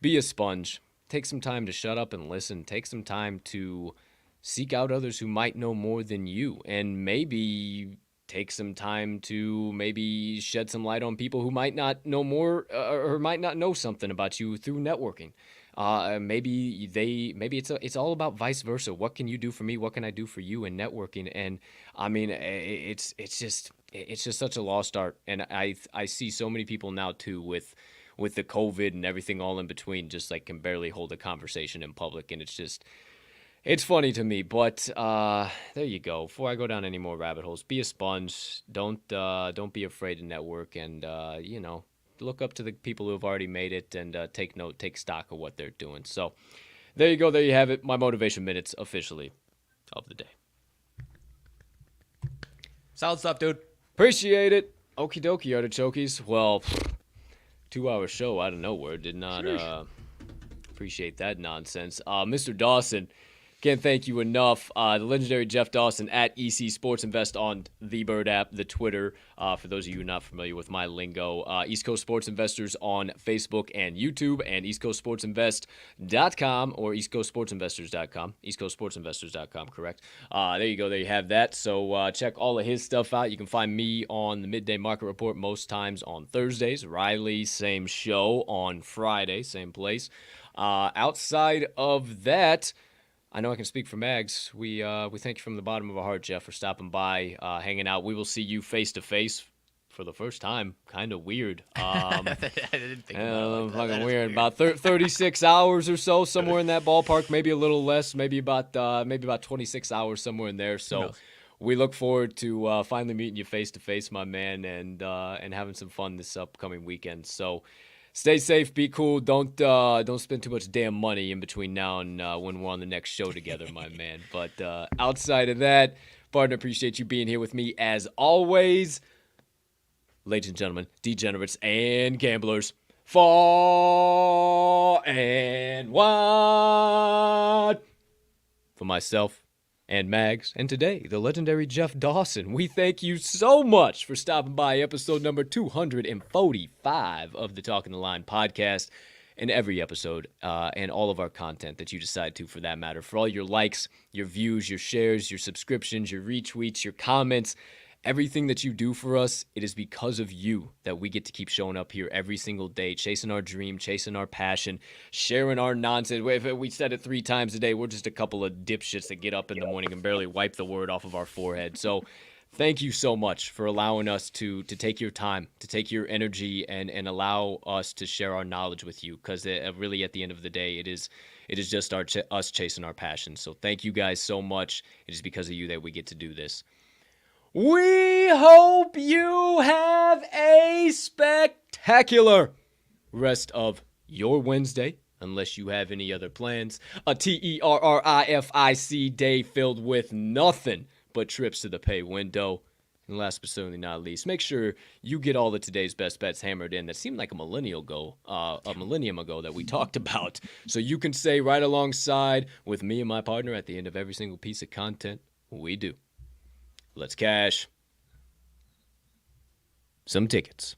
be a sponge. Take some time to shut up and listen. Take some time to seek out others who might know more than you. And maybe take some time to maybe shed some light on people who might not know more or might not know something about you through networking. maybe it's all about vice versa. What can you do for me? What can I do for you? And networking. And I mean, it's just such a lost art. And I see so many people now too with the COVID and everything all in between, just like can barely hold a conversation in public. And it's funny to me. But there you go. Before I go down any more rabbit holes, be a sponge. Don't be afraid to network, and look up to the people who have already made it, and take stock of what they're doing. So there you go. There you have it. My motivation minutes officially of the day. Solid stuff, dude. Appreciate it. Okie dokie, artichokes. Well, 2-hour show out of nowhere. Did not appreciate that nonsense. Mr. Dawson, can't thank you enough. The legendary Jeff Dawson at EC Sports Invest on the Bird app, the Twitter. For those of you not familiar with my lingo, East Coast Sports Investors on Facebook and YouTube, and EastCoastSportsInvest.com or EastCoastSportsInvestors.com. EastCoastSportsInvestors.com, correct. There you go. There you have that. So check all of his stuff out. You can find me on the Midday Market Report most times on Thursdays. Riley, same show on Friday, same place. Outside of that, I know I can speak for Mags. We thank you from the bottom of our heart, Jeff, for stopping by, hanging out. We will see you face to face for the first time. Kind of weird. I didn't think about it. Fucking weird. About 36 hours or so, somewhere in that ballpark. Maybe a little less. Maybe about 26 hours, somewhere in there. So we look forward to finally meeting you face to face, my man, and having some fun this upcoming weekend. So stay safe, be cool. Don't spend too much damn money in between now and when we're on the next show together, my man. But outside of that, partner, appreciate you being here with me as always. Ladies and gentlemen, degenerates and gamblers, far and wide. For myself and Mags, and today, the legendary Jeff Dawson, we thank you so much for stopping by episode number 245 of the Talking the Line podcast, and every episode, and all of our content that you decide to, for that matter, for all your likes, your views, your shares, your subscriptions, your retweets, your comments, everything that you do for us. It is because of you that we get to keep showing up here every single day, chasing our dream, chasing our passion, sharing our nonsense. We said it 3 times a day. We're just a couple of dipshits that get up in the morning and barely wipe the word off of our forehead. So thank you so much for allowing us to take your time, to take your energy, and allow us to share our knowledge with you, because really at the end of the day, it is just us chasing our passion. So thank you guys so much. It is because of you that we get to do this. We hope you have a spectacular rest of your Wednesday, unless you have any other plans. A TERRIFIC day filled with nothing but trips to the pay window. And last but certainly not least, make sure you get all of today's best bets hammered in. That seemed like a millennium ago that we talked about. So you can say right alongside with me and my partner at the end of every single piece of content we do. Let's cash some tickets.